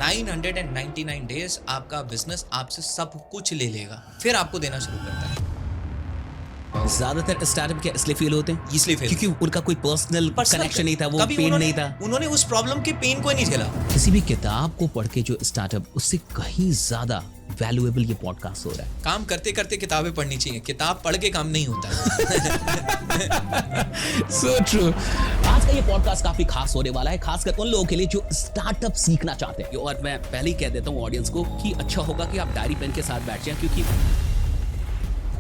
999 days आपका business आपसे सब कुछ ले लेगा, फिर आपको देना शुरू करता है। ज्यादातर स्टार्टअप क्या इसलिए फेल होते हैं? इसलिए फेल क्योंकि उनका कोई पर्सनल कनेक्शन नहीं था, वो कभी पेन नहीं था। उन्होंने उस प्रॉब्लम के पेन को ही नहीं झेला। किसी भी किताब को पढ़ के जो स्टार्टअप, उससे कहीं ज्यादा वैल्यूएबल ये पॉडकास्ट हो रहा है। काम करते करते किताबें पढ़नी चाहिए, किताब पढ़ के काम नहीं होता। So true। आज का ये पॉडकास्ट काफी खास होने वाला है, खासकर उन लोगों के लिए जो स्टार्टअप सीखना चाहते हैं। और मैं पहले ही कह देता हूँ ऑडियंस को कि अच्छा होगा कि आप डायरी पेन के साथ बैठ जाएं, क्योंकि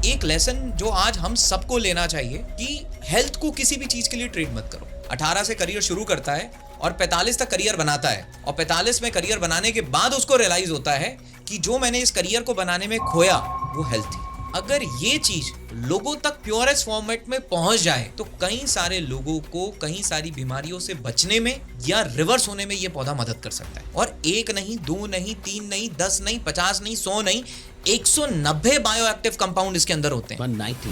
एक लेसन जो आज हम सबको लेना चाहिए कि हेल्थ को किसी भी चीज के लिए ट्रेड मत करो। 18 से करियर शुरू करता है और 45 तक करियर बनाता है, और 45 में करियर बनाने के बाद उसको रियलाइज होता है कि जो मैंने इस करियर को बनाने में खोया वो हेल्थ थी। अगर ये चीज लोगों तक प्योरेस्ट फॉर्मेट में पहुंच जाए तो कई सारे लोगों को कई सारी बीमारियों से बचने में या रिवर्स होने में ये पौधा मदद कर सकता है। और 1 नहीं, 2 नहीं, 3 नहीं, 10 नहीं, 50 नहीं, 100 नहीं, 190 बायोएक्टिव कंपाउंड इसके अंदर होते हैं। 190।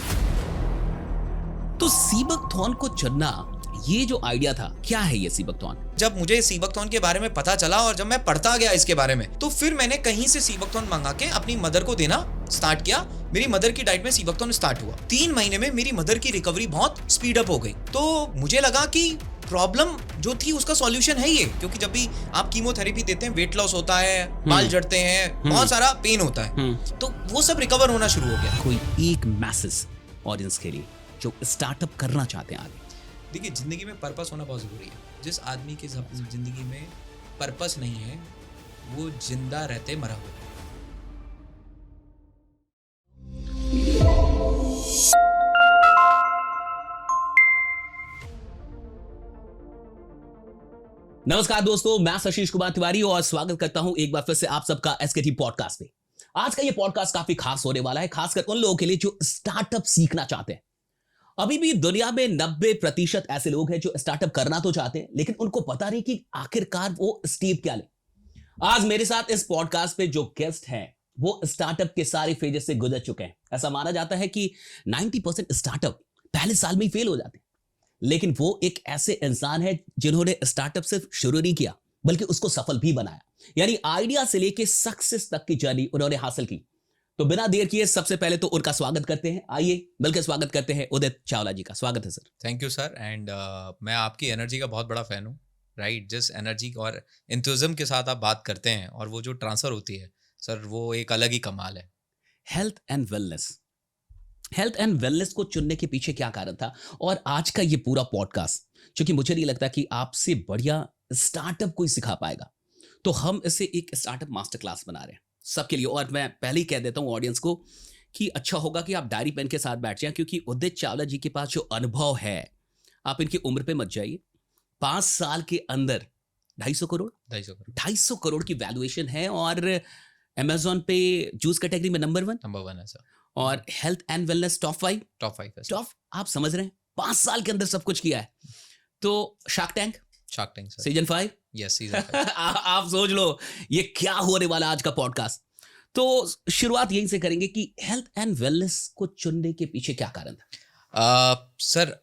तो सीबकथॉर्न को चुनना, ये जो आइडिया था, क्या है ये सीबकथॉर्न? जब मुझे सीबकथॉर्न के बारे में पता चला और जब मैं पढ़ता गया इसके बारे में, तो फिर मैंने कहीं से सीबकथॉर्न मंगा के अपनी मदर को देना स्टार्ट किया। मेरी मदर की डाइट में सीबकथॉर्न स्टार्ट हुआ। 3 महीने में मेरी मदर की रिकवरी बहुत स्पीड अप हो गई। तो मुझे लगा कि प्रॉब्लम जो थी उसका सॉल्यूशन है ये, क्योंकि जब भी आप कीमोथेरेपी देते हैं वेट लॉस होता है, बाल झड़ते हैं, बहुत सारा पेन होता है, तो वो सब रिकवर होना शुरू हो गया। कोई एक मैसेज ऑडियंस के लिए जो स्टार्टअप करना चाहते हैं आगे? देखिए, जिंदगी में पर्पस होना बहुत जरूरी है। जिस आदमी की जिंदगी में पर्पस नहीं है वो जिंदा रहते मरा हुआ। नमस्कार दोस्तों, मैं आशीष कुमार तिवारी और स्वागत करता हूं एक बार फिर से आप सबका एसकेटी पॉडकास्ट पे। आज का ये पॉडकास्ट काफी खास होने वाला है, खासकर उन लोगों के लिए जो स्टार्टअप सीखना चाहते हैं। अभी भी दुनिया में 90% ऐसे लोग हैं जो स्टार्टअप करना तो चाहते हैं, लेकिन उनको पता नहीं कि आखिरकार वो स्टेप क्या ले। आज मेरे साथ इस पॉडकास्ट पे जो गेस्ट हैं वो स्टार्टअप के सारे फेजेस से गुजर चुके हैं। ऐसा माना जाता है कि 90% स्टार्टअप पहले साल में ही फेल हो जाते हैं, लेकिन वो एक ऐसे इंसान है जिन्होंने स्टार्टअप सिर्फ शुरू नहीं किया बल्कि उसको सफल भी बनाया। यानी आइडिया से लेके सक्सेस तक की जर्नी उन्होंने हासिल की। तो बिना देर किए सबसे पहले तो उनका स्वागत करते हैं। आइए मिलकर स्वागत करते हैं उदित चावला जी का। स्वागत है sir. Thank you sir. And मैं आपकी एनर्जी का बहुत बड़ा फैन हूँ। राइट, जिस एनर्जी और एंथुसिज्म के साथ आप बात करते हैं और वो जो ट्रांसफर होती है सर, वो एक अलग ही कमाल है। हेल्थ एंड वेलनेस को चुनने के पीछे क्या कारण था? और आज का ये पूरा पॉडकास्ट, क्योंकि मुझे नहीं लगता कि आपसे बढ़िया स्टार्टअप कोई सिखा पाएगा, तो हम इसे एक स्टार्टअप मास्टर क्लास बना रहे हैं सबके लिए। और मैं पहले ही कह देता हूं ऑडियंस को कि अच्छा होगा कि आप डायरी पेन के साथ बैठ जाएं, क्योंकि उदित चावला जी के पास जो अनुभव है, आप इनकी उम्र पे मत जाइए। 5 साल के अंदर 250 करोड़ की वैल्यूएशन है, और अमेजोन पे जूस कैटेगरी में नंबर 1 है सर। और हेल्थ एंड वेलनेस टॉप 5। आप समझ रहे हैं, 5 साल के अंदर सब कुछ किया है। तो shark tank season 5, yes season 5। आप सोच लो ये क्या होने वाला आज का पॉडकास्ट। तो शुरुआत यहीं से करेंगे कि हेल्थ एंड वेलनेस को चुनने के पीछे क्या कारण था? सर,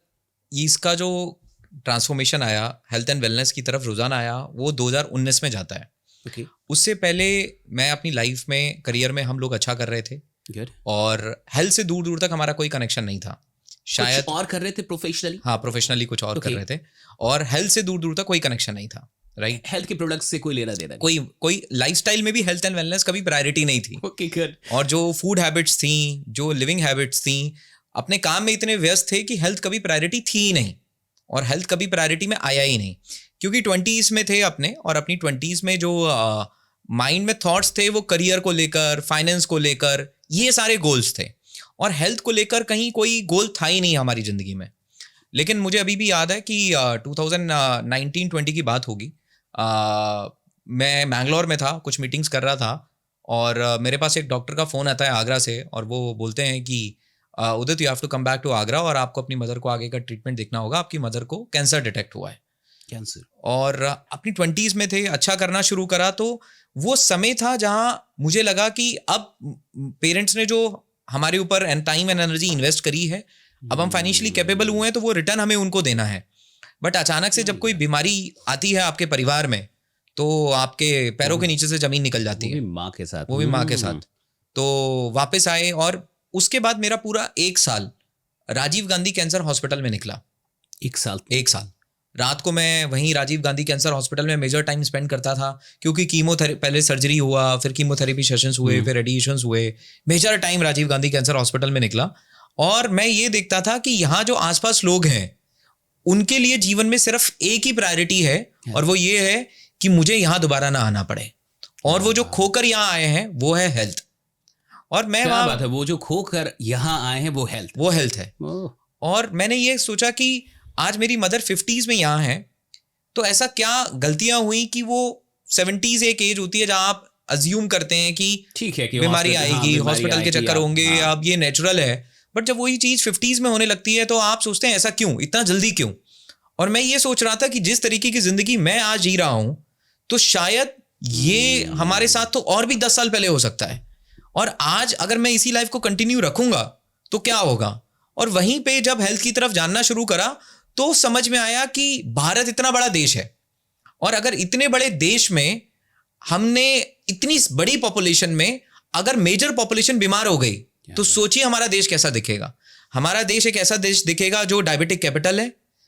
इसका जो ट्रांसफॉर्मेशन आया, हेल्थ एंड वेलनेस की तरफ रुझान आया, वो 2019 में जाता है। Okay. उससे पहले मैं अपनी लाइफ में, करियर में हम लोग अच्छा कर रहे थे। Good. और हेल्थ से दूर दूर तक हमारा कोई कनेक्शन नहीं था। शायद कुछ और कर रहे थे प्रोफेशनली। हाँ, प्रोफेशनली कुछ और कर रहे थे, और हेल्थ से दूर दूर तक कोई कनेक्शन नहीं था। राइट, हेल्थ के प्रोडक्ट्स से कोई लेना देना, कोई लाइफस्टाइल में भी हेल्थ एंड वेलनेस कभी प्रायोरिटी नहीं थी। Okay, good. और जो फूड हैबिट्स थी, जो लिविंग हैबिट्स थी, अपने काम में इतने व्यस्त थे कि हेल्थ कभी प्रायोरिटी थी ही नहीं, और हेल्थ कभी प्रायोरिटी में आया ही नहीं। क्योंकि 20s में थे अपने, और अपनी 20s में जो माइंड में थॉट्स थे वो करियर को लेकर, फाइनेंस को लेकर, ये सारे गोल्स थे, और हेल्थ को लेकर कहीं कोई गोल था ही नहीं हमारी ज़िंदगी में। लेकिन मुझे अभी भी याद है कि 2019-20 की बात होगी। मैं मैंगलोर में था, कुछ मीटिंग्स कर रहा था, और मेरे पास एक डॉक्टर का फ़ोन आता है आगरा से, और वो बोलते हैं कि Udit, you have to come back to Agra, और आपको अपनी मदर को आगे का ट्रीटमेंट देखना होगा, आपकी मदर को कैंसर डिटेक्ट हुआ है। कैंसर। और अपनी 20s में थे, अच्छा करना शुरू करा, तो वो समय था जहां मुझे लगा कि अब पेरेंट्स ने जो हमारे ऊपर टाइम एंड एनर्जी इन्वेस्ट करी है, अब हम फाइनेंशियली कैपेबल हुए हैं, तो वो रिटर्न हमें उनको देना है। बट अचानक से जब कोई बीमारी आती है आपके परिवार में, तो आपके पैरों के नीचे से जमीन निकल जाती वो है, भी माँ के साथ। वो भी माँ के साथ। तो वापस आए और उसके बाद मेरा पूरा 1 साल राजीव गांधी कैंसर हॉस्पिटल में निकला। 1 साल। 1 साल रात को मैं वहीं राजीव गांधी कैंसर हॉस्पिटल में मेजर टाइम स्पेंड करता था, क्योंकि कीमोथेरेपी, पहले सर्जरी हुआ, फिर कीमोथेरेपी सेशंस हुए, फिर रेडिएशंस हुए, major time Rajiv Gandhi cancer hospital में निकला। और मैं ये देखता था कि यहाँ जो आसपास लोग हैं उनके लिए जीवन में सिर्फ एक ही प्रायोरिटी है, और वो ये है कि मुझे यहाँ दोबारा ना आना पड़े, और वो जो खोकर यहाँ आए हैं वो है हेल्थ। और मैं क्या वहाँ, बात है, वो जो खोकर यहाँ आए हैं वो हेल्थ। वो हेल्थ है। और मैंने ये सोचा कि आज मेरी मदर 50s में यहाँ है, तो ऐसा क्या गलतियां हुई कि वो 70s एक एज होती है जहां आप अज्यूम करते हैं कि ठीक है कि बीमारी hospital- हाँ, आएगी, बीमारी हॉस्पिटल के आएगी, चक्कर होंगे, हाँ। अब ये नेचुरल है। बट जब वही चीज 50s में होने लगती है तो आप सोचते हैं ऐसा क्यों, इतना जल्दी क्यों। और मैं ये सोच रहा था कि जिस तरीके की जिंदगी मैं आज जी रहा हूं, तो शायद ये हमारे साथ तो और भी 10 साल पहले हो सकता है, और आज अगर मैं इसी लाइफ को कंटिन्यू रखूंगा तो क्या होगा। और वहीं पे जब हेल्थ की तरफ जानना शुरू करा तो समझ में आया कि भारत इतना बड़ा देश है, और अगर इतने बड़े देश में हमने इतनी बड़ी पॉपुलेशन में अगर मेजर पॉपुलेशन बीमार हो गई तो सोचिए हमारा देश कैसा दिखेगा। हमारा देश एक ऐसा देश दिखेगा जो डायबिटिक कैपिटल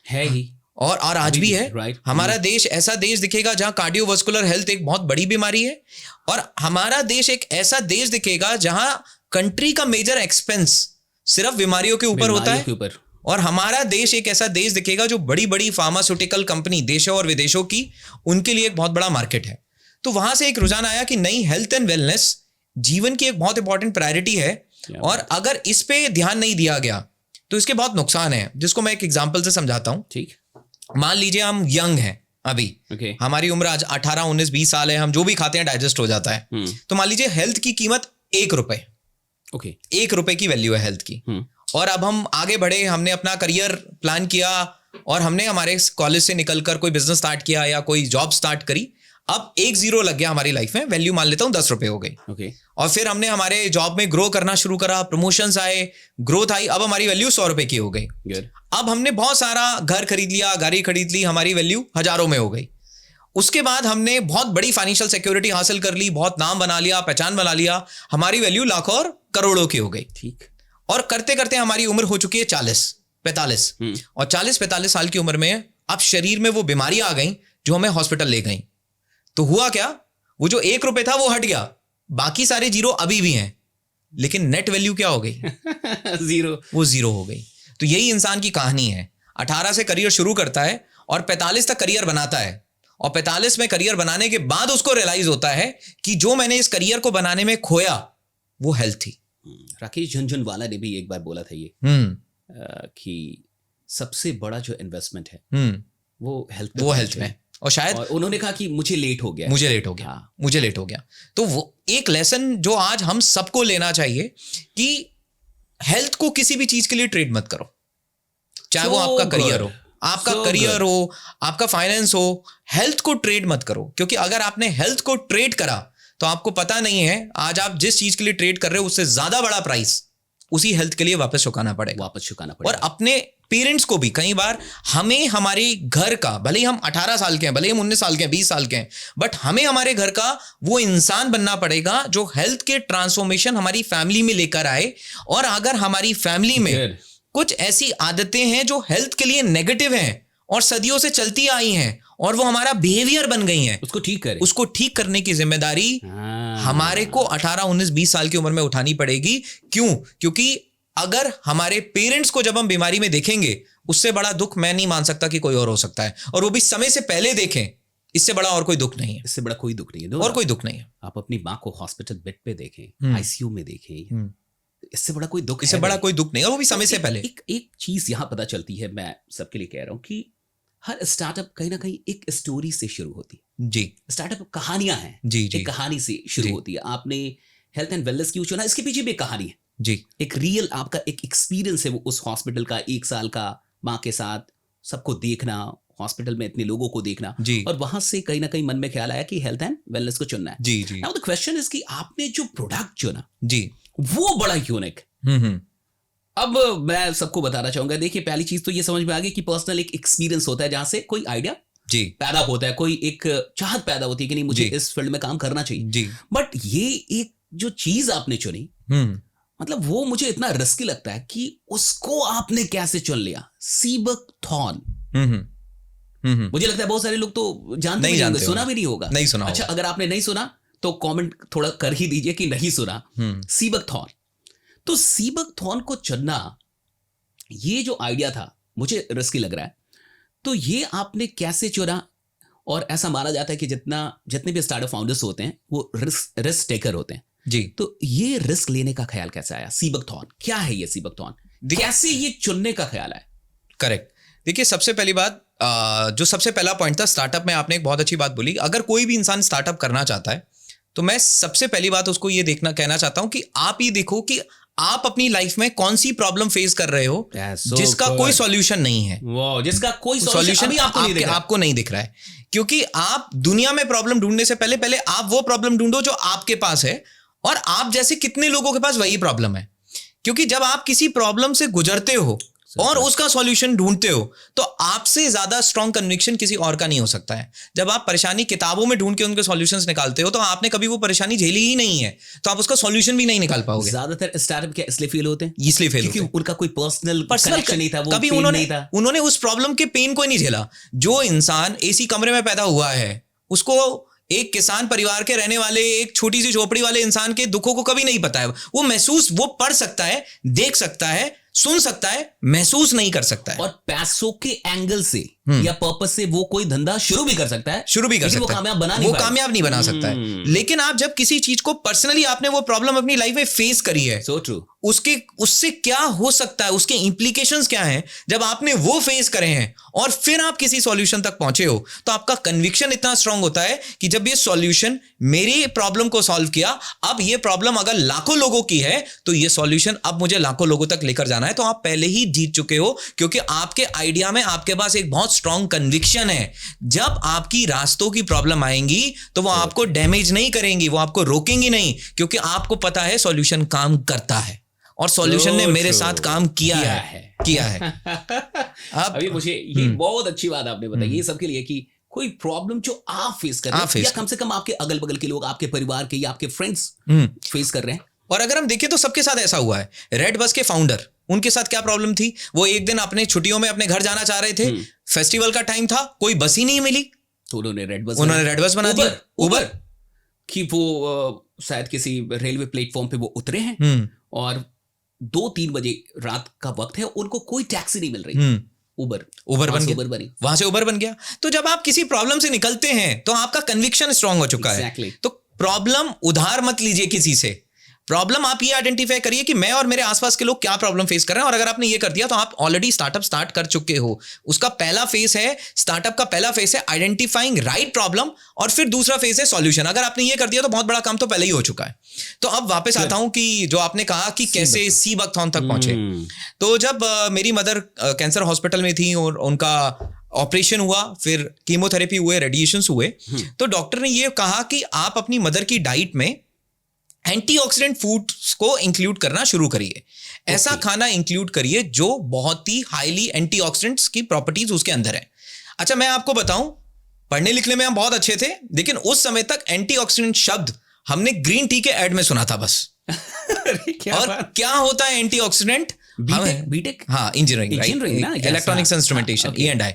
है ही, और आज भी है। राइट। हमारा देश ऐसा देश दिखेगा जहां कार्डियोवास्कुलर हेल्थ एक बहुत बड़ी बीमारी है, और हमारा देश एक ऐसा देश दिखेगा जहां कंट्री का मेजर एक्सपेंस सिर्फ बीमारियों के ऊपर होता है। और हमारा देश एक ऐसा देश दिखेगा जो बड़ी बड़ी फार्मास्यूटिकल कंपनी देशों और विदेशों की, उनके लिए एक बहुत बड़ा मार्केट है। तो वहां से एक रुझान आया कि नहीं, हेल्थ एंड वेलनेस जीवन की एक बहुत इंपॉर्टेंट प्रायोरिटी है, और अगर इस पे ध्यान नहीं दिया गया तो इसके बहुत नुकसान है, जिसको मैं एक एग्जांपल से समझाता हूं। ठीक। मान लीजिए हम यंग हैं अभी, हमारी उम्र आज 18, 19, 20 साल है, हम जो भी खाते हैं डाइजेस्ट हो जाता है। तो मान लीजिए हेल्थ की कीमत 1 रुपए, 1 रुपए की वैल्यू है हेल्थ की। और अब हम आगे बढ़े, हमने अपना करियर प्लान किया, और हमने हमारे कॉलेज से निकलकर कोई बिजनेस स्टार्ट किया या कोई जॉब स्टार्ट करी। अब 1 0 लग गया हमारी लाइफ में, वैल्यू मान लेता हूं 10 रुपए हो गई। और फिर हमने हमारे जॉब में ग्रो करना शुरू करा, प्रमोशंस आए, ग्रोथ आई, अब हमारी वैल्यू 100 रुपए की हो गई। अब हमने बहुत सारा घर खरीद लिया, गाड़ी खरीद ली, हमारी वैल्यू हजारों में हो गई। उसके बाद हमने बहुत बड़ी फाइनेंशियल सिक्योरिटी हासिल कर ली, बहुत नाम बना लिया, पहचान बना लिया, हमारी वैल्यू लाखों और करोड़ों की हो गई। ठीक। और करते करते हमारी उम्र हो चुकी है 40-45, और 40-45 साल की उम्र में अब शरीर में वो बीमारी आ गई जो हमें हॉस्पिटल ले गई। तो हुआ क्या, वो जो 1 रुपए था वो हट गया, बाकी सारे जीरो अभी भी हैं, लेकिन नेट वैल्यू क्या हो गई? जीरो। वो जीरो हो गई। तो यही इंसान की कहानी है। 18 से करियर शुरू करता है और 45 तक करियर बनाता है, और 45 में करियर बनाने के बाद उसको रियलाइज होता है कि जो मैंने इस करियर को बनाने में खोया वो हेल्थ थी। राकेश झुनझुनवाला ने भी एक बार बोला था ये कि सबसे बड़ा जो इन्वेस्टमेंट है वो हेल्थ में। और शायद उन्होंने कहा कि मुझे लेट हो गया। तो वो एक लेसन जो आज हम सबको लेना चाहिए कि हेल्थ को किसी भी चीज के लिए ट्रेड मत करो, चाहे वो आपका करियर हो, आपका फाइनेंस हो, हेल्थ को ट्रेड मत करो। क्योंकि अगर आपने हेल्थ को ट्रेड करा तो आपको पता नहीं है आज आप जिस चीज के लिए ट्रेड कर रहे हो उससे ज्यादा बड़ा प्राइस उसी हेल्थ के लिए वापस चुकाना पड़ेगा। और अपने पेरेंट्स को भी कई बार हमें हमारे घर का, भले ही हम 18 साल के हैं, भले ही हम 19 साल के हैं, 20 साल के हैं, बट हमें हमारे घर का वो इंसान बनना पड़ेगा जो हेल्थ के ट्रांसफॉर्मेशन हमारी फैमिली में लेकर आए। और अगर हमारी फैमिली में कुछ ऐसी आदतें हैं जो हेल्थ के लिए नेगेटिव हैं और सदियों से चलती आई हैं और वो हमारा बिहेवियर बन गई हैं, उसको ठीक करने की जिम्मेदारी हमारे को 18, 19, 20 साल की उम्र में उठानी पड़ेगी। क्यों? क्योंकि अगर हमारे पेरेंट्स को जब हम बीमारी में देखेंगे, उससे बड़ा दुख मैं नहीं मान सकता कि कोई और हो सकता है, और वो भी समय से पहले देखें, इससे बड़ा और कोई दुख नहीं है। इससे बड़ा कोई दुख नहीं है, और कोई दुख नहीं है। आप अपनी माँ को हॉस्पिटल बेड पे देखें, आईसीयू में देखें, इससे बड़ा कोई दुख, इससे बड़ा कोई दुख नहीं, और वो भी समय से पहले। एक चीज यहां पता चलती है, मैं सबके लिए कह रहा हूं कि हर स्टार्टअप कहीं ना कहीं एक स्टोरी से शुरू होती है। जी, स्टार्टअप कहानियां हैं। जी, एक कहानी से शुरू होती है। आपने हेल्थ एंड वेलनेस क्यों चुना, इसके पीछे भी एक कहानी है। जी, एक रियल आपका एक एक्सपीरियंस है वो उस हॉस्पिटल का, 1 साल का, माँ के साथ सबको देखना, हॉस्पिटल में इतने लोगों को देखना, और वहां से कहीं ना कहीं मन में ख्याल आया कि हेल्थ एंड वेलनेस को चुनना है। जी, जी। नाउ द क्वेश्चन इज कि आपने जो प्रोडक्ट चुना, जी, वो बड़ा यूनिक। अब मैं सबको बताना चाहूंगा, देखिए पहली चीज तो ये समझ में आ गई कि पर्सनल एक एक्सपीरियंस होता है जहां से कोई आइडिया जी पैदा होता है, कोई एक चाहत पैदा होती है कि नहीं मुझे जी। इस फील्ड में काम करना चाहिए। जी बट ये एक जो चीज आपने चुनी, हम्म मतलब वो मुझे इतना रिस्की लगता है कि उसको आपने कैसे चुन लिया, सीबक थॉर्न। हम्म हम्म मुझे लगता है बहुत सारे लोग तो जानते नहीं भी नहीं होंगे, जानते सुना होंगे। भी नहीं होगा। नहीं सुना अच्छा, होगा। अगर आपने नहीं सुना तो कमेंट थोड़ा कर ही दीजिए कि नहीं सुना। सीबक थॉर्न, तो सीबक थॉर्न को चुनना, ये जो आइडिया था मुझे रिस्की लग रहा है। तो ये आपने कैसे चुना? और ऐसा माना जाता है कि जितने भी स्टार्टअप फाउंडर्स होते हैं वो रिस्क टेकर होते हैं। जी तो ये रिस्क लेने का ख्याल कैसे आया? सीबक थॉर्न क्या है? ये सीबक थॉर्न कैसे ये चुनने का ख्याल आया? करेक्ट। देखिए, सबसे पहली बात, जो सबसे पहला पॉइंट था स्टार्टअप में, आपने एक बहुत अच्छी बात बोली। अगर कोई भी इंसान स्टार्टअप करना चाहता है तो मैं सबसे पहली बात उसको ये कहना चाहता हूं कि आप ये देखो कि आप अपनी लाइफ में कौन सी प्रॉब्लम फेस कर रहे हो जिसका कोई सॉल्यूशन नहीं है। वो जिसका कोई सॉल्यूशन अभी आपको नहीं दिख रहा है, क्योंकि आप दुनिया में प्रॉब्लम ढूंढने से पहले आप वो प्रॉब्लम ढूंढो जो आपके पास है, और आप जैसे कितने लोगों के पास वही प्रॉब्लम है। क्योंकि जब आप किसी प्रॉब्लम से गुजरते हो और उसका सॉल्यूशन ढूंढते हो तो आपसे ज्यादा स्ट्रॉन्ग कन्विक्शन किसी और का नहीं हो सकता है। जब आप परेशानी किताबों में ढूंढ के उनके सॉल्यूशंस निकालते हो तो आपने कभी वो परेशानी झेली ही नहीं है, तो आप उसका सॉल्यूशन भी नहीं निकाल पाओगे। ज्यादातर स्टार्टअप क्या इसलिए फेल होते हैं? इसलिए फेल क्योंकि उनका कोई पर्सनल कनेक्शन नहीं था, वो कभी पेन नहीं था। उन्होंने उस प्रॉब्लम के पेन को नहीं झेला। जो इंसान एसी कमरे में पैदा हुआ है उसको एक किसान परिवार के रहने वाले एक छोटी सी झोपड़ी वाले इंसान के दुखों को कभी नहीं पता है। वो पढ़ सकता है, देख सकता है, सुन सकता है, महसूस नहीं कर सकता है। और पैसों के एंगल से या पर्पस से वो कोई धंधा शुरू भी कर सकता है, वो कामयाब नहीं बना सकता है। लेकिन आप जब किसी चीज को पर्सनली आपने वो प्रॉब्लम अपनी लाइफ में फेस करी है, सो ट्रू, उससे क्या हो सकता है, उसके इंप्लीकेशंस क्या हैं, जब आपने वो फेस करे हैं और फिर आप किसी सॉल्यूशन तक पहुंचे हो, तो आपका कन्विक्शन इतना स्ट्रांग होता है कि जब ये सॉल्यूशन मेरी प्रॉब्लम को सॉल्व किया, अब ये प्रॉब्लम अगर लाखों लोगों की है तो ये सॉल्यूशन अब मुझे लाखों लोगों तक लेकर जाना है। तो आप पहले ही जीत चुके हो, क्योंकि आपके आइडिया में आपके पास एक बहुत स्ट्रांग कन्विक्शन है। जब आपकी रास्तों की प्रॉब्लम आएंगी तो वो आपको डैमेज नहीं करेंगी, वो आपको रोकेंगी नहीं, क्योंकि आपको पता है सॉल्यूशन काम करता है और सॉल्यूशन ने मेरे साथ काम किया है। अब अभी मुझे ये बहुत अच्छी बात आपने बताई, ये सबके लिए कि कोई प्रॉब्लम जो आप फेस कर रहे हैं या कम से कम आपके अगल बगल के लोग, आपके परिवार के या आपके फ्रेंड्स फेस कर रहे हैं। और अगर हम देखें तो सबके साथ ऐसा हुआ है। रेड बस के फाउंडर, उनके साथ क्या प्रॉब्लम थी? वो एक दिन अपने छुट्टियों में अपने घर जाना चाह रहे थे, फेस्टिवल का टाइम था, कोई बस ही नहीं मिली, तो उन्होंने रेड बस बना दिया। उबर कि वो शायद किसी रेलवे प्लेटफॉर्म पे वो उतरे हैं और 2-3 बजे रात का वक्त है, उनको कोई टैक्सी नहीं मिल रही, उबर बनी, वहां से उबर बन गया। तो जब आप किसी प्रॉब्लम से निकलते हैं तो आपका कन्विक्शन स्ट्रांग हो चुका है। तो प्रॉब्लम उधार मत लीजिए किसी से। प्रॉब्लम आप ये आइडेंटिफाई करिए कि मैं और मेरे आसपास के लोग क्या प्रॉब्लम फेस कर रहे हैं, और अगर आपने ये कर दिया तो आप ऑलरेडी स्टार्टअप स्टार्ट कर चुके हो। उसका पहला फेस है, स्टार्टअप का पहला फेस है आइडेंटिफाइंग राइट प्रॉब्लम, और फिर दूसरा फेस है सॉल्यूशन। अगर आपने ये कर दिया तो बहुत बड़ा काम तो पहले ही हो चुका है। तो अब वापस आता हूं कि जो आपने कहा कि कैसे सीबक थॉर्न तक पहुंचे। तो जब मेरी मदर कैंसर हॉस्पिटल में थी और उनका ऑपरेशन हुआ, फिर कीमोथेरेपी हुए, रेडिएशंस हुए, तो डॉक्टर ने ये कहा कि आप अपनी मदर की डाइट में एंटीऑक्सीडेंट फूड्स को इंक्लूड करना शुरू करिए। ऐसा खाना इंक्लूड करिए जो बहुत ही हाईली एंटीऑक्सीडेंट्स की प्रॉपर्टीज उसके अंदर है। अच्छा, मैं आपको बताऊं, पढ़ने लिखने में हम बहुत अच्छे थे, लेकिन उस समय तक एंटीऑक्सीडेंट शब्द हमने ग्रीन टी के ऐड में सुना था बस। क्या होता है एंटीऑक्सीडेंट? बीटेक, हाँ, इंजीनियरिंग, इलेक्ट्रॉनिक्स इंस्ट्रूमेंटेशन, E&I।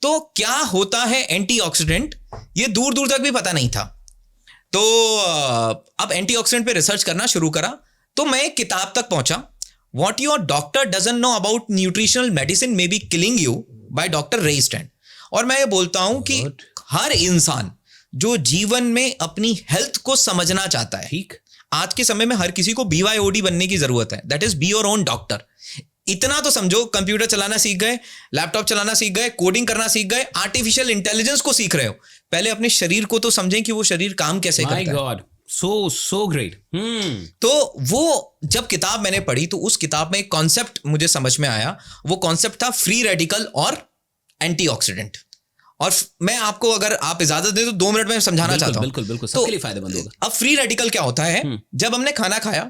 तो क्या होता है एंटीऑक्सीडेंट, ये दूर दूर तक भी पता नहीं था। तो अब एंटीऑक्सीडेंट पे रिसर्च करना शुरू करा, तो मैं एक किताब तक पहुंचा, what your doctor doesn't know about nutritional medicine may be killing you, by doctor रे स्टैंड। और मैं ये बोलता हूं कि हर इंसान जो जीवन में अपनी हेल्थ को समझना चाहता है, ठीक, आज के समय में हर किसी को BYOD बनने की जरूरत है, that is be your own doctor. इतना तो समझो, कंप्यूटर चलाना सीख गए, लैपटॉप चलाना सीख गए, कोडिंग करना सीख गए, आर्टिफिशियल इंटेलिजेंस को सीख रहे हो, पहले अपने शरीर को तो समझें कि वो शरीर काम कैसे करता है। God, so great. तो वो जब किताब मैंने पढ़ी तो उस किताब में एक कॉन्सेप्ट मुझे समझ में आया। वो कॉन्सेप्ट था फ्री रेडिकल और एंटीऑक्सीडेंट। और मैं आपको, अगर आप इजाजत दें तो 2 मिनट में समझाना चाहता हूं। बिल्कुल, सबके लिए फायदेमंद होगा। अब फ्री रेडिकल क्या होता है? जब हमने खाना खाया,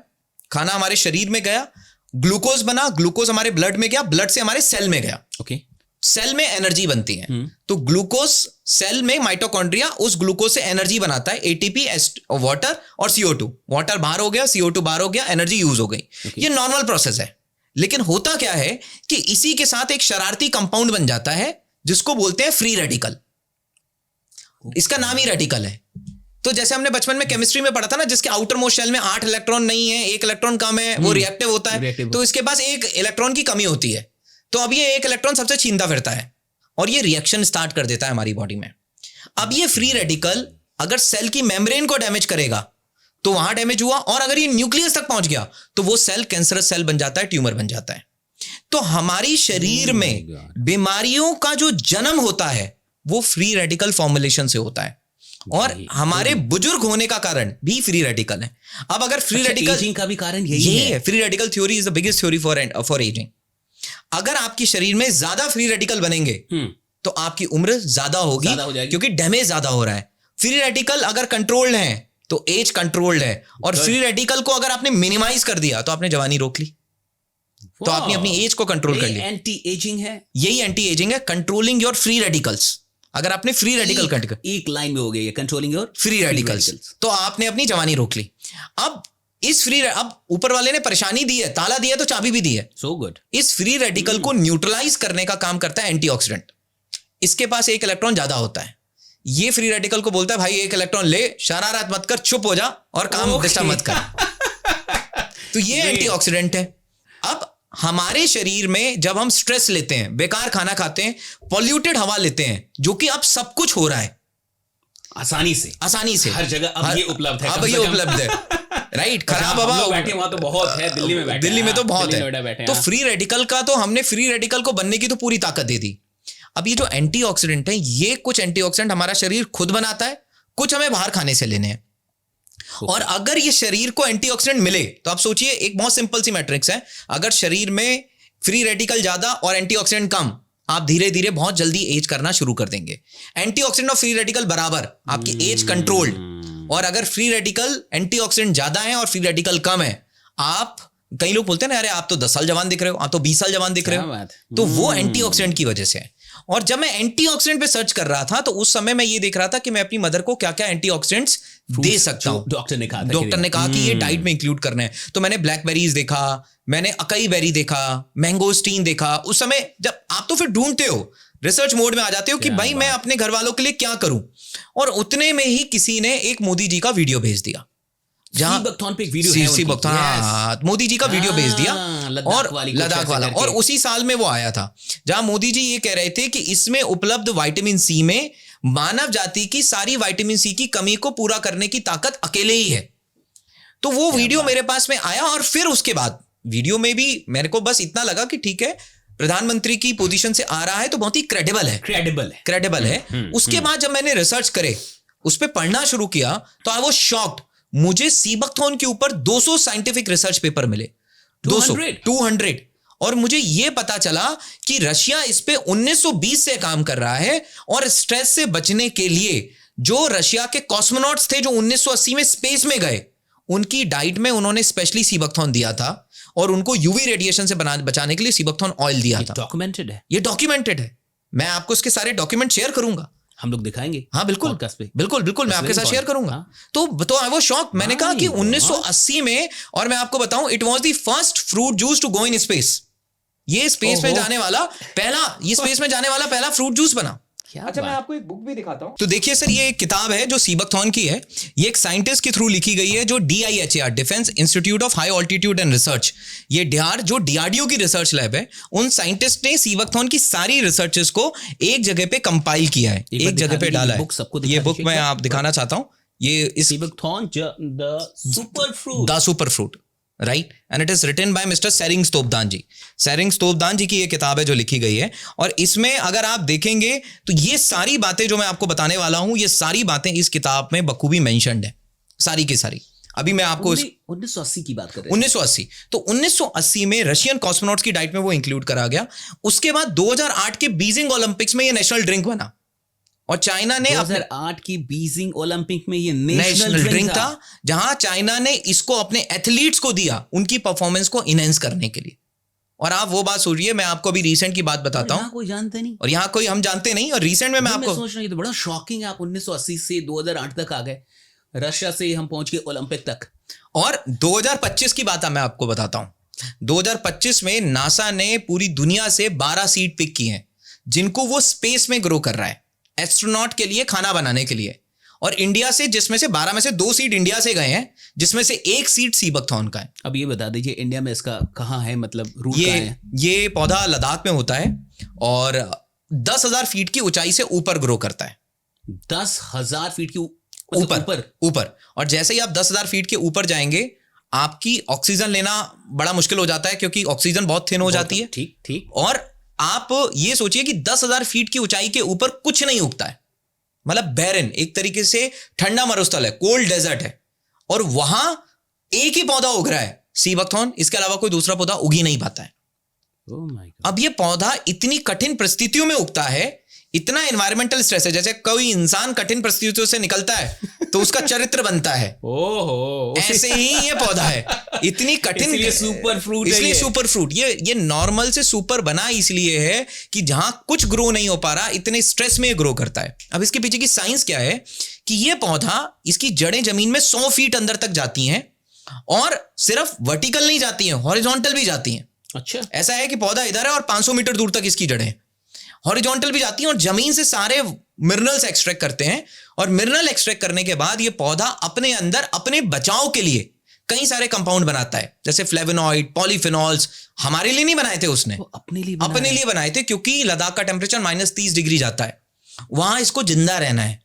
खाना हमारे शरीर में गया, ग्लूकोज बना, ग्लूकोज हमारे ब्लड में गया, ब्लड से हमारे सेल में गया। ओके। सेल में एनर्जी बनती है। तो ग्लूकोज सेल में माइटोकॉन्ड्रिया उस ग्लूकोज से एनर्जी बनाता है, एटीपी, वाटर और CO2। वाटर बाहर हो गया, CO2 बाहर हो गया, एनर्जी यूज हो गई। ये नॉर्मल प्रोसेस है। लेकिन होता क्या है कि इसी के साथ एक शरारती कंपाउंड बन जाता है जिसको बोलते हैं फ्री रेडिकल। इसका नाम ही रेडिकल है। तो जैसे हमने बचपन में केमिस्ट्री में पढ़ा था ना, जिसके आउटर मोस्ट शेल में 8 इलेक्ट्रॉन नहीं है, 1 इलेक्ट्रॉन कम है, वो रिएक्टिव होता है। तो इसके पास 1 इलेक्ट्रॉन की कमी होती है, तो अब ये 1 इलेक्ट्रॉन सबसे छीनता फिरता है और ये रिएक्शन स्टार्ट कर देता है हमारी बॉडी में। अब ये फ्री रेडिकल अगर सेल की मेम्ब्रेन को डैमेज करेगा तो वहां डैमेज हुआ, और अगर ये न्यूक्लियस तक पहुंच गया तो वो सेल कैंसरस सेल बन जाता है, ट्यूमर बन जाता है। तो हमारी शरीर में बीमारियों का जो जन्म होता है वो फ्री रेडिकल फॉर्मुलेशन से होता है, और हमारे बुजुर्ग होने का कारण भी फ्री रेडिकल है। अब अगर फ्री रेडिकल एजिंग का भी कारण यही है। Free radical theory is the biggest theory for ageing. अगर आपकी शरीर में ज्यादा फ्री रेडिकल बनेंगे तो आपकी उम्र ज्यादा होगी, क्योंकि डैमेज ज्यादा हो रहा है। फ्री रेडिकल अगर कंट्रोल्ड है तो एज कंट्रोल्ड है, और फ्री रेडिकल को अगर आपने मिनिमाइज कर दिया तो आपने जवानी रोक ली, तो आपने अपनी एज को कंट्रोल कर लिया। एंटी एजिंग है, यही एंटी एजिंग है, कंट्रोलिंग योर फ्री रेडिकल्स। अगर आपने फ्री रेडिकल एक लाइन में हो गई है, कंट्रोलिंग योर फ्री रेडिकल्स, तो आपने अपनी जवानी रोक ली। अब अब ऊपर वाले ने परेशानी दी है, ताला दिया तो चाबी भी दी है। So good. इस फ्री रेडिकल को न्यूट्रलाइज करने का काम करता है एंटीऑक्सीडेंट। इसके पास 1 इलेक्ट्रॉन ज्यादा होता है। ये फ्री रेडिकल को बोलता है भाई 1 इलेक्ट्रॉन ले, शरारत मत कर, चुप हो जा और काम डिस्टर्ब मत कर। तो ये एंटीऑक्सीडेंट है। अब हमारे शरीर में जब हम स्ट्रेस लेते हैं, बेकार खाना खाते हैं, पॉल्यूटेड हवा लेते हैं, जो कि अब सब कुछ हो रहा है आसानी से हर जगह अब ये उपलब्ध है, अब ये उपलब्ध है, राइट। खराब हवा बैठे वहां तो बहुत है, दिल्ली में तो बहुत है। तो फ्री रेडिकल का तो हमने फ्री रेडिकल को बनने की तो पूरी ताकत दे दी। अब ये जो एंटीऑक्सीडेंट है, ये कुछ एंटीऑक्सीडेंट हमारा शरीर खुद बनाता है, कुछ हमें बाहर खाने से लेने हैं। और अगर ये शरीर को एंटीऑक्सीडेंट मिले तो आप सोचिए, एक बहुत सिंपल सी मैट्रिक्स है, अगर शरीर में फ्री रेडिकल ज्यादा और एंटीऑक्सीडेंट कम, आप धीरे धीरे बहुत जल्दी एज करना शुरू कर देंगे। एंटीऑक्सीडेंट और फ्री रेडिकल बराबर, आपकी एज कंट्रोल्ड। और अगर फ्री रेडिकल एंटीऑक्सीडेंट ज्यादा है और फ्री रेडिकल कम है, आप, कई लोग बोलते हैं ना, अरे आप तो 10 साल जवान दिख रहे हो, आप तो 20 साल जवान दिख रहे हो, तो वो एंटीऑक्सीडेंट की वजह से है। और जब मैं एंटीऑक्सीडेंट पे सर्च कर रहा था तो उस समय मैं ये देख रहा था कि मैं अपनी मदर को क्या क्या एंटीऑक्सीडेंट्स दे सकता हूं। डॉक्टर ने कहा कि ये डाइट में इंक्लूड करना है। तो मैंने ब्लैकबेरीज देखा, मैंने अकाई बेरी देखा, मैंगोस्टीन देखा। उस समय जब आप तो फिर ढूंढते हो, रिसर्च मोड में आ जाते हो कि भाई मैं अपने घर वालों के लिए क्या करूं, और उतने में ही किसी ने एक मोदी जी का वीडियो भेज दिया, जहां सीबकथॉर्न पे एक वीडियो है, मोदी जी का वीडियो भेज दिया, और लद्दाख वाला, और उसी साल में वो आया था, जहां मोदी जी ये कह रहे थे कि इसमें उपलब्ध विटामिन सी में मानव जाति की सारी विटामिन सी की कमी को पूरा करने की ताकत अकेले ही है। तो वो वीडियो मेरे पास में आया, और फिर उसके बाद वीडियो में भी मेरे को बस इतना लगा कि ठीक है, प्रधानमंत्री की पोजीशन से आ रहा है तो बहुत ही क्रेडिबल है। उसके बाद जब मैंने रिसर्च करे, उस पर पढ़ना शुरू किया, तो आई वाज शॉक्ड। मुझे सीबकथॉर्न के ऊपर 200 साइंटिफिक रिसर्च पेपर मिले, 200, और मुझे यह पता चला कि रशिया इस पे 1920 से काम कर रहा है, और स्ट्रेस से बचने के लिए जो रशिया के कॉस्मोनॉट्स थे जो 1980 में स्पेस में गए, उनकी डाइट में उन्होंने स्पेशली सीबकथॉर्न दिया था, और उनको यूवी रेडिएशन से बचाने के लिए सीबकथॉर्न ऑयल दिया था। ये डॉक्यूमेंटेड है। मैं आपको इसके सारे डॉक्यूमेंट शेयर करूंगा, हम लोग दिखाएंगे। हाँ बिल्कुल मैं आपके साथ शेयर करूंगा। तो आई वाज शॉक। मैंने कहा कि 1980 में, और मैं आपको बताऊं, it was the first fruit juice to go in space. ये स्पेस में जाने वाला पहला फ्रूट जूस बना। अच्छा, मैं आपको एक बुक भी दिखाता हूं। तो देखिए सर, ये एक किताब है जो सीबकथॉर्न की है। ये एक साइंटिस्ट के थ्रू लिखी गई है, जो DIHR, defence institute of high altitude and research, ये जो DRDO की रिसर्च लैब है, उन साइंटिस्ट ने सीबकथॉर्न की सारी रिसर्चेस को एक जगह पे कंपाइल किया है, एक जगह पे डाला है। ये बुक मैं आप दिखाना चाहता हूं। ये seabuckthorn the super fruit, right, and it is written by mister Tsering Topdan ji की ये किताब है जो लिखी गई है। और इसमें अगर आप देखेंगे तो ये सारी बातें जो मैं आपको बताने वाला हूं, ये सारी बातें इस किताब में बखूबी मेंशन्ड है, सारी की सारी। अभी मैं आपको 1980 की बात कर रहे हैं। 1980, तो 1980 में रशियन कॉस्मोनॉट्स की डाइट में वो इंक्लूड करा गया। उसके बाद 2008 के बीजिंग ओलंपिक्स में ये नेशनल ड्रिंक बना, और चाइना ने 2008 की बीजिंग ओलंपिक में ये नेशनल ड्रिंक था, जहां चाइना ने इसको अपने एथलीट्स को दिया, उनकी परफॉर्मेंस को इनहेंस करने के लिए। और आप वो बात सोचिए, मैं आपको अभी रिसेंट की बात बताता हूँ, कोई जानते नहीं, और यहाँ कोई हम जानते नहीं, और रिसेंट में मैं आपको सोच रहा हूँ, ये तो बड़ा शॉकिंग है। आप 1980 से 2008 तक आ गए, रशिया से हम पहुंच गए ओलंपिक तक। और 2025 की बात मैं आपको बताता हूँ। 2025 में नासा ने पूरी दुनिया से 12 सीड पिक की हैं जिनको वो स्पेस में ग्रो कर रहा है, एस्ट्रोनॉट के लिए, खाना बनाने के लिए। और इंडिया से, जिसमें से 12 में से 2 सीड इंडिया से गए हैं, जिसमें से 1 सीड सीबकथॉर्न का है। अब ये बता दीजिए इंडिया में इसका कहाँ है, मतलब रूट कहाँ है? ये पौधा लद्दाख में होता है और 10,000 फीट की ऊंचाई से ऊपर ग्रो करता है। 10,000 फीट की ऊपर। और जैसे ही आप 10,000 फीट के ऊपर जाएंगे, आपकी ऑक्सीजन लेना बड़ा मुश्किल हो जाता है, क्योंकि ऑक्सीजन बहुत थिन हो जाती है। ठीक। और आप ये सोचिए कि 10,000 फीट की ऊंचाई के ऊपर कुछ नहीं उगता है, मतलब बैरन, एक तरीके से ठंडा मरुस्थल है, कोल्ड डेजर्ट है, और वहां एक ही पौधा उग रहा है, सीबकथॉर्न। इसके अलावा कोई दूसरा पौधा उग ही नहीं पाता है। Oh my God. अब ये पौधा इतनी कठिन परिस्थितियों में उगता है, इतना एनवायरमेंटल स्ट्रेस है। जैसे कोई इंसान कठिन परिस्थितियों से निकलता है तो उसका चरित्र बनता है, ओहो, ऐसे ही ये पौधा है, इतनी कठिन, इसलिए सुपर फ्रूट, इसलिए सुपर फ्रूट। ये नॉर्मल से सुपर बना इसलिए है कि जहां कुछ ग्रो नहीं हो पा रहा, इतने स्ट्रेस में ग्रो करता है। अब इसके पीछे की साइंस क्या है कि ये पौधा, इसकी जड़ें जमीन में 100 फीट अंदर तक जाती हैं, और सिर्फ वर्टिकल नहीं जाती हैं, हॉरिजॉन्टल भी जाती हैं। अच्छा, ऐसा है कि पौधा इधर है और 500 मीटर दूर तक इसकी जड़ें हॉरिजॉन्टल भी जाती हैं, और जमीन से सारे मिनरल्स एक्सट्रैक्ट करते हैं। और मिनरल एक्सट्रैक्ट करने के बाद ये पौधा अपने अंदर अपने बचाव के लिए कई सारे कंपाउंड बनाता है, जैसे फ्लेवोनॉइड, पॉलीफिनॉल्स। हमारे लिए नहीं बनाए थे उसने, अपने लिए बनाए थे, क्योंकि लद्दाख का टेम्परेचर -30 डिग्री जाता है। वहां इसको जिंदा रहना है,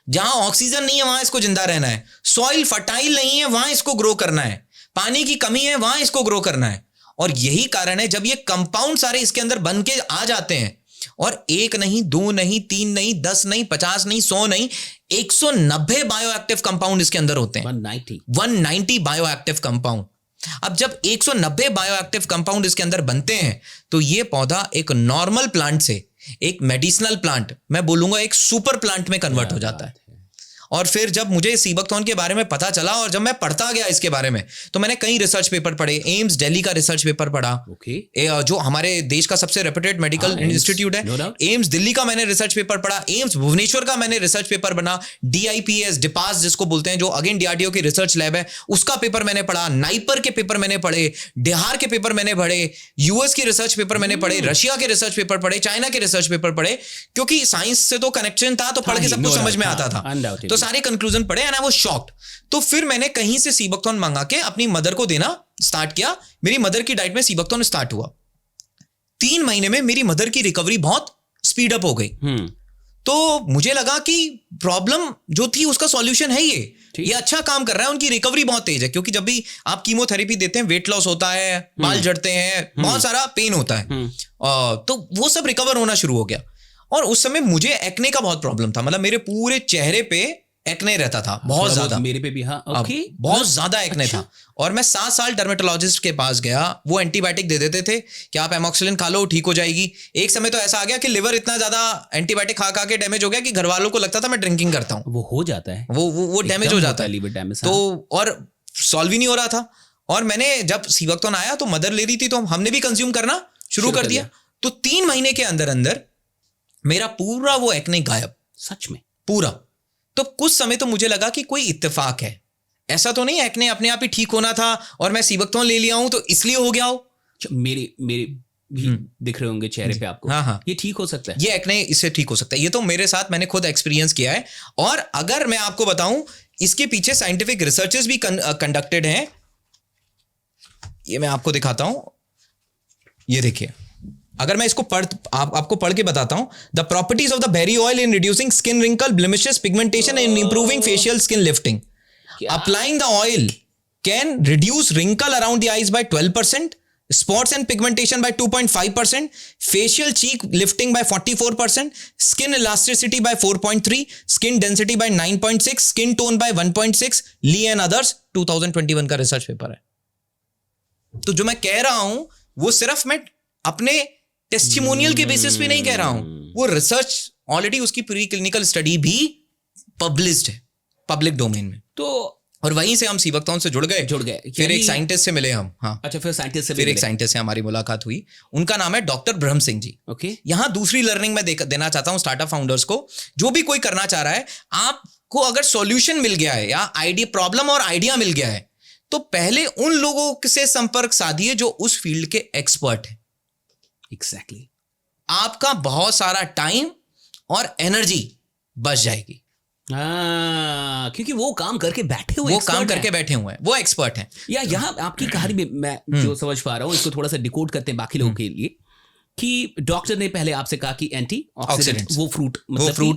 जहां ऑक्सीजन नहीं है वहां इसको जिंदा रहना है, सॉइल फर्टाइल नहीं है वहां इसको ग्रो करना है, पानी की कमी है वहां इसको ग्रो करना है। और यही कारण है, जब ये कंपाउंड सारे इसके अंदर बन के आ जाते हैं, और 1 नहीं, 2 नहीं, 3 नहीं, 10 नहीं, 50 नहीं, 100 नहीं, 190 बायोएक्टिव कंपाउंड इसके अंदर होते हैं। 190 बायोएक्टिव कंपाउंड। अब जब 190 बायोएक्टिव कंपाउंड इसके अंदर बनते हैं, तो ये पौधा एक नॉर्मल प्लांट से एक मेडिसिनल प्लांट, मैं बोलूंगा एक सुपर प्लांट में कन्वर्ट हो जाता है। और फिर जब मुझे सीबकथॉर्न के बारे में पता चला, और जब मैं पढ़ता गया इसके बारे में, तो मैंने कई रिसर्च पेपर पढ़े। एम्स दिल्ली का रिसर्च पेपर पढ़ा, जो हमारे देश का सबसे रेप्यूटेड मेडिकल इंस्टीट्यूट है। एम्स दिल्ली का मैंने रिसर्च पेपर पढ़ा, एम्स भुवनेश्वर का मैंने रिसर्च पेपर बना, DIPS डिपास जिसको बोलते हैं, जो अगेन DRDO की रिसर्च लैब है, उसका पेपर मैंने पढ़ा, नाइपर के पेपर मैंने पढ़े, बिहार के पेपर मैंने पढ़े, US की रिसर्च पेपर मैंने पढ़े, रशिया के रिसर्च पेपर पढ़े, चाइना के रिसर्च पेपर पढ़े, क्योंकि साइंस से तो कनेक्शन था, तो पढ़ के सब कुछ समझ में आता था। तो सारे कंक्लूजन पढ़े, एंड आई वाज शॉक्ड। तो फिर मैंने कहीं से सीबकथॉर्न मंगा के अपनी मदर को देना स्टार्ट किया। मेरी मदर की डाइट में सीबकथॉर्न स्टार्ट हुआ। 3 महीने में मेरी मदर की रिकवरी बहुत स्पीड अप हो गई। तो मुझे लगा कि प्रॉब्लम जो थी उसका सॉल्यूशन है ये अच्छा काम कर रहा है, उनकी रिकवरी बहुत तेज है। क्योंकि जब भी आप कीमोथेरेपी देते हैं, वेट लॉस होता है, बाल झड़ते हैं, बहुत सारा पेन होता है, तो वो सब रिकवर होना शुरू हो गया। और उस समय मुझे एक्ने का बहुत प्रॉब्लम था, मतलब मेरे पूरे चेहरे पे एक्ने रहता था, बहुत ज्यादा। मेरे पे भी, हाँ, ओके, बहुत ज्यादा एक्ने था। और मैं 7 साल डर्मेटोलॉजिस्ट के पास गया, वो एंटीबायोटिक दे देते थे कि आप एमोक्सिलिन खा लो, ठीक हो जाएगी। एक समय तो ऐसा आ गया कि लिवर इतना ज्यादा एंटीबायोटिक खा खा के डैमेज हो गया कि घर वालों को लगता था मैं ड्रिंकिंग करता हूँ। वो हो जाता है, वो डैमेज हो जाता है, लिवर डैमेज। तो और सॉल्व ही नहीं हो रहा था। और मैंने जब सीबकथॉर्न आया तो मदर ले रही थी, तो हमने भी कंज्यूम करना शुरू कर दिया। तो 3 महीने के अंदर अंदर मेरा पूरा वो एक्ने गायब, सच में पूरा। तो कुछ समय तो मुझे लगा कि कोई इत्तेफाक है, ऐसा तो नहीं एक्ने अपने आप ही ठीक होना था और मैं सीबकथॉर्न ले लिया हूं तो इसलिए हो गया हो। मेरे भी दिख रहे होंगे चेहरे पे आपको। हाँ, ये ठीक हो सकता है, ये एक्ने इससे ठीक हो सकता है। ये तो मेरे साथ मैंने खुद एक्सपीरियंस किया है। और अगर मैं आपको बताऊं, इसके पीछे साइंटिफिक रिसर्चेस भी कंडक्टेड हैं। ये मैं आपको दिखाता हूं, ये देखिए, अगर मैं इसको आपको पढ़ के बताता हूं, the properties of the berry oil in reducing skin wrinkle, blemishes, pigmentation and improving facial skin lifting. Applying the oil can reduce wrinkle around the eyes by 12%, spots and pigmentation by 2.5%, facial cheek lifting by 44%, skin elasticity by 4.3, skin density by 9.6, skin tone by 1.6, Lee and others 2021 का research paper है। तो जो मैं कह रहा हूं वो सिर्फ मैं अपने टेस्टिमोनियल के बेसिस पे नहीं कह रहा हूं, वो रिसर्च ऑलरेडी उसकी प्री क्लिनिकल स्टडी भी पब्लिश्ड है पब्लिक डोमेन में। तो और वहीं से हम सीबकथॉर्न से जुड़ गए। फिर एक साइंटिस्ट से मिले हम। हाँ, अच्छा, फिर साइंटिस्ट से फिर एक साइंटिस्ट से हमारी मुलाकात हुई। उनका नाम है डॉक्टर ब्रह्म सिंह जी। ओके, यहाँ दूसरी लर्निंग मैं देना चाहता हूँ स्टार्टअप फाउंडर्स को, जो भी कोई करना चाह रहा है, आपको अगर सॉल्यूशन मिल गया है या आइडिया, प्रॉब्लम और आइडिया मिल गया है, तो पहले उन लोगों से संपर्क साधिए जो उस फील्ड के एक्सपर्ट हैं। एग्जैक्टली। आपका बहुत सारा टाइम और एनर्जी बच जाएगी। क्योंकि वो काम करके बैठे हुए, वो काम करके बैठे हुए हैं, वो एक्सपर्ट हैं। या यहाँ आपकी कहानी में मैं जो समझ पा रहा हूँ, इसको थोड़ा सा डिकोड करते हैं बाकी लोगों के लिए, कि डॉक्टर ने पहले आपसे कहा कि एंटी ऑक्सीडेंट, वो फ्रूट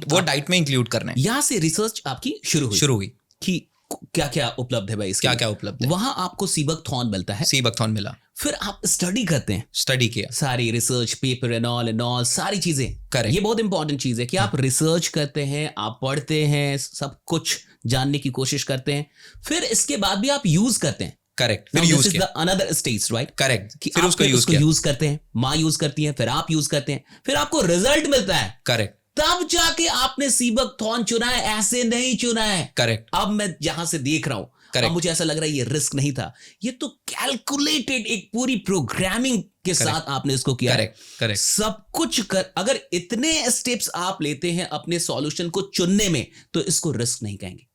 वो डाइट में इंक्लूड करना है। यहाँ से रिसर्च आपकी शुरू हुई कि क्या क्या उपलब्ध है भाई, क्या क्या उपलब्ध है। वहां आपको सीबकथॉर्न मिलता है। सीबकथॉर्न मिला, फिर आप स्टडी करते हैं, स्टडी किया, सारी रिसर्च पेपर एंड ऑल सारी चीजें। करेक्ट, ये बहुत इंपॉर्टेंट चीज है कि आप रिसर्च करते हैं, आप पढ़ते हैं, सब कुछ जानने की कोशिश करते हैं, फिर इसके बाद भी आप यूज करते हैं। करेक्ट, फिर यूज किया, अनदर स्टेज, राइट? करेक्ट, फिर उसको यूज करते हैं, माँ यूज करती है, फिर आप यूज करते हैं, फिर आपको रिजल्ट मिलता है। करेक्ट, तब जाके आपने सीबकथॉर्न चुना है, ऐसे नहीं चुना है। करेक्ट। अब मैं जहां से देख रहा हूं, अब मुझे ऐसा लग रहा है ये रिस्क नहीं था, ये तो कैलकुलेटेड एक पूरी प्रोग्रामिंग के साथ आपने इसको किया। करेक्ट, सब कुछ अगर इतने स्टेप्स आप लेते हैं अपने सॉल्यूशन को चुनने में, तो इसको रिस्क नहीं कहेंगे।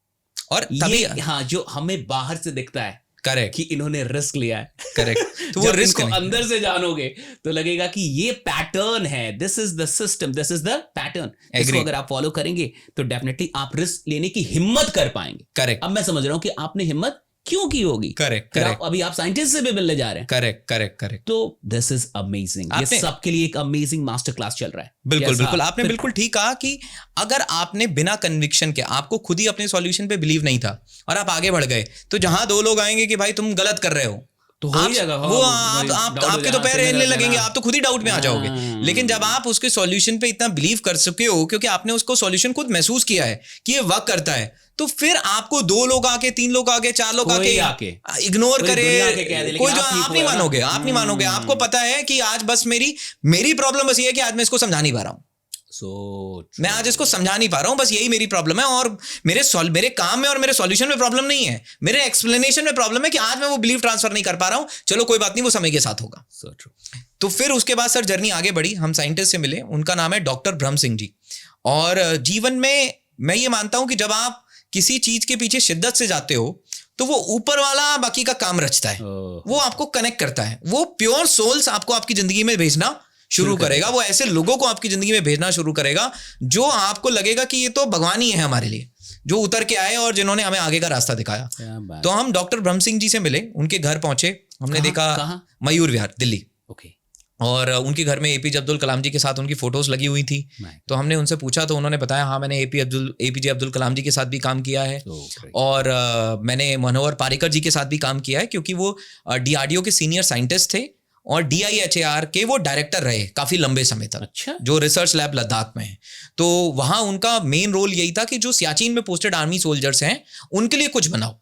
और तभी हाँ, जो हमें बाहर से दिखता है, करेक्ट, कि इन्होंने रिस्क लिया है, करेक्ट, तो वो रिस्क को अंदर से जानोगे तो लगेगा कि ये पैटर्न है, this is the system, this is the pattern. इसको अगर आप फॉलो करेंगे तो डेफिनेटली आप रिस्क लेने की हिम्मत कर पाएंगे। करेक्ट, अब मैं समझ रहा हूं कि आपने हिम्मत क्यों की होगी। करेक्ट, अभी आप साइंटिस्ट से भी मिलने जा रहे हैं। करेक्ट। तो दिस इज अमेजिंग, ये सबके लिए एक अमेजिंग मास्टर क्लास चल रहा है। बिल्कुल, आपने बिल्कुल ठीक कहा कि अगर आपने बिना कन्विक्शन के, आपको खुद ही अपने सॉल्यूशन पे बिलीव नहीं था और आप आगे बढ़ गए, तो जहां दो लोग आएंगे कि भाई तुम गलत कर रहे हो, तो आपके तो पैर हिलने लगेंगे, आप तो खुद ही डाउट में आ जाओगे। लेकिन जब आप उसके सॉल्यूशन पे इतना बिलीव कर चुके हो, क्योंकि आपने उसको सॉल्यूशन खुद महसूस किया है कि ये वर्क करता है, तो फिर आपको 2 लोग आके, 3 लोग आके, 4 लोग आके इग्नोर करे, कोई जो आप नहीं मानोगे। आपको पता है कि आज बस मेरी प्रॉब्लम बस ये है कि आज मैं इसको समझा नहीं पा रहा हूं। मैं आज इसको समझा नहीं पा रहा हूं, बस यही मेरी प्रॉब्लम है। और मेरे काम में और मेरे सॉल्यूशन में प्रॉब्लम नहीं है, मेरे एक्सप्लेनेशन में प्रॉब्लम है कि आज मैं वो बिलीव ट्रांसफर नहीं कर पा रहा हूं। चलो कोई बात नहीं, वो समय के साथ होगा। तो फिर उसके बाद सर जर्नी आगे बढ़ी, हम साइंटिस्ट से मिले, उनका नाम है डॉक्टर ब्रह्म सिंह जी। और जीवन में मैं ये मानता हूं कि जब आप किसी चीज के पीछे शिद्दत से जाते हो, तो वो ऊपर वाला बाकी का काम रचता है, वो आपको कनेक्ट करता है, वो प्योर सोल्स आपको आपकी जिंदगी में भेजना शुरू करेगा, वो ऐसे लोगों को आपकी जिंदगी में भेजना शुरू करेगा जो आपको लगेगा कि ये तो भगवान ही है हमारे लिए, जो उतर के आए और जिन्होंने हमें आगे का रास्ता दिखाया। तो हम डॉक्टर ब्रह्म सिंह जी से मिले, उनके घर पहुंचे, हमने देखा मयूर विहार, दिल्ली। और उनके घर में एपीजे अब्दुल कलाम जी के साथ उनकी फोटोज लगी हुई थी। तो हमने उनसे पूछा तो उन्होंने बताया, हाँ मैंने एपीजे अब्दुल कलाम जी के साथ भी काम किया है, और मैंने मनोहर पारिकर जी के साथ भी काम किया है, क्योंकि वो डीआरडीओ के सीनियर साइंटिस्ट थे और DIHAR के वो डायरेक्टर रहे काफी लंबे समय तक। अच्छा। जो रिसर्च लैब लद्दाख में है, तो वहां उनका मेन रोल यही था कि जो सियाचिन में पोस्टेड आर्मी सोल्जर्स हैं, उनके लिए कुछ बनाओ,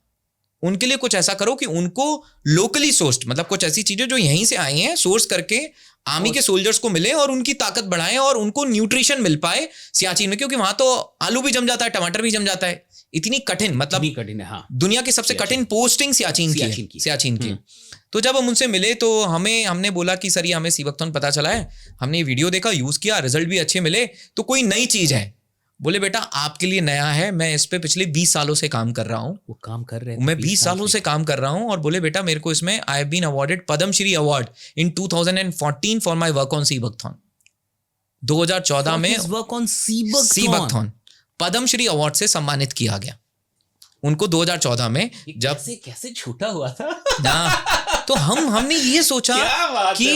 उनके लिए कुछ ऐसा करो कि उनको लोकली सोर्स्ड, मतलब कुछ ऐसी चीजें जो यहीं से आई हैं, सोर्स करके आर्मी के सोल्जर्स को मिले और उनकी ताकत बढ़ाएं और उनको न्यूट्रिशन मिल पाए सियाचिन में, क्योंकि वहां तो आलू भी जम जाता है, टमाटर भी जम जाता है। इतनी कठिन, मतलब कठिन है, हाँ। दुनिया की सबसे कठिन पोस्टिंग सियाचिन की। तो जब हम उनसे मिले तो हमने बोला कि सर ये हमें सीबकथॉर्न पता चला है, हमने वीडियो देखा, यूज किया, रिजल्ट भी अच्छे मिले, तो कोई नई चीज है। बोले बेटा आपके लिए नया है, मैं इस पे पिछले 20 सालों से काम कर रहा हूँ। वो काम कर रहे हैं, मैं 20 सालों से काम कर रहा हूँ। और बोले बेटा मेरे को इसमें I have been awarded Padmashri award in 2014 for my work on sea buckthorn. 2014 में work on sea buckthorn Padmashri award से सम्मानित किया गया उनको 2014 में। जब कैसे छूटा हुआ था ना, तो हमने ये सोचा कि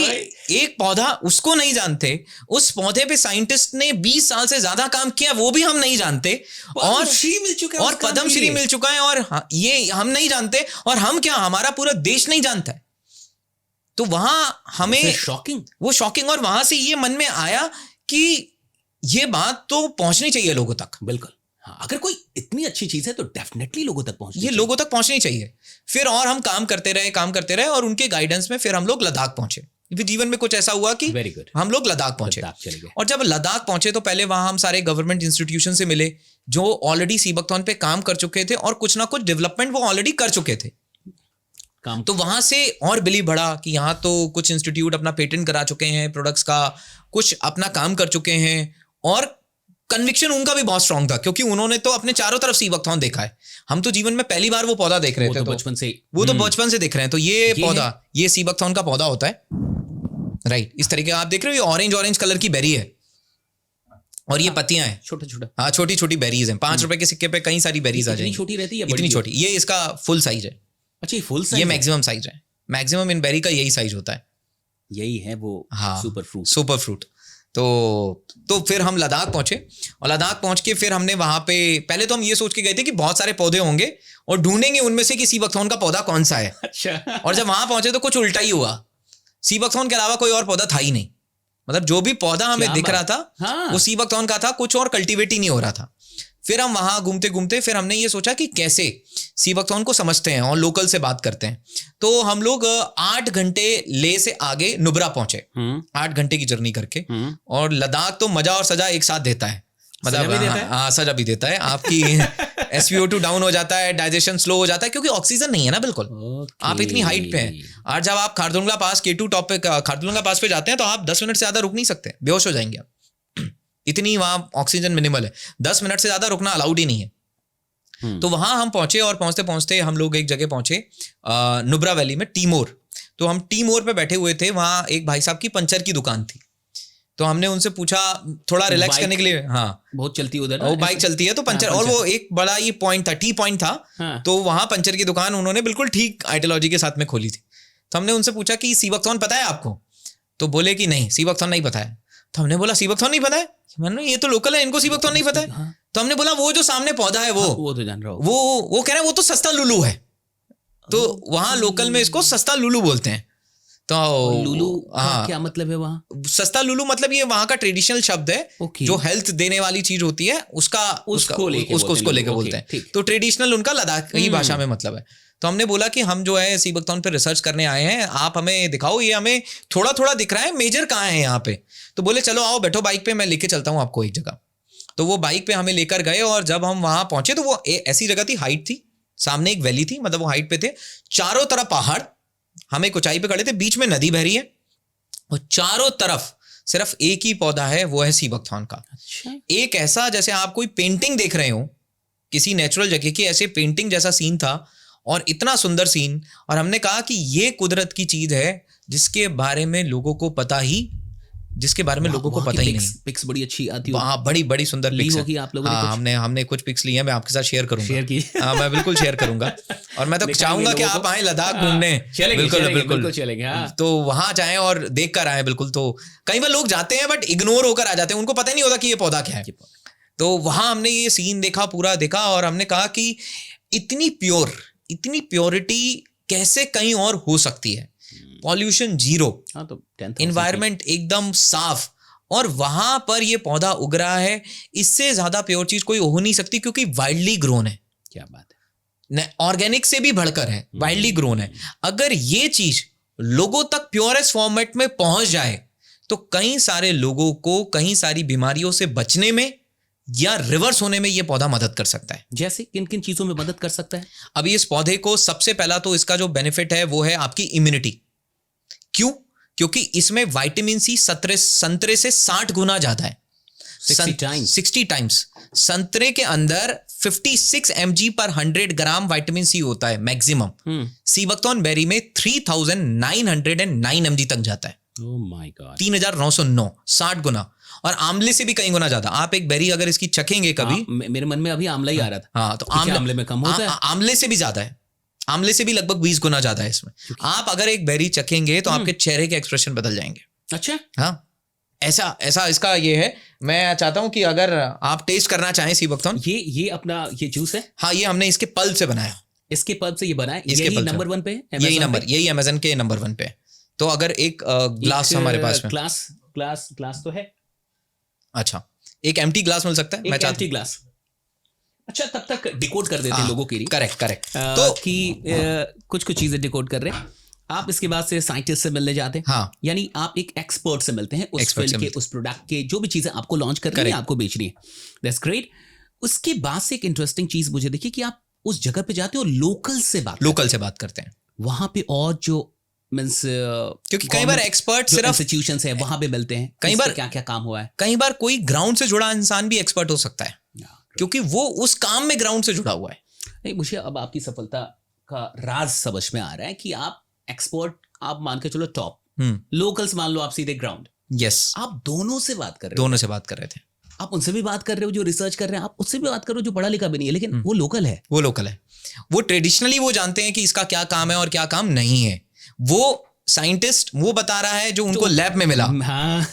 एक पौधा, उसको नहीं जानते, उस पौधे पे साइंटिस्ट ने 20 साल से ज्यादा काम किया, वो भी हम नहीं जानते, और पद्मश्री मिल चुका है, और ये हम नहीं जानते, और हम क्या, हमारा पूरा देश नहीं जानता है। तो वहां हमें वो शॉकिंग, और वहां से ये मन में आया कि ये बात तो पहुंचनी चाहिए लोगों तक। बिल्कुल, हाँ, अगर कोई इतनी अच्छी चीज है तो डेफिनेटली लोगों तक पहुंचनी चाहिए। फिर और हम काम करते रहे, और उनके गाइडेंस में फिर हम लोग लद्दाख पहुंचे। फिर जीवन में कुछ ऐसा हुआ कि वेरी गुड, हम लोग लद्दाख पहुंचे। लद्दाख चले गए। और जब लद्दाख पहुंचे तो पहले वहां हम सारे गवर्नमेंट इंस्टीट्यूशन से मिले जो ऑलरेडी सीबकथॉर्न पे काम कर चुके थे और कुछ ना कुछ डेवलपमेंट वो ऑलरेडी कर चुके थे काम। तो वहां से और बिलीव बढ़ा कि यहाँ तो कुछ इंस्टीट्यूट अपना पेटेंट करा चुके हैं प्रोडक्ट्स का, कुछ अपना काम कर चुके हैं और कन्विक्शन उनका भी बहुत स्ट्रांग था क्योंकि उन्होंने तो अपने चारों तरफ सीबकथॉर्न देखा है। हम तो जीवन में पहली बार वो पौधा देख रहे थे, तो बचपन से, वो तो बचपन से देख रहे हैं। तो ये पौधा, है? ये सीबकथॉर्न का पौधा होता है, राइट। इस तरीके आप देख रहे हो, ये ऑरेंज कलर की बेरी है और ये पत्तियां हैं छोटे छोटे, हाँ छोटी छोटी बेरीज हैं। 5 रुपए के सिक्के पे कई सारी बेरीज आ जाएंगी। छोटी रहती है, इतनी छोटी। ये इसका फुल साइज है। अच्छा, ये फुल साइज, ये मैक्सिमम साइज है। मैक्सिमम इन बेरी का यही साइज होता है। यही है वो, हाँ, सुपर फ्रूट। तो फिर हम लद्दाख पहुंचे और लद्दाख पहुंच के फिर हमने वहां पे, पहले तो हम ये सोच के गए थे कि बहुत सारे पौधे होंगे और ढूंढेंगे उनमें से कि सीबकथॉर्न का पौधा कौन सा है। अच्छा। और जब वहां पहुंचे तो कुछ उल्टा ही हुआ। सीबकथॉर्न के अलावा कोई और पौधा था ही नहीं। मतलब जो भी पौधा हमें दिख रहा था हाँ। वो सीबकथॉर्न का था, कुछ और कल्टीवेट ही नहीं हो रहा था। फिर हम वहां घूमते घूमते फिर हमने ये सोचा कि कैसे सीबकथॉर्न को समझते हैं और लोकल से बात करते हैं। तो हम लोग 8 घंटे ले से आगे नुब्रा पहुंचे, 8 घंटे की जर्नी करके। और लद्दाख तो मजा और सजा एक साथ देता है। मतलब हाँ, सजा भी देता है। आपकी SpO2 डाउन हो जाता है, डाइजेशन स्लो हो जाता है क्योंकि ऑक्सीजन नहीं है ना बिल्कुल। आप इतनी हाइट पे हैं। और जब आप खारदुंगला पास K2 टॉप पे, खारदुंगला पास पे जाते हैं तो आप 10 मिनट से ज्यादा रुक नहीं सकते, बेहोश हो जाएंगे आप। इतनी वहां ऑक्सीजन मिनिमल है, 10 मिनट से ज्यादा रुकना अलाउड ही नहीं है। तो वहां हम पहुंचे और पहुंचते पहुंचते हम लोग एक जगह पहुंचे नुब्रा वैली में, टीमोर। तो हम टीमोर पे बैठे हुए थे। वहां एक भाई साहब की पंचर की दुकान थी। तो हमने उनसे पूछा थोड़ा रिलैक्स करने के लिए, हाँ बहुत चलती उधर, वो बाइक चलती है तो पंचर, और वो एक बड़ा ये पॉइंट था, टी पॉइंट था। तो वहां पंचर की दुकान उन्होंने बिल्कुल ठीक आइडियोलॉजी के साथ में खोली थी। तो हमने उनसे पूछा कि सीबकथॉर्न पता है आपको? तो बोले कि नहीं, सीबकथॉर्न नहीं पता है। तो हमने बोला सीबकथॉर्न नहीं पता है? मैंने ये तो लोकल है, इनको सीबकथॉर्न नहीं पता है। तो हमने बोला वो जो सामने पौधा है वो तो जान रहा हूं। वो कह रहा है वो तो सस्ता लुलू है। तो वहां लोकल में इसको सस्ता लुलू बोलते हैं। तो लुलू हाँ, क्या मतलब है वहां? सस्ता लुलू मतलब ये वहां का ट्रेडिशनल शब्द है। जो हेल्थ देने वाली चीज होती है उसको लेके बोलते हैं। तो ट्रेडिशनल उनका लद्दाखी भाषा में मतलब है। तो हमने बोला कि हम जो है सीबकथॉर्न पे रिसर्च करने आए हैं, आप हमें दिखाओ, ये हमें थोड़ा थोड़ा दिख रहा है, मेजर कहाँ है यहाँ पे। तो बोले चलो आओ बैठो बाइक पे, मैं लेके चलता हूँ आपको एक जगह। तो वो बाइक पे हमें लेकर गए और जब हम वहां पहुंचे तो वो ऐसी जगह थी, हाइट थी, सामने एक वैली थी, मतलब वो हाइट पे थे, चारों तरफ पहाड़, हम एक ऊंचाई पे खड़े थे, बीच में नदी बह रही है और चारों तरफ सिर्फ एक ही पौधा है, वो है सीबकथॉर्न का। अच्छा। एक ऐसा जैसे आप कोई पेंटिंग देख रहे हो किसी नेचुरल जगह की, ऐसे पेंटिंग जैसा सीन था और इतना सुंदर सीन। और हमने कहा कि ये कुदरत की चीज है जिसके बारे में लोगों को पता ही नहीं। पिक्स बड़ी अच्छी आती है, हाँ बड़ी सुंदर पिक्स होगी आप लोगों ने। हाँ, हमने कुछ पिक्स ली हैं, मैं आपके साथ शेयर करूंगा। शेयर की हाँ, मैं बिल्कुल शेयर करूंगा। और मैं तो चाहूंगा कि आप आए लद्दाख घूमने। बिल्कुल चलेंगे। हाँ। तो वहां जाएं और देख कर आए। बिल्कुल। तो कई बार लोग जाते हैं बट इग्नोर होकर आ जाते हैं, उनको पता ही नहीं होता कि ये पौधा क्या है। तो वहां हमने ये सीन देखा, पूरा देखा और हमने कहा कि इतनी प्योरिटी कैसे कहीं और हो सकती है। पॉल्यूशन 0, एनवायरमेंट एकदम साफ, और वहां पर ये पौधा उग रहा है। इससे ज्यादा प्योर चीज कोई हो नहीं सकती क्योंकि वाइल्डली ग्रोन है। क्या बात है, ऑर्गेनिक से भी बढ़कर है, वाइल्डली ग्रोन है। अगर ये चीज लोगों तक प्योरेस्ट फॉर्मेट में पहुंच जाए तो कई सारे लोगों को कई सारी बीमारियों से बचने में या रिवर्स होने में यह पौधा मदद कर सकता है। जैसे किन किन चीजों में मदद कर सकता है? अभी इस पौधे को सबसे पहला तो इसका जो बेनिफिट है वो है आपकी इम्यूनिटी। क्यों? क्योंकि इसमें विटामिन सी संतरे से 60 गुना ज्यादा है, 60 टाइम्स। संतरे के अंदर 56 mg पर 100 ग्राम विटामिन सी होता है मैक्सिमम। सीबकथॉर्न बेरी में 3909 mg तक जाता है। Oh my God. 3909, 60 गुना। और आंवले से भी कई गुना ज्यादा। आप एक बेरी अगर इसकी चखेंगे कभी, मेरे मन में अभी आंवला ही आ रहा था। हाँ, तो आंवले में कम होता है, आंवले से भी ज्यादा है, आंवले से भी लगभग 20 गुना ज्यादा है इसमें। आप अगर एक बेरी चखेंगे तो आपके चेहरे के एक्सप्रेशन बदल जाएंगे। अच्छा। हाँ, ऐसा इसका ये है। मैं चाहता हूं कि अगर आप टेस्ट करना चाहें सीबकथॉर्न, ये अपना ये जूस है। हाँ, ये हमने इसके पल्प से बनाया। इसके पल्प से ये बनाया, यही नंबर 1 पे है, यही अमेज़न के नंबर 1 पे है। तो अगर एक ग्लास हमारे पास में ग्लास तो है। अच्छा, एक एम्प्टी ग्लास मिल सकता है? मैं चाहती ग्लास। अच्छा, तब तक डिकोड कर देते हैं लोगों के लिए। करेक्ट। तो कि कुछ चीजें डिकोड कर रहे हैं। आप इसके बाद से साइंटिस्ट से मिलने जाते हैं, हाँ, यानी आप एक एक्सपर्ट से मिलते हैं उस Expert से फील्ड के, मिलते उस प्रोडक्ट के, जो भी चीजें आपको लॉन्च करनी है, Correct. आपको बेचनी है। That's great. उसके बाद से एक इंटरेस्टिंग चीज मुझे देखिए कि आप उस जगह पे जाते हो और लोकल से बात लोकल से बात करते हैं, वहां पे, और जो मींस क्योंकि कई बार एक्सपर्ट सिर्फ इंस्टीट्यूशंस है वहां पे मिलते हैं, कई बार क्या क्या काम हुआ है। कई बार कोई ग्राउंड से जुड़ा इंसान भी एक्सपर्ट हो सकता है, क्योंकि वो उस काम में ग्राउंड से जुड़ा हुआ है। नहीं, मुझे अब आपकी सफलता का राज समझ में आ रहा है कि आप एक्सपर्ट, आप मान के चलो टॉप, लोकल्स मान लो आप सीधे ग्राउंड, यस, आप दोनों से बात कर रहे हो। दोनों से बात कर रहे थे। आप उनसे भी बात कर रहे हो जो रिसर्च कर रहे हैं, आप उससे भी बात करो जो पढ़ा लिखा भी नहीं है, लेकिन वो लोकल है। वो लोकल है, वो ट्रेडिशनली वो जानते हैं कि इसका क्या काम है और क्या काम नहीं है। वो साइंटिस्ट वो बता रहा है जो उनको लैब में मिला, हाँ।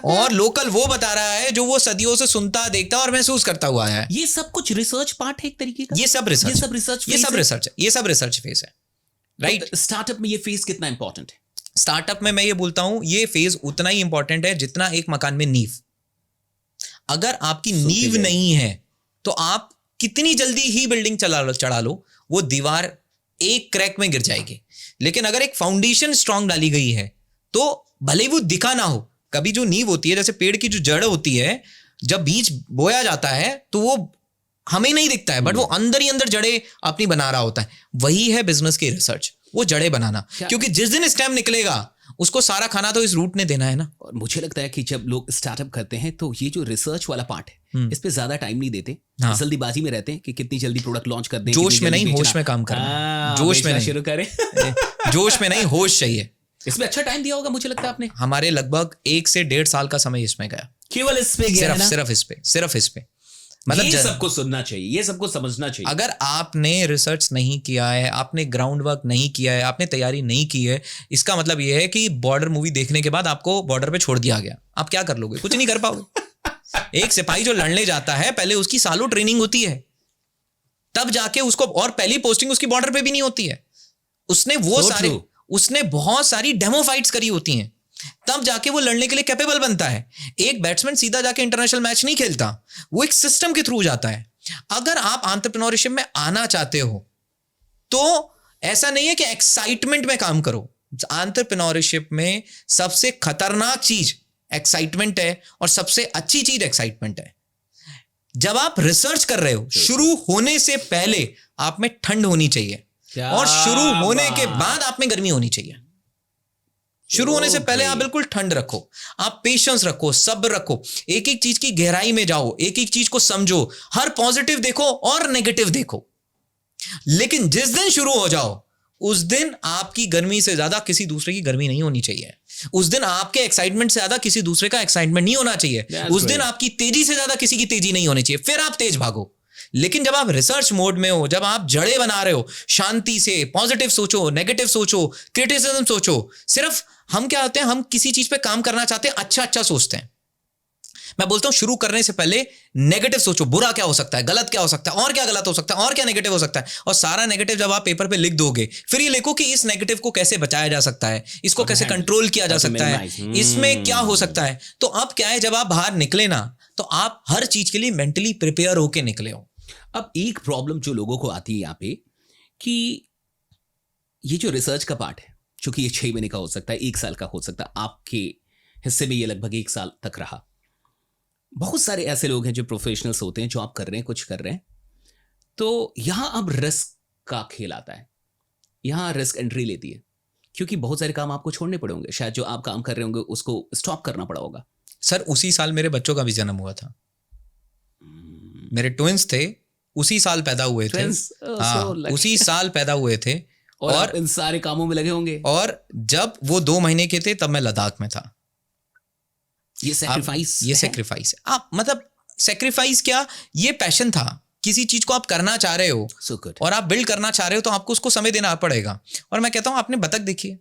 और लोकल वो बता रहा है जो वो सदियों से सुनता, देखता और महसूस करता हुआ है। ये सब कुछ रिसर्च पार्ट है एक तरीके का। ये सब रिसर्च ये सब रिसर्च फेज है, राइट। स्टार्टअप में ये फेज कितना इंपॉर्टेंट है? स्टार्टअप में मैं ये बोलता हूं ये फेज उतना ही इंपॉर्टेंट है जितना एक मकान में नींव। अगर आपकी नींव नहीं है तो आप कितनी जल्दी ही बिल्डिंग चढ़ा लो, वो दीवार एक क्रैक में गिर जाएगी। लेकिन अगर एक फाउंडेशन स्ट्रांग डाली गई है तो भले वो दिखा ना हो, कभी जो नींव होती है, जैसे पेड़ की जो जड़ होती है, जब बीज बोया जाता है तो वो हमें नहीं दिखता है, बट वो अंदर ही अंदर जड़ें अपनी बना रहा होता है। वही है बिजनेस की रिसर्च, वो जड़ें बनाना, क्योंकि जिस दिन स्टेम निकलेगा उसको सारा खाना तो इस रूट ने देना है ना। और मुझे लगता है कि जब लोग स्टार्टअप करते हैं तो ये जो रिसर्च वाला पार्ट है, इस पे ज्यादा टाइम नहीं देते, जल्दीबाजी में रहते हैं कि कितनी जल्दी प्रोडक्ट लॉन्च कर दें। जोश में नहीं, होश में काम करना। जोश में नहीं शुरू करें। जोश में नहीं, होश चाहिए। इसमें अच्छा टाइम दिया होगा मुझे लगता है आपने। हमारे लगभग 1 से 1.5 साल का समय इसमें गया, केवल इस पे गया, सिर्फ इस पे। मतलब ये सबको सुनना चाहिए, ये सबको समझना चाहिए। अगर आपने रिसर्च नहीं किया है, आपने ग्राउंड वर्क नहीं किया है, आपने तैयारी नहीं की है, इसका मतलब यह है कि बॉर्डर मूवी देखने के बाद आपको बॉर्डर पे छोड़ दिया गया, आप क्या कर लोगे? कुछ नहीं कर पाओगे। एक सिपाही जो लड़ने जाता है, पहले उसकी सालों ट्रेनिंग होती है, तब जाके उसको, और पहली पोस्टिंग उसकी बॉर्डर पे भी नहीं होती है, उसने बहुत सारी डेमो फाइट्स करी होती हैं, तब जाके वो लड़ने के लिए कैपेबल बनता है। एक बैट्समैन सीधा जाके इंटरनेशनल मैच नहीं खेलता, वो एक सिस्टम के थ्रू जाता है। अगर आप एंटरप्रेन्योरशिप में आना चाहते हो तो ऐसा नहीं है कि एक्साइटमेंट में काम करो। एंटरप्रेन्योरशिप में सबसे खतरनाक चीज एक्साइटमेंट है और सबसे अच्छी चीज एक्साइटमेंट है। जब आप रिसर्च कर रहे हो, शुरू होने से पहले आप में ठंड होनी चाहिए और शुरू होने के बाद आप में गर्मी होनी चाहिए। शुरू होने से पहले आप बिल्कुल ठंड रखो, आप पेशेंस रखो, सब्र रखो, एक एक चीज की गहराई में जाओ, एक एक चीज को समझो, हर पॉजिटिव देखो और नेगेटिव देखो। लेकिन जिस दिन शुरू हो जाओ उस दिन आपकी गर्मी से ज्यादा किसी दूसरे की गर्मी नहीं होनी चाहिए। उस दिन आपके एक्साइटमेंट से ज्यादा किसी दूसरे का एक्साइटमेंट नहीं होना चाहिए। उस दिन आपकी तेजी से ज्यादा किसी की तेजी नहीं होनी चाहिए, फिर आप तेज भागो। लेकिन जब आप रिसर्च मोड में हो, जब आप जड़ें बना रहे हो, शांति से पॉजिटिव सोचो, नेगेटिव सोचो, क्रिटिसिज्म सोचो। सिर्फ हम क्या होते हैं, हम किसी चीज पे काम करना चाहते हैं, अच्छा सोचते हैं। मैं बोलता हूं शुरू करने से पहले नेगेटिव सोचो, बुरा क्या हो सकता है, गलत क्या हो सकता है, और क्या गलत हो सकता है, और क्या नेगेटिव हो सकता है। और सारा नेगेटिव जब आप पेपर पे लिख दोगे, फिर ये लिखो कि इस नेगेटिव को कैसे बचाया जा सकता है, इसको कैसे कंट्रोल किया जा सकता है, इसमें क्या हो सकता है। तो अब क्या है, जब आप बाहर निकले ना, तो आप हर चीज के लिए मेंटली प्रिपेयर होके निकले हो। अब एक प्रॉब्लम जो लोगों को आती है यहाँ पे, कि ये जो रिसर्च का पार्ट है, चूंकि ये 6 महीने का हो सकता है, 1 साल का हो सकता है, आपके हिस्से में ये लगभग 1 साल तक रहा। बहुत सारे ऐसे लोग हैं जो प्रोफेशनल्स होते हैं, जो आप कर रहे हैं, कुछ कर रहे हैं, तो यहां अब रिस्क का खेल आता है, यहां रिस्क एंट्री लेती है, क्योंकि बहुत सारे काम आपको छोड़ने पड़े होंगे, शायद जो आप काम कर रहे होंगे उसको स्टॉप करना पड़ा होगा। सर उसी साल मेरे बच्चों का भी जन्म हुआ था, मेरे ट्विंस थे, उसी साल पैदा हुए थे। हाँ, उसी साल पैदा हुए थे, और इन सारे कामों में लगे होंगे। और जब वो 2 महीने के थे तब मैं लद्दाख में था। ये सेक्रीफाइस आप मतलब सेक्रीफाइस क्या, ये पैशन था, किसी चीज को आप करना चाह रहे हो और आप बिल्ड करना चाह रहे हो, तो आपको उसको समय देना पड़ेगा। और मैं कहता हूं आपने बतख देखी है,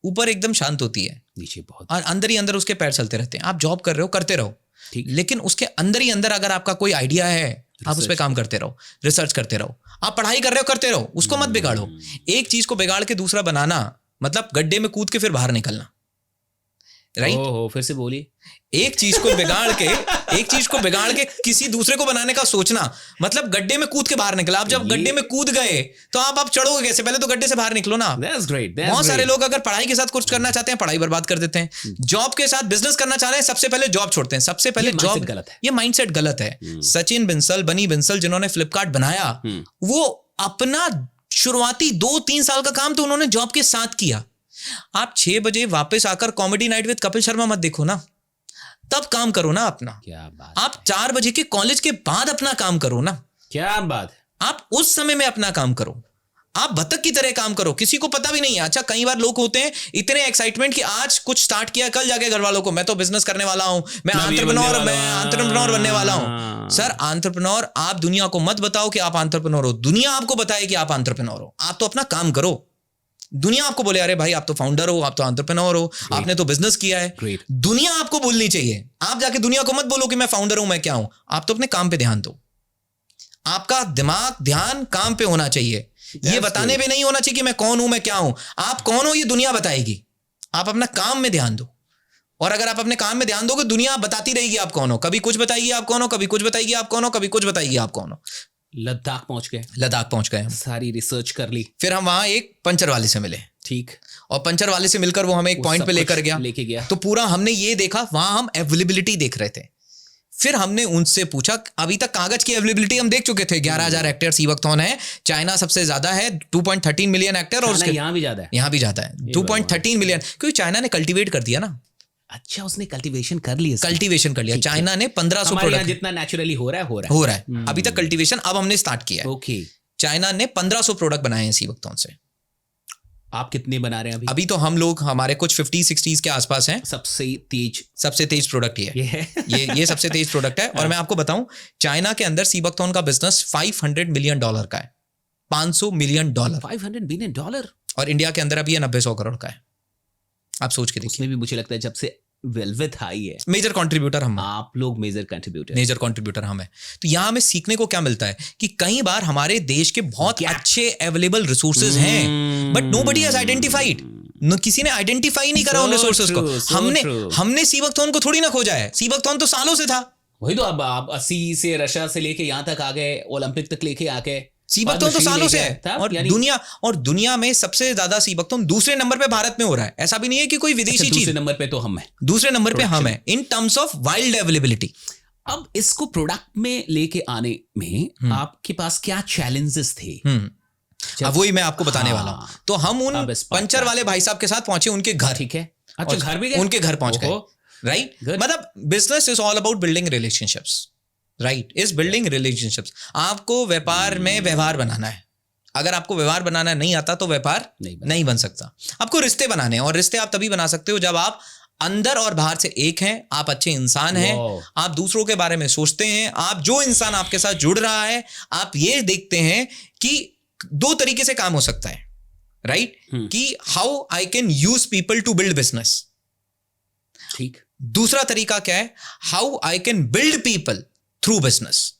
ऊपर एकदम शांत होती है, नीचे बहुत, और अंदर ही अंदर उसके पैर चलते रहते हैं। आप जॉब कर रहे हो, करते रहो, लेकिन उसके अंदर ही अंदर अगर आपका कोई आइडिया है, आप उस पर काम करते रहो, रिसर्च करते रहो। आप पढ़ाई कर रहे हो, करते रहो, उसको मत बिगाड़ो। एक चीज को बिगाड़ के दूसरा बनाना मतलब गड्ढे में कूद के फिर बाहर निकलना। राइट? ओहो, फिर से बोलिए। एक चीज को बिगाड़ के किसी दूसरे को बनाने का सोचना, मतलब गड्ढे में कूद के बाहर निकला। आप जब गड्ढे में कूद गए तो आप चढ़ोगे कैसे? पहले तो गड्ढे से बाहर निकलो ना। That's great, बहुत सारे लोग अगर पढ़ाई के साथ कुछ करना चाहते हैं, पढ़ाई बर्बाद कर देते हैं। जॉब के साथ बिजनेस करना चाह रहे हैं, सबसे पहले जॉब छोड़ते हैं। सबसे पहले जॉब गलत है। ये माइंडसेट गलत है। सचिन बिंसल, बनी बिंसल, जिन्होंने फ्लिपकार्ट बनाया, वो अपना शुरुआती 2-3 साल का काम तो उन्होंने जॉब के साथ किया। आप 6 बजे वापस आकर comedy night with Kapil Sharma मत देखो ना, तब काम करो ना अपना। क्या बात, आप 4 बजे के कॉलेज के बाद अपना काम करो ना। क्या बात है। आप उस समय में अपना काम करो। आप बतख की तरह काम करो, किसी को पता भी नहीं है। अच्छा, कई बार लोग होते हैं इतने एक्साइटमेंट कि आज कुछ स्टार्ट किया, कल जाके घर वालों को मैं तो बिजनेस करने वाला हूं, मैं एंटरप्रेन्योर बनने वाला हूं। सर, एंटरप्रेन्योर आप दुनिया को मत बताओ कि आप एंटरप्रेन्योर हो, दुनिया आपको बताए कि आप एंटरप्रेन्योर हो। आप तो अपना काम करो। दुनिया आपको बोले अरे भाई आप तो फाउंडर हो, आप तो एंटरप्रेन्योर हो, आपने तो बिजनेस किया है। Great. दुनिया आपको बोलनी चाहिए। आप जाके दुनिया को मत बोलो कि मैं फाउंडर हूं, मैं क्या हूं। आप तो अपने काम पे ध्यान दो। आपका दिमाग, ध्यान काम पे होना चाहिए। ये बताने पे नहीं होना चाहिए कि मैं कौन हूं, मैं क्या हूं। आप कौन हो ये दुनिया बताएगी। आप अपना काम में ध्यान दो, और अगर आप अपने काम में ध्यान दोगे, दुनिया बताती रहेगी आप कौन हो। कभी कुछ बताएगी आप कौन हो, कभी कुछ बताएगी आप कौन हो, कभी कुछ बताएगी आप कौन हो। लद्दाख पहुंच गए हम, सारी रिसर्च कर ली। फिर हम वहां एक पंचर वाले से मिले, ठीक, और पंचर वाले से मिलकर वो हमें एक पॉइंट पे लेके गया। तो पूरा हमने ये देखा, वहां हम अवेलेबिलिटी देख रहे थे। फिर हमने उनसे पूछा, अभी तक कागज की अवेलेबिलिटी हम देख चुके थे, 11,000 हेक्टेयर सीवकथॉन है। चाइना सबसे ज्यादा है, 2.13 मिलियन हेक्टेयर, और यहाँ भी ज्यादा है 2.13 मिलियन, क्योंकि चाइना ने कल्टीवेट कर दिया ना। अच्छा, उसने कल्टीवेशन कर लिया। चाइना ने 1500 प्रोडक्ट, जितना नेचुरली हो रहा है। अभी तक कल्टीवेशन, अब हमने स्टार्ट किया है। ओके, चाइना ने 1500 प्रोडक्ट बनाए हैं सीवकथॉन से। आप कितने बना रहे हैं अभी तो हम लोग, हमारे कुछ 50-60 के आसपास हैं। सबसे तेज प्रोडक्ट ये सबसे तेज प्रोडक्ट है। और मैं आपको बताऊं, चाइना के अंदर सीवकथॉन का बिजनेस $500 मिलियन का है। $500 मिलियन, $500 मिलियन, और इंडिया के अंदर अभी ये 900 करोड़ का है। आप सोच के देखिए। उसमें भी मुझे लगता है जब से वेलवेट आई है, मेजर कंट्रीब्यूटर हम, आप लोग मेजर कंट्रीब्यूटर हम है। तो यहाँ हमें सीखने को क्या मिलता है कि कई बार हमारे देश के बहुत अच्छे अवेलेबल रिसोर्सेज हैं, बट नोबडी हैज आइडेंटिफाइड। किसी ने आइडेंटिफाई नहीं करा उन रिसोर्सेज को। हमने सीवकथॉन को थोड़ी ना खोजा है, सीवकथॉन तो सालों से था। वही तो, अब आप 80 से रशिया से लेके यहाँ तक आ गए, ओलंपिक तक लेके आके। सीवकथॉन तो सालों से है, और दुनिया में सबसे ज्यादा सीवकथॉन दूसरे नंबर पे भारत में हो रहा है। ऐसा भी नहीं है कि कोई विदेशी चीज। दूसरे नंबर पे तो हम हैं, दूसरे नंबर पे हम हैं in terms of wild availability. अब इसको प्रोडक्ट में लेके आने में आपके पास क्या चैलेंजेस थे? अब वही मैं आपको बताने वाला हूं। तो हम उन पंचर वाले भाई साहब के साथ पहुंचे उनके घर। ठीक है, अच्छा, घर भी गए? उनके घर पहुंच गए, राइट। मतलब business is all about building relationships, right, is building relationships. आपको व्यापार में व्यवहार बनाना है। अगर आपको व्यवहार बनाना नहीं आता तो व्यापार नहीं बन सकता। आपको रिश्ते बनाने हैं, और रिश्ते आप तभी बना सकते हो जब आप अंदर और बाहर से एक हैं, आप अच्छे इंसान हैं, आप दूसरों के बारे में सोचते हैं। आप जो इंसान आपके साथ जुड़ रहा है, आप ये देखते हैं कि 2 तरीके से काम हो सकता है, राइट, कि how I can use people to build business. ठीक। दूसरा तरीका क्या है, how I can build people through business.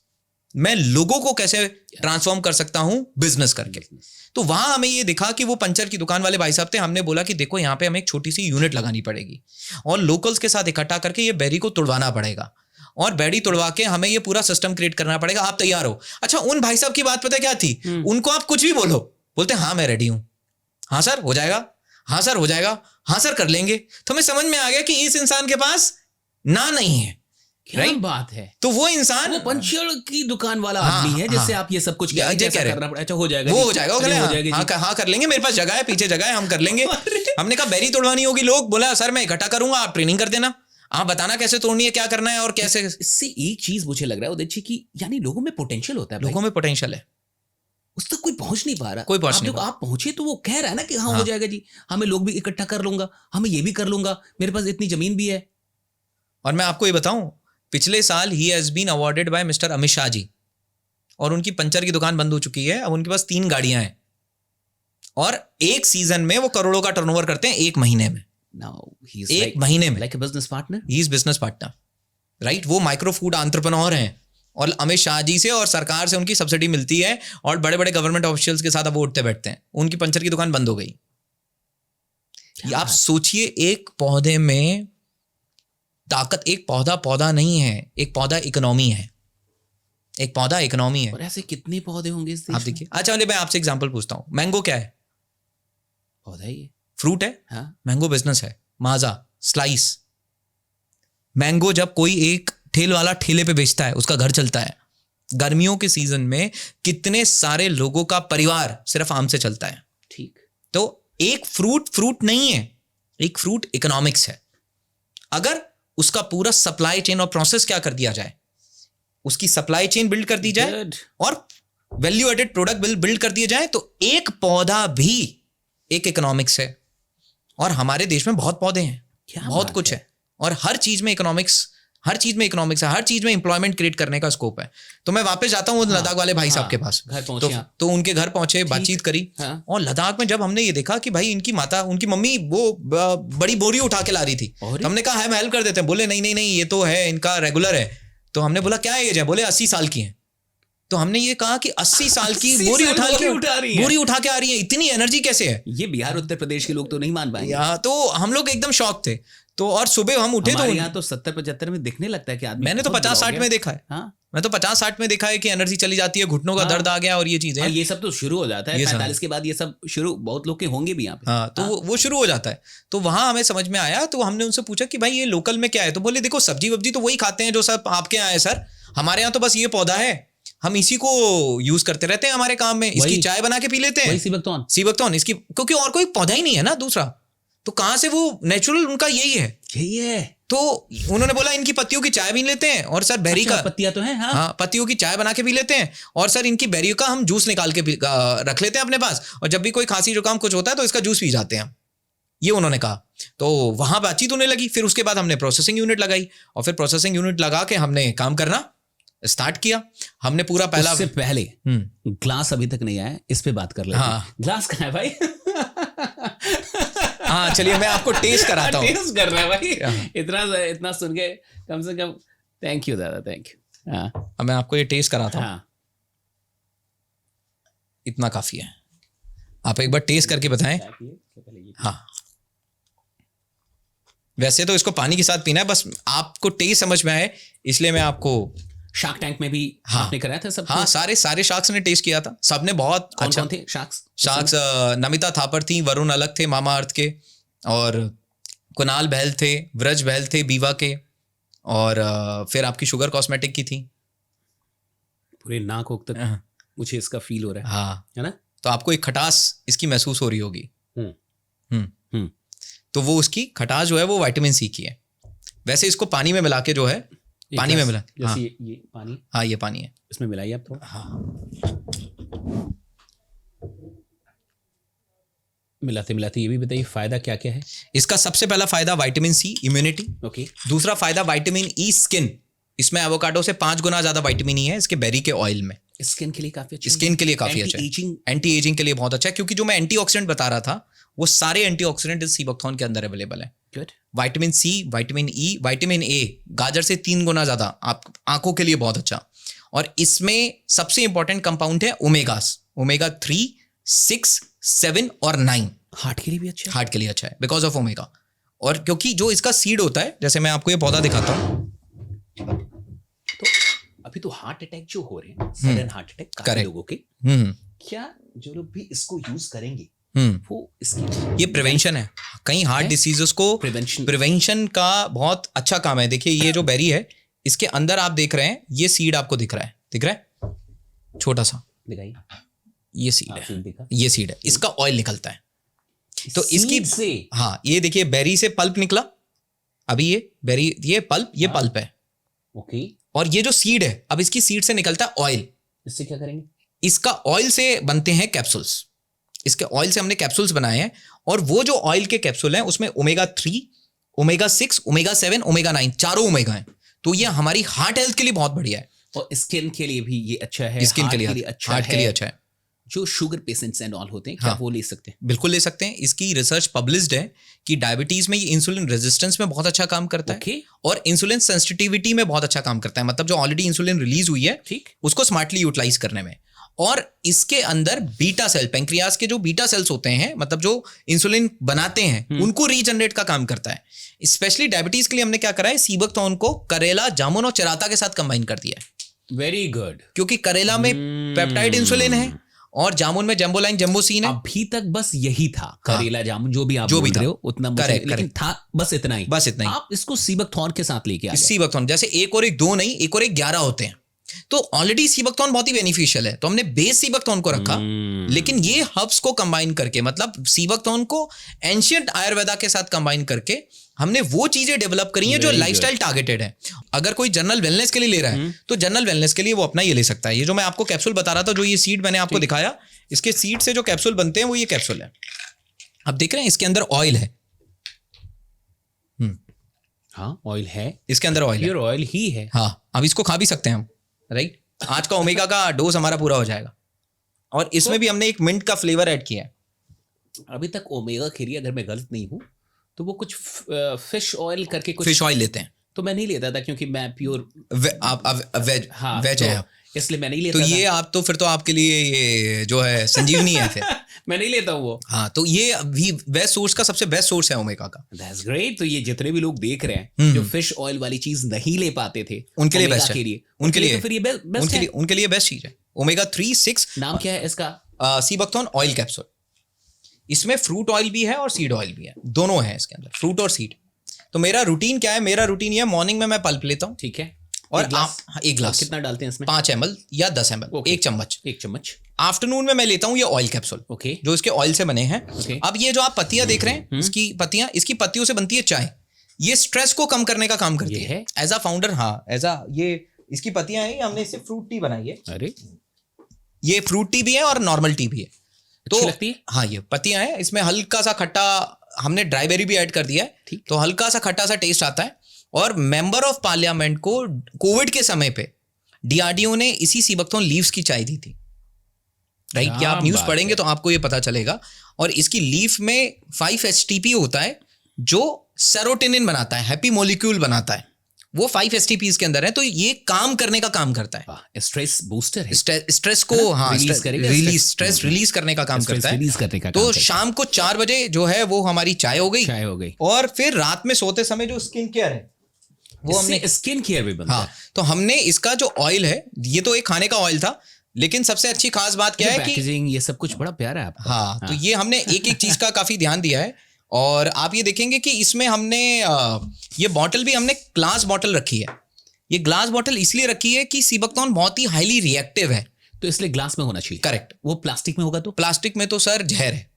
मैं लोगों को कैसे ट्रांसफॉर्म कर सकता हूं बिजनेस करके। तो वहां हमें ये दिखा कि वो पंचर की दुकान वाले भाई साहब थे। हमने बोला कि देखो यहाँ पे हमें एक छोटी सी यूनिट लगानी पड़ेगी, और लोकल्स के साथ इकट्ठा करके ये बैरी को तोड़वाना पड़ेगा, और बैरी तोड़वा के हमें ये पूरा सिस्टम क्रिएट करना पड़ेगा। आप तैयार हो? अच्छा, उन भाई साहब की बात पता क्या थी? उनको आप कुछ भी बोलो, बोलते हाँ मैं रेडी हूं, हाँ सर हो जाएगा, हाँ सर हो जाएगा, हाँ सर कर लेंगे। तो हमें समझ में आ गया कि इस इंसान के पास ना नहीं है। क्या बात है। तो वो इंसान, वो पंचर की दुकान वाला आदमी है जिससे आप ये सब कुछ करना पड़ा। अच्छा, हो जाएगा, वो हो जाएगा, हाँ कर लेंगे, मेरे पास जगह है, पीछे जगह है, हम कर लेंगे। हमने कहा बैरी तोड़वानी होगी, लोग बोला सर मैं इकट्ठा करूंगा, आप ट्रेनिंग कर देना, आप बताना कैसे तोड़नी है, क्या करना है और कैसे। इससे एक चीज मुझे लग रहा है उदय जी की, यानी लोगों में पोटेंशियल होता है, लोगों में पोटेंशियल है, उस तक कोई पहुंच नहीं पा रहा। कोई पहुंच नहीं पा रहा। आप पहुंचे तो वो कह रहा है ना कि हाँ हो जाएगा जी, हमें लोग भी इकट्ठा कर लूंगा, हमें ये भी कर लूंगा, मेरे पास इतनी जमीन भी है। और मैं आपको ये बताऊं, पिछले साल ही has been awarded by mister Amit Shah ji, और उनकी पंचर की दुकान बंद हो चुकी है। अब उनके पास 3 गाड़ियां हैं, और एक सीजन में वो करोड़ों का टर्नओवर करते हैं, एक महीने में। एक महीने में, like a business partner. He is business partner, right. वो माइक्रो फूड एंटरप्रेन्योर हैं, और अमित शाह जी से और सरकार से उनकी सब्सिडी मिलती है, और बड़े बड़े गवर्नमेंट ऑफिशियल्स के साथ अब उठते बैठते हैं। उनकी पंचर की दुकान बंद हो गई। आप सोचिए, एक पौधे में ताकत एक पौधा नहीं है, एक पौधा इकोनॉमी है, एक पौधा इकोनॉमी है। और ऐसे कितने पौधे होंगे इस देश आप देखिए, अच्छा चलिए मैं आपसे एग्जांपल पूछता हूँ, मैंगो क्या है? पौधा ही है। फ्रूट है। हाँ मैंगो बिजनेस है, माजा, स्लाइस। मैंगो जब कोई एक ठेल वाला ठेले पे बेचता है, उसका घर चलता है। गर्मियों के सीजन में कितने सारे लोगों का परिवार सिर्फ आम से चलता है। ठीक। तो एक फ्रूट नहीं है, एक फ्रूट इकोनॉमिक्स है। अगर उसका पूरा सप्लाई चेन और प्रोसेस क्या कर दिया जाए, उसकी सप्लाई चेन बिल्ड कर दी जाए Good. और वैल्यू एडेड प्रोडक्ट बिल्ड कर दिए जाए, तो एक पौधा भी एक इकोनॉमिक्स है। और हमारे देश में बहुत पौधे हैं, क्या बहुत बात कुछ है। और हर चीज में इकोनॉमिक्स है, हर चीज में एम्प्लॉयमेंट क्रिएट करने का स्कोप है। तो मैं वापस जाता हूँ लद्दाख वाले भाई साहब के पास। घर पहुंचे आप। तो उनके घर पहुंचे, बातचीत करी। हाँ। और लद्दाख में जब हमने ये देखा कि भाई इनकी माता, उनकी मम्मी वो बड़ी बोरी उठा के ला रही थी, तो हमने कहा हम हेल्प कर देते हैं। बोले नहीं ये तो है, इनका रेगुलर है। तो हमने बोला क्या एज है? बोले 80 साल की है। तो हमने ये कहा कि 80 साल की बोरी उठा के आ रही है, इतनी एनर्जी कैसे है? ये बिहार उत्तर प्रदेश के लोग तो नहीं मान पाएंगे। तो हम लोग एकदम शॉक थे। तो और सुबह हम उठे, तो यहाँ तो 70-75 में दिखने लगता है कि आदमी। मैंने तो 50-60 में देखा है। हाँ? मैं तो 50-60 में देखा है कि एनर्जी चली जाती है, घुटनों का दर्द आ गया और ये चीजें। और ये सब तो शुरू हो जाता है 45 के बाद, ये सब शुरू बहुत लोग के होंगे भी यहाँ पे। हाँ, तो वो शुरू हो जाता है। तो वहां हमें समझ में आया, तो हमने उनसे पूछा कि भाई ये लोकल में क्या है? तो बोले देखो सब्जी वब्जी तो वही खाते हैं जो सब आपके यहाँ है सर, हमारे यहाँ तो बस ये पौधा है, हम इसी को यूज करते रहते हैं हमारे काम में, इसकी चाय बना के पी लेते हैं। सीबकथॉर्न इसकी, क्योंकि और कोई पौधा ही नहीं है ना दूसरा, तो कहां से वो नेचुरल उनका यही है। तो उन्होंने बोला इनकी पत्तियों की चाय भी लेते हैं, और सर बेरी का पत्तियां तो हैं। हाँ, पत्तियों की चाय बना के पी लेते हैं, और सर इनकी बेरियों का हम जूस निकाल के रख लेते हैं अपने पास, और जब भी कोई खांसी जुकाम कुछ होता है तो इसका जूस पी जाते हैं। ये उन्होंने कहा। तो वहां बातचीत होने लगी। फिर उसके बाद हमने प्रोसेसिंग यूनिट लगाई, और फिर प्रोसेसिंग यूनिट लगा के हमने काम करना स्टार्ट किया। हमने पूरा पहला, उससे पहले ग्लास अभी तक नहीं आया, इस पे बात कर लेते हैं। हाँ। ग्लास कहाँ है भाई? हाँ चलिए मैं आपको टेस्ट कराता हूँ। टेस्ट कर रहा है भाई। इतना सुन के कम से कम थैंक यू दादा, थैंक यू। हाँ, अब मैं आपको ये टेस्ट कराता हूँ। हाँ। इतना काफी है, आप एक बार टेस्ट करके बताएं। हाँ, वैसे तो इसको पानी के साथ पीना है, बस आपको टेस्ट समझ में आए इसलिए मैं आपको। शार्क टैंक में भी आपने कराया था सब? हाँ, सारे शार्क्स ने टेस्ट किया था, सबने बहुत अच्छा। कौन थे शार्क्स? नमिता थापर थी, वरुण अलग थे मामा अर्थ के, और कुणाल बहल थे, व्रज बहल थे बीवा के, और फिर आपकी शुगर कॉस्मेटिक की थी। पूरे नाक होक तक मुझे इसका फील हो रहा है। हाँ, है ना? तो आपको एक खटास इसकी महसूस हो रही होगी। तो वो उसकी खटास जो है वो विटामिन सी की है। वैसे इसको पानी में मिला के जो है, पानी में मिला, हाँ, ये पानी, हाँ ये पानी है, इसमें मिलाइए आप थोड़ा। हाँ। मिलाते ये भी बताइए फायदा क्या क्या है इसका? सबसे पहला फायदा विटामिन सी, इम्यूनिटी। ओके। दूसरा फायदा विटामिन ई, स्किन। इसमें एवोकाडो से 5 गुना ज्यादा विटामिन ई है इसके बेरी के ऑयल में। स्किन के लिए काफी अच्छा, स्किन के लिए काफी अच्छा है, एंटी एजिंग के लिए बहुत अच्छा है, क्योंकि जो मैं एंटीऑक्सीडेंट बता रहा था वो सारे एंटीऑक्सीडेंट इस सीबकथॉर्न के अंदर अवेलेबल है। Vitamin C, vitamin E, vitamin A गाजर से 3 गुना ज्यादा, आप आंखों के लिए बहुत अच्छा। और इसमें सबसे इंपॉर्टेंट कंपाउंड है ओमेगास, ओमेगा 3, 6, 7 और 9। हार्ट के लिए भी अच्छा है? हार्ट के लिए अच्छा है बिकॉज ऑफ ओमेगा। और क्योंकि जो इसका सीड होता है, जैसे मैं आपको ये पौधा दिखाता हूँ, तो अभी तो हार्ट अटैक जो हो रहे हैं, सडन हार्ट अटैक काफी लोगों के, क्या जो लोग भी इसको यूज करेंगे वो इसकी, ये प्रिवेंशन है। कई हार्ट डिसीजेस को प्रिवेंशन का बहुत अच्छा काम है। देखिए ये जो बेरी है, इसके अंदर आप देख रहे हैं, ये सीड आपको दिख रहा है, छोटा सा दिखाइए, ये सीड है, ये सीड है, इसका ऑयल निकलता है। तो इसकी से, हाँ ये देखिए बेरी से पल्प निकला, अभी ये बेरी, ये पल्प है। ओके। और ये जो सीड है, अब इसकी सीड से निकलता है ऑयल। इससे क्या करेंगे? इसका ऑयल से बनते हैं कैप्सूल्स। इसके ऑयल से हमने कैप्सूल्स बनाए हैं, और वो जो ऑयल के कैप्सूल हैं उसमें ओमेगा 3, ओमेगा 6, ओमेगा 7, ओमेगा 9 चारों ओमेगा हैं। तो ये हमारी हार्ट हेल्थ के लिए बहुत बढ़िया है, और स्किन के लिए भी ये अच्छा है, स्किन के लिए अच्छा है, हार्ट के लिए अच्छा है। जो शुगर पेशेंट्स एंड ऑल होते हैं, क्या वो ले सकते हैं? बिल्कुल ले सकते हैं। इसकी रिसर्च पब्लिश्ड है कि डायबिटीज में ये इंसुलिन रेजिस्टेंस में बहुत अच्छा काम करता है, और इंसुलिन सेंसिटिविटी में बहुत अच्छा काम करता है। मतलब जो ऑलरेडी इंसुलिन रिलीज हुई है, ठीक, उसको स्मार्टली यूटिलाइज करने में। और इसके अंदर बीटा सेल, पेंक्रियाज के जो बीटा सेल्स होते हैं, मतलब जो इंसुलिन बनाते हैं, उनको रीजनरेट का काम करता है। स्पेशली डायबिटीज के लिए हमने क्या करा है, सीबकथॉर्न को करेला, जामुन और चराता के साथ कंबाइन कर दिया है। Very good. क्योंकि करेला में पेप्टाइड इंसुलिन है और जामुन में जंबोलाइन जंबोसीन है। अभी तक बस यही था, करेला जामुन जो भी आप जो भी बोल रहे हो उतना मुझे, Correct, लेकिन था बस इतना ही। बस इतना ही। आप इसको सीबकथॉर्न के साथ लेके आ गए। सीबकथॉर्न जैसे एक और एक 2 नहीं, एक और एक 11 होते हैं। तो ऑलरेडी सीबकथॉर्न बहुत ही बेनिफिशियल है, तो हमने बेस सीबकथॉर्न को रखा, लेकिन ये हर्ब्स को कंबाइन करके, मतलब सीबकथॉर्न को एंशिएंट आयुर्वेदा के साथ कंबाइन करके हमने वो चीजें डेवलप करी हैं जो लाइफस्टाइल टारगेटेड है। अगर कोई जनरल वेलनेस के लिए ले रहा है तो जनरल वेलनेस के लिए वो अपना ये ले सकता है। ये जो मैं आपको कैप्सूल बता रहा था, जो ये सीड मैंने आपको दिखाया, इसके सीड से जो कैप्सूल बनते हैं वो ये कैप्सूल है। अब देख रहे हैं इसके अंदर ऑयल है। हाँ, ऑयल है, इसके अंदर ऑयल है, प्योर ऑयल ही है। हाँ, अब इसको खा भी सकते हैं हम, राइट। आज का ओमेगा का डोज हमारा पूरा हो जाएगा। और इसमें भी हमने एक मिंट का फ्लेवर ऐड किया है। अभी तक ओमेगा खीरी, अगर मैं गलत नहीं हूँ तो वो कुछ फिश ऑयल करके कुछ, फिश ऑयल लेते हैं, तो मैं नहीं लेता था क्योंकि मैं प्योर वेज हाँ, वेज तो है आप। इसलिए मैं नहीं लेता तो था। ये आप तो फिर तो आपके लिए ये जो है संजीवनी है फिर। मैं नहीं लेता हूँ वो। हाँ, तो ये भी बेस्ट सोर्स का सबसे बेस्ट सोर्स है ओमेगा का। That's great। तो ये जितने भी लोग देख रहे हैं जो फिश ऑयल वाली चीज नहीं ले पाते थे, उनके लिए ओमेगा बेस्ट है। के लिए, उनके लिए तो फिर ये बेस्ट है। उनके लिए बेस्ट चीज है ओमेगा 3-6। नाम क्या है इसका? Sea buckthorn oil capsule. इसमें फ्रूट ऑयल भी है और सीड ऑयल भी है, दोनों है इसके अंदर, फ्रूट और सीड। तो मेरा रूटीन क्या है, मेरा रूटीन ये है, मॉर्निंग में मैं पल्प लेता हूँ, ठीक है, और एक ग्लास। आप कितना डालते हैं इसमें? 5 ml या 10 ml, Okay. एक चम्मच। एक चम्मच। आफ्टरनून में मैं लेता हूँ ये ऑयल कैप्सूल, ओके, जो इसके ऑयल से बने हैं। Okay. अब ये जो आप पत्तियां देख रहे हैं, इसकी पत्तियों से बनती है चाय। ये स्ट्रेस को कम करने का काम करती ये है। एज अ फाउंडर, हाँ, एज अ ये इसकी पत्तियां हैं, हमने इससे फ्रूट टी बनाई है। अरे ये फ्रूट टी भी है और नॉर्मल टी भी है। तो अच्छी लगती है। हाँ, ये पत्तियां हैं, इसमें हल्का सा खट्टा, हमने ड्राई बेरी भी ऐड कर दिया है, ठीक। तो हल्का सा खट्टा सा टेस्ट आता है। और मेंबर ऑफ पार्लियामेंट को कोविड के समय पे डीआरडीओ ने इसी सीबकथॉर्न लीव्स की चाय दी थी, राइट। क्या क्या आप न्यूज़ बात पढ़ेंगे है। तो आपको ये पता चलेगा। और इसकी लीफ में 5-HTP होता है जो सेरोटोनिन बनाता है, हैप्पी मॉलिक्यूल बनाता है, वो 5-HTP के अंदर है। तो ये काम करने का काम करता है, स्ट्रेस बूस्टर है, स्ट्रेस को, हाँ, Release करेगा, स्ट्रेस रिलीज करने का काम करता है। रिलीज करने का तो काम करता है। शाम को 4 बजे जो है वो हमारी चाय हो गई, चाय हो गई, और फिर रात में सोते समय जो स्किन केयर है वो हमने, स्किन केयर भी बनता हाँ, है। तो हमने इसका जो ऑयल है, ये तो एक खाने का ऑयल था, लेकिन सबसे अच्छी खास बात क्या है कि पैकेजिंग ये सब कुछ बड़ा प्यारा है आपका। हाँ, तो ये हमने एक एक चीज का काफी ध्यान दिया है। और आप ये देखेंगे कि इसमें हमने ये बॉटल भी हमने ग्लास बॉटल रखी है। ये ग्लास बॉटल इसलिए रखी है कि सीबकथॉर्न बहुत ही हाईली रिएक्टिव है, तो इसलिए ग्लास में होना चाहिए। करेक्ट। वो प्लास्टिक में होगा तो? प्लास्टिक में तो सर जहर है।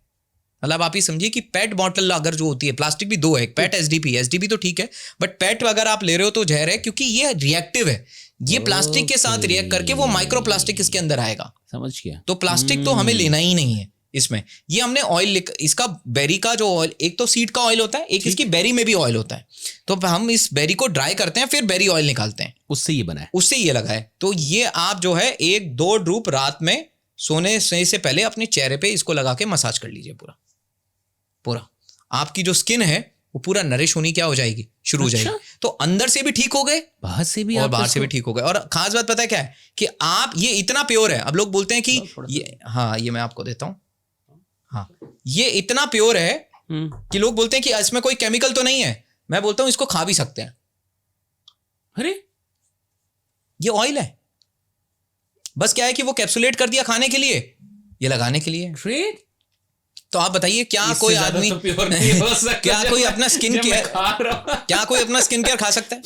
मतलब आप ये समझिए कि पेट बॉटल अगर जो होती है, प्लास्टिक भी 2 है, पेट एसडीपी तो ठीक है, बट पेट अगर आप ले रहे हो तो जहर है, क्योंकि ये रिएक्टिव है। ये प्लास्टिक के साथ रिएक्ट करके वो माइक्रो प्लास्टिक इसके अंदर आएगा। समझ गया। तो प्लास्टिक तो हमें लेना ही नहीं है इसमें। ये हमने ऑयल, इसका बेरी का जो ऑयल, एक तो सीड का ऑयल होता है, एक इसकी बेरी में भी ऑयल होता है। तो हम इस बेरी को ड्राई करते हैं, फिर बेरी ऑयल निकालते हैं, उससे ये बना है, उससे ये लगा है। तो ये आप जो है 1-2 ड्रूप रात में सोने से पहले अपने चेहरे पे इसको लगा के मसाज कर लीजिए। पूरा आपकी जो स्किन है वो पूरा नरिश होनी क्या हो जाएगी, शुरू हो जाएगी। तो अंदर से भी ठीक हो गए, बाहर से भी, और बाहर से भी ठीक हो गए। और खास बात पता है क्या है कि आप, ये इतना प्योर है। अब लोग बोलते हैं कि ये, हाँ, ये मैं आपको देता हूँ, हाँ, ये इतना प्योर है कि लोग बोलते हैं कि इसमें कोई केमिकल तो नहीं है। मैं बोलता हूं इसको खा भी सकते हैं। अरे ये ऑयल है, बस क्या है कि वो कैप्सुलेट कर दिया खाने के लिए, ये लगाने के लिए। ट्रेड। तो आप बताइए, क्या कोई आदमी क्या कोई अपना स्किन केयर, क्या कोई अपना स्किन केयर खा सकता है?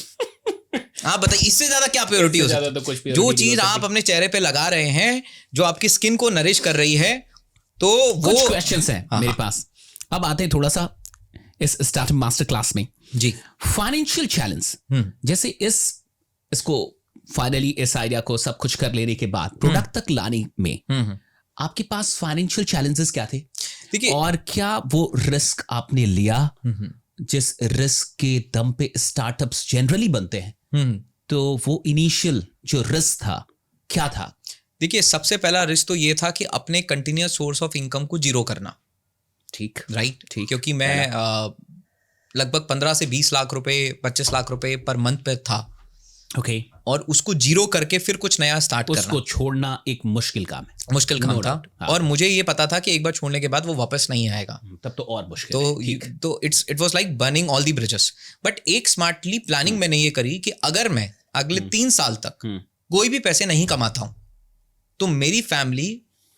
आप बताइए, इससे ज्यादा क्या प्योरिटी हो सकती है? जो चीज आप अपने चेहरे पे लगा रहे हैं, जो आपकी स्किन को नरिश कर रही है, तो वो कुछ क्वेश्चंस हैं मेरे पास। अब आते हैं थोड़ा सा इस स्टार्टअप मास्टर क्लास में जी। फाइनेंशियल चैलेंज, जैसे इसको फाइनली इस आइडिया को सब कुछ कर लेने के बाद प्रोडक्ट तक लाने में आपके पास फाइनेंशियल चैलेंजेस क्या थे? देखिए, और क्या वो रिस्क आपने लिया जिस रिस्क के दम पे स्टार्टअप्स जनरली बनते हैं? तो वो इनिशियल जो रिस्क था क्या था? देखिए, सबसे पहला रिस्क तो ये था कि अपने कंटिन्यूअस सोर्स ऑफ इनकम को जीरो करना। ठीक, राइट, ठीक। क्योंकि मैं लगभग 15 से 20 लाख रुपए, 25 लाख रुपए पर मंथ पे था। ओके। और उसको जीरो करके फिर कुछ नया स्टार्ट करना उसको छोड़ना एक मुश्किल काम है, मुश्किल काम No था। doubt, हाँ। और मुझे ये पता था कि एक बार छोड़ने के बाद वो वापस नहीं आएगा, तब तो और मुश्किल है, ठीक। तो it was like burning all the bridges. But एक स्मार्टली प्लानिंग मैंने ये करी कि अगर मैं अगले 3 साल तक कोई भी पैसे नहीं कमाता हूं तो मेरी फैमिली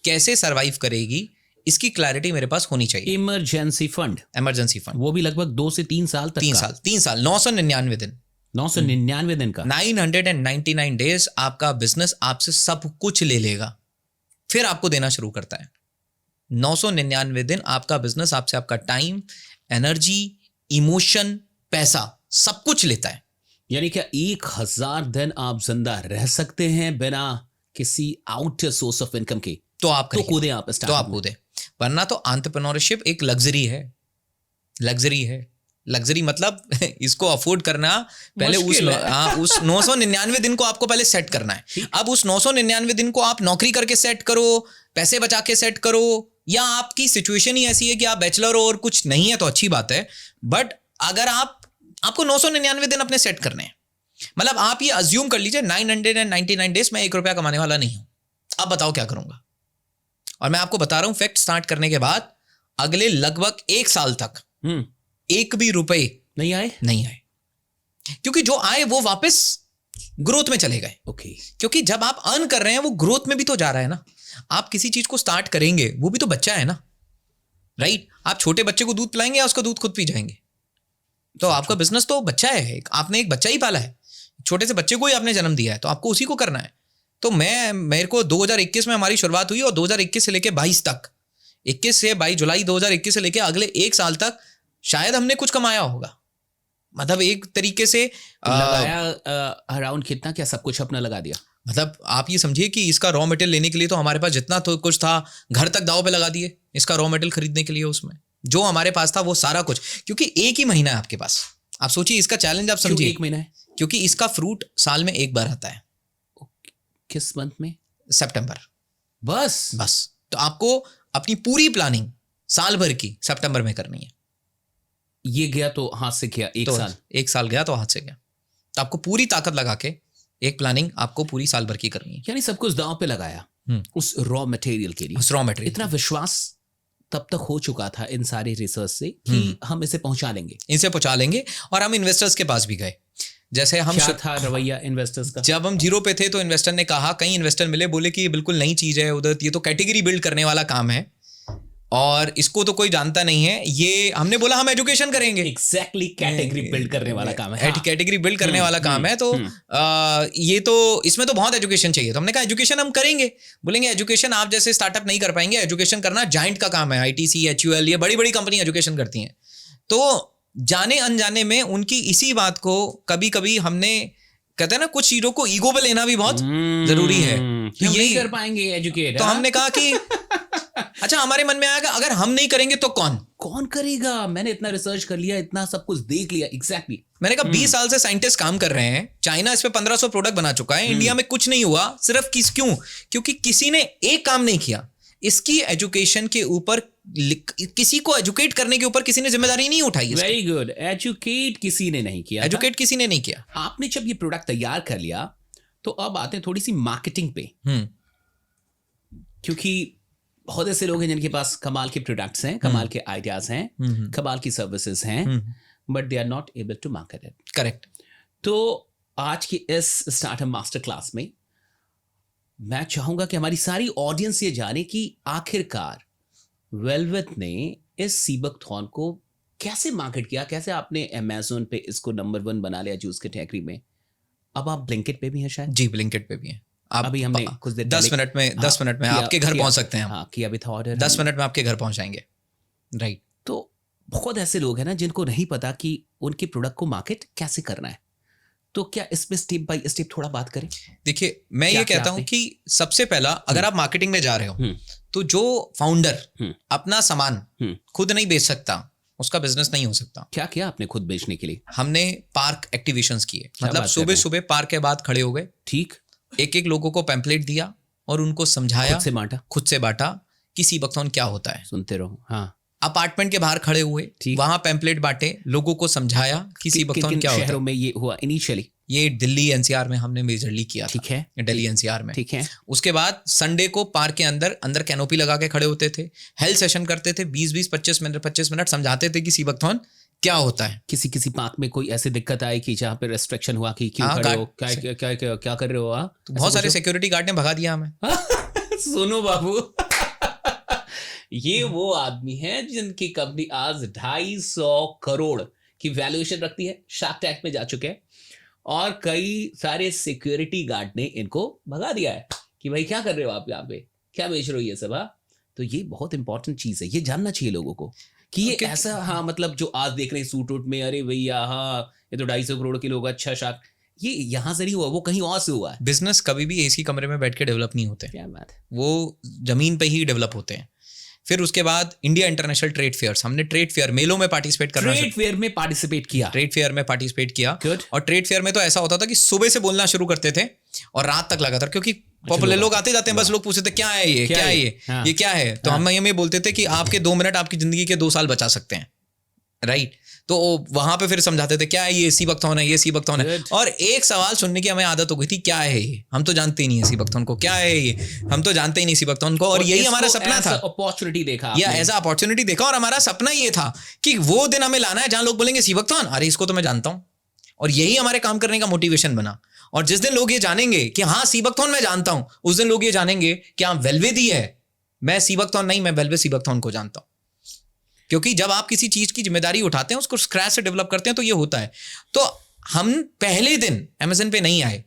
कैसे सरवाइव करेगी, इसकी क्लैरिटी मेरे पास होनी चाहिए। इमरजेंसी फंड, इमरजेंसी फंड, वो भी लगभग 2 से 3 साल तक 3 साल 999 दिन, 999 दिन का, 999 डेज आपका बिजनेस आपसे सब कुछ ले लेगा, फिर आपको देना शुरू करता है। 999 दिन आपका बिजनेस आपसे आपका टाइम, एनर्जी, इमोशन, पैसा सब कुछ लेता है। यानी क्या 1000 दिन आप जिंदा रह सकते हैं बिना किसी आउटर सोर्स ऑफ इनकम के? तो आप तो कूदे आप, तो आप कूदे, वरना तो एंटरप्रेन्योरशिप एक लग्जरी है। लग्जरी मतलब इसको अफोर्ड करना पहले उस 999 दिन को आपको पहले सेट करना है। अब उस 999 दिन को आप नौकरी करके सेट करो, पैसे बचा के सेट करो, या आपकी सिचुएशन ही ऐसी है कि आप बैचलर हो और कुछ नहीं है तो अच्छी बात है। बट अगर आपको 999 दिन अपने सेट करने हैं, मतलब आप ये अज्यूम कर लीजिए 999 डेज में 1 रुपया कमाने वाला नहीं हूं, अब बताओ क्या करूंगा। और मैं आपको बता रहा हूं फैक्ट स्टार्ट करने के बाद अगले लगभग 1 साल तक 1 भी रुपए नहीं आए, क्योंकि जो आए वो वापस ग्रोथ में चले गए। ओके। क्योंकि जब आप अर्न कर रहे हैं वो ग्रोथ में भी तो जा रहा है ना। आप किसी चीज को स्टार्ट करेंगे, वो भी तो बच्चा है ना, राइट? आप छोटे बच्चे को दूध पिलाएंगे या उसका दूध खुद पी जाएंगे? तो आपका बिजनेस तो बच्चा है, आपने एक बच्चा ही पाला है, छोटे से बच्चे को ही आपने जन्म दिया है, तो आपको उसी को करना है। तो मेरे को 2021 में हमारी शुरुआत हुई और 2021 से लेके 22 तक, 21 से 22 जुलाई 2021 से लेके अगले 1 साल तक शायद हमने कुछ कमाया होगा। मतलब एक तरीके से लगाया अराउंड कितना, क्या सब कुछ अपना लगा दिया? मतलब आप ये समझिए कि इसका रॉ मटेरियल लेने के लिए तो हमारे पास जितना तो कुछ था घर तक दाव पे लगा दिए, इसका रॉ मटेरियल खरीदने के लिए उसमें जो हमारे पास था वो सारा कुछ। क्योंकि एक ही महीना है आपके पास, आप सोचिए इसका चैलेंज, आप समझिए 1 महीना है, क्योंकि इसका फ्रूट साल में 1 बार आता है। किस मंथ में? सितंबर। बस तो आपको अपनी पूरी प्लानिंग साल भर की सितंबर में करनी है। ये गया तो हाथ से गया, 1 साल गया तो हाथ से गया। तो आपको पूरी ताकत लगा के एक प्लानिंग आपको पूरी साल भर की करनी है। यानी सब कुछ दांव पे लगाया उस रॉ मटेरियल के लिए। उस रॉ मटेरियल इतना विश्वास तब तक हो चुका था इन सारे रिसर्च से कि हम इसे पहुंचा लेंगे, और हम इन्वेस्टर्स के पास भी गए। जैसे हम क्या था रवैया इन्वेस्टर्स का? जब हम 0 पे थे तो इन्वेस्टर ने कहा, कई इन्वेस्टर मिले, बोले कि ये बिल्कुल नई चीज है उधर, ये तो कैटेगरी बिल्ड करने वाला काम है और इसको तो कोई जानता नहीं है। ये हमने बोला हम एजुकेशन करेंगे। एग्जैक्टली, कैटेगरी बिल्ड करने वाला काम है। कैटेगरी बिल्ड करने वाला काम है, तो ये तो इसमें तो बहुत एजुकेशन चाहिए। तो हमने कहा एजुकेशन हम करेंगे। बोलेंगे एजुकेशन आप जैसे स्टार्टअप नहीं कर पाएंगे, एजुकेशन करना जाइंट का काम है, आईटीसी, HUL, ये बड़ी बड़ी कंपनी एजुकेशन करती हैं। तो जाने अनजाने में उनकी इसी बात को कभी कभी हमने, कहते हैं ना, कुछ चीजों को ईगो पे लेना भी बहुत जरूरी है। तो यही कर पाएंगे एजुकेट। तो हमने कहा कि अच्छा, हमारे मन में आया कि अगर हम नहीं करेंगे तो कौन करेगा? मैंने इतना रिसर्च कर लिया, इतना सब कुछ देख लिया। एग्जैक्टली मैंने कहा 20 साल से साइंटिस्ट काम कर रहे हैं, चाइना इस पे 1500 प्रोडक्ट बना चुका है, इंडिया में कुछ नहीं हुआ। सिर्फ क्योंकि किसी ने एक काम नहीं किया। इसकी एजुकेशन के ऊपर, किसी को एजुकेट करने के ऊपर किसी ने जिम्मेदारी नहीं उठाई। वेरी गुड, एजुकेट किसी ने नहीं किया। आपने जब ये प्रोडक्ट तैयार कर लिया तो अब आते हैं थोड़ी सी मार्केटिंग पे, क्योंकि बहुत ऐसे लोग हैं जिनके पास कमाल के प्रोडक्ट्स हैं, कमाल के आइडियाज हैं, कमाल की सर्विसेज हैं, but they are not able to market it. Correct. तो आज की इस स्टार्टअप मास्टर क्लास में मैं चाहूंगा कि हमारी सारी ऑडियंस ये जाने कि आखिरकार वेलवेट ने इस सीबकथॉन को कैसे मार्केट किया, कैसे आपने अमेज़न पे इसको नंबर 1 बना लिया जूस कैटेगरी में। अब आप ब्लिंकिट पे भी हैं शायद? जी, ब्लिंकिट पे भी हैं। आप अभी हमने कुछ देर 10 मिनट में आपके घर पहुंच सकते हैं। हाँ, किया भी था ऑर्डर। 10 मिनट में आपके घर पहुंच जाएंगे, राइट। तो बहुत ऐसे लोग हैं ना जिनको नहीं पता कि उनके प्रोडक्ट को मार्केट कैसे करना है। तो क्या इसमें स्टेप बाय स्टेप थोड़ा बात करें? देखिए, मैं ये कहता हूं कि सबसे पहला, अगर आप मार्केटिंग में जा रहे हो तो जो फाउंडर अपना सामान खुद नहीं बेच सकता, उसका बिजनेस नहीं हो सकता। क्या किया आपने खुद बेचने के लिए? हमने पार्क एक्टिवेशंस किए। मतलब सुबह सुबह पार्क के बाद खड़े हो गए, ठीक, एक लोगों को पैम्पलेट दिया और उनको समझाया, खुद से बांटा कि सीबकथॉन क्या होता है। सुनते रहो। हाँ, अपार्टमेंट के बाहर खड़े हुए, वहां पैम्पलेट बांटे, लोगों को समझाया कि सीबकथॉन क्या होता है। शहरों में ये हुआ इनिशियली? ये दिल्ली एनसीआर में हमने मेजरली किया था। ठीक है, दिल्ली एनसीआर में। ठीक है। उसके बाद संडे को पार्क के अंदर कैनोपी लगा के खड़े होते थे, हेल्थ सेशन करते थे, 20-20 25 मिनट समझाते थे कि सीबकथॉर्न क्या होता है। किसी पार्क में कोई ऐसी दिक्कत आई कि जहाँ पे रेस्ट्रिक्शन हुआ कि क्यों खड़े हो, क्या कर रहे हो? तो बहुत सारे सिक्योरिटी गार्ड ने भगा दिया हमें। सुनो बाबू, ये वो आदमी है जिनकी कंपनी आज 250 करोड़ की वैल्यूएशन रखती है, शार्क टैंक में जा चुके हैं, और कई सारे सिक्योरिटी गार्ड ने इनको भगा दिया है कि भाई क्या कर रहे हो आप यहाँ पे, क्या बेच रहे हो ये सब। तो ये बहुत इंपॉर्टेंट चीज है, ये जानना चाहिए लोगों को कि ये ऐसा, हाँ मतलब जो आज देख रहे हैं सूट वूट में, अरे भैया हाँ ये तो 250 करोड़ के लोग, अच्छा शार्क, ये यहाँ से नहीं हुआ, वो कहीं और से हुआ है। बिजनेस कभी भी एसी कमरे में बैठ के डेवलप नहीं होते, क्या बात है, वो जमीन पे ही डेवलप होते हैं। फिर उसके बाद इंडिया इंटरनेशनल ट्रेड फेयर्स, हमने ट्रेड फेयर मेलों में पार्टिसिपेट करना, ट्रेड फेयर में पार्टिसिपेट किया, ट्रेड फेयर में पार्टिसिपेट किया। Good. और ट्रेड फेयर में तो ऐसा होता था कि सुबह से बोलना शुरू करते थे और रात तक लगातार, क्योंकि पॉपुलर लोग आते जाते हैं, बस लोग पूछते थे क्या है ये, क्या है ये, ये क्या है। तो हम ये बोलते थे कि आपके 2 मिनट आपकी जिंदगी के 2 साल बचा सकते हैं, राइट। तो वहां पे फिर समझाते थे क्या है ये, सीबकथॉर्न है, ये सीबकथॉर्न है। और एक सवाल सुनने की हमें आदत हो गई थी, क्या है ये, हम तो जानते ही नहीं है सीबकथॉर्न को, क्या है ये, हम तो जानते ही नहीं सीबकथॉर्न को। और यही हमारा सपना था, अपॉर्चुनिटी देखा, या एज अपॉर्चुनिटी देखा, और हमारा सपना ये था कि वो दिन हमें लाना है जहां लोग बोलेंगे सीबकथॉर्न, अरे इसको तो मैं जानता हूं। और यही हमारे काम करने का मोटिवेशन बना। और जिस दिन लोग ये जानेंगे कि हाँ सीबकथॉर्न मैं जानता हूं, उस दिन लोग ये जानेंगे कि हाँ वेलवेदी है, मैं सीबकथॉर्न नहीं, मैं वेलवे सीबकथॉर्न को जानता हूं। क्योंकि जब आप किसी चीज की जिम्मेदारी उठाते हैं, उसको स्क्रैच से डेवलप करते हैं, तो ये होता है। तो हम पहले दिन अमेज़न पे नहीं आए,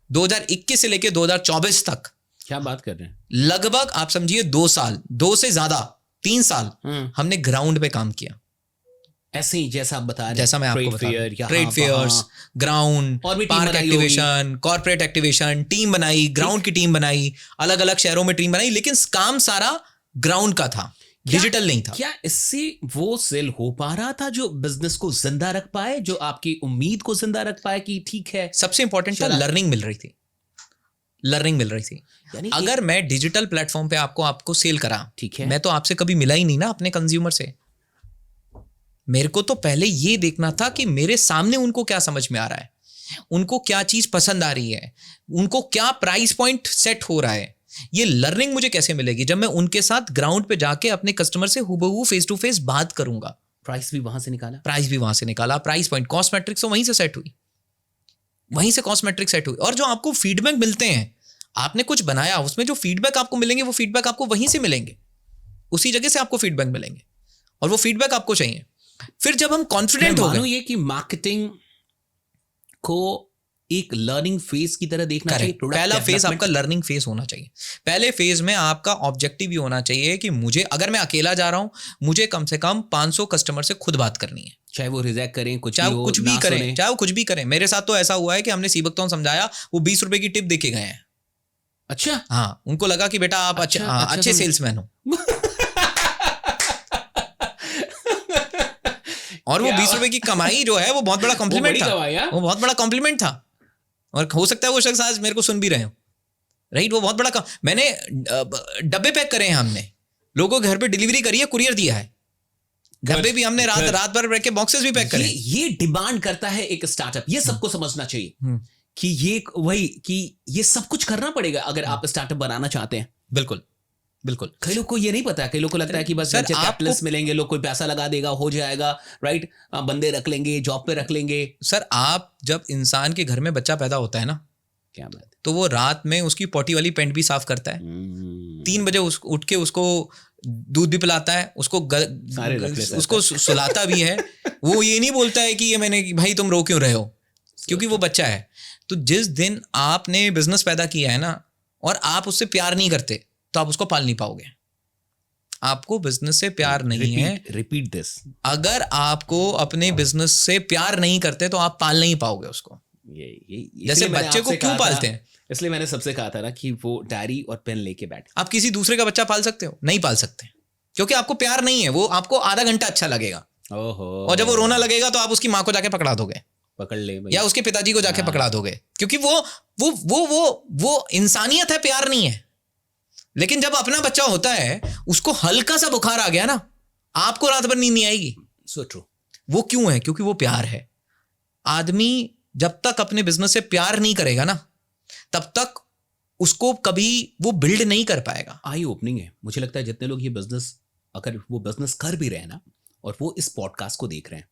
2021 से लेकर 2024 तक, क्या बात कर रहे हैं, लगभग आप समझिए 2 साल, 2 से ज्यादा 3 साल हमने ग्राउंड पे काम किया। ऐसे ही जैसा आप बता रहे हैं, जैसा मैं आपको बता रहा हूं, ट्रेड फेयर्स, ग्राउंड, और भी park activation, corporate activation, team बनाई, ग्राउंड की टीम बनाई, अलग अलग शहरों में टीम बनाई, लेकिन काम सारा ग्राउंड का था, डिजिटल नहीं था। क्या इससे वो सेल हो पा रहा था जो बिजनेस को जिंदा रख पाए, जो आपकी उम्मीद को जिंदा रख पाए कि ठीक है? सबसे इंपॉर्टेंट था लर्निंग मिल रही थी, लर्निंग मिल रही थी। यानी अगर मैं डिजिटल प्लेटफॉर्म पे आपको सेल करा, ठीक है, मैं तो आपसे कभी मिला ही नहीं ना अपने कंज्यूमर से। मेरे को तो पहले ये देखना था कि मेरे सामने उनको क्या समझ में आ रहा है, उनको क्या चीज पसंद आ रही है, उनको क्या प्राइस पॉइंट सेट हो रहा है। ये लर्निंग मुझे कैसे मिलेगी? जब मैं उनके साथ ग्राउंड पे जाके अपने कस्टमर से हुबहू फेस टू फेस बात करूंगा। प्राइस भी वहां से निकाला, प्राइस भी वहां से निकाला, प्राइस पॉइंट, कॉस्ट मैट्रिक्स तो वहीं से सेट हुई, वहीं से कॉस्ट मैट्रिक्स सेट हुई। और जो आपको फीडबैक मिलते हैं, आपने कुछ बनाया, उसमें जो फीडबैक आपको मिलेंगे, वो फीडबैक आपको वहीं से मिलेंगे, उसी जगह से आपको फीडबैक मिलेंगे, और वो फीडबैक आपको चाहिए। फिर जब हम कॉन्फिडेंट हो गए, ये कि मार्केटिंग को एक लर्निंग फेज की तरह देखना चाहिए। पहला फेज आपका लर्निंग फेज होना चाहिए। पहले फेज में आपका ऑब्जेक्टिव ये होना चाहिए कि मुझे, अगर मैं अकेला जा रहा हूं, मुझे कम से कम 500 कस्टमर से खुद बात करनी है, चाहे वो रिजेक्ट करें, चाहे वो कुछ भी करें, चाहे वो कुछ भी करें। मेरे साथ तो ऐसा हुआ है कि हमने सीबकथॉर्न समझाया, वो 20 रुपए की टिप देके गए हैं। अच्छा, हाँ, उनको लगा कि बेटा आप अच्छे सेल्समैन हो। और वो 20 रुपए की कमाई जो है, वो बहुत बड़ा कॉम्प्लीमेंट था, वो बहुत बड़ा कॉम्प्लीमेंट था। और हो सकता है वो शख्स आज मेरे को सुन भी रहे हो, राइट। वो बहुत बड़ा मैंने डब्बे पैक करे हैं, हमने लोगों के घर पे डिलीवरी करी है, कुरियर दिया है, डब्बे भी हमने रात भर रख के बॉक्सेस भी पैक करे। ये डिमांड करता है एक स्टार्टअप, ये सबको समझना चाहिए कि ये वही कि ये सब कुछ करना पड़ेगा अगर आप स्टार्टअप बनाना चाहते हैं। बिल्कुल बिल्कुल। कई लोग को ये नहीं पता, कई लोग को लगता है कि बस वेंचर कैपिटलिस्ट मिलेंगे, लोग कोई पैसा लगा देगा, हो जाएगा, राइट, बंदे रख लेंगे, जॉब पे रख लेंगे। सर, आप जब इंसान के घर में बच्चा पैदा होता है ना, क्या बात है, तो वो रात में उसकी पोटी वाली पेंट भी साफ करता है, 3 बजे उठ के उसको दूध भी पिलाता है, उसको सुलाता भी है। वो ये नहीं बोलता है कि ये मैंने, भाई तुम रो क्यों रहे हो, क्योंकि वो बच्चा है। तो जिस दिन आपने बिजनेस पैदा किया है ना, और आप उससे प्यार नहीं करते, तो आप उसको पाल नहीं पाओगे। आपको बिजनेस से प्यार नहीं है, रिपीट दिस, अगर आपको अपने बिजनेस से प्यार नहीं करते तो आप पाल नहीं पाओगे उसको। जैसे बच्चे को क्यों पालते हैं? इसलिए मैंने सबसे कहा था ना कि वो डायरी और पेन लेके बैठे। आप किसी दूसरे का बच्चा पाल सकते हो? नहीं पाल सकते, क्योंकि आपको प्यार नहीं है। वो आपको आधा घंटा अच्छा लगेगा, और जब वो रोना लगेगा तो आप उसकी माँ को जाके पकड़ा दोगे, पकड़ ले, या उसके पिताजी को जाके पकड़ा दोगे, क्योंकि वो इंसानियत है, प्यार नहीं है। लेकिन जब अपना बच्चा होता है, उसको हल्का सा बुखार आ गया ना, आपको रात भर नींद नहीं आएगी। So true. वो क्यों है? क्योंकि वो प्यार है। आदमी जब तक अपने बिजनेस से प्यार नहीं करेगा ना, तब तक उसको कभी वो बिल्ड नहीं कर पाएगा। आई ओपनिंग है। मुझे लगता है जितने लोग ये बिजनेस, अगर वो बिजनेस कर भी रहे हैं ना और वो इस पॉडकास्ट को देख रहे हैं,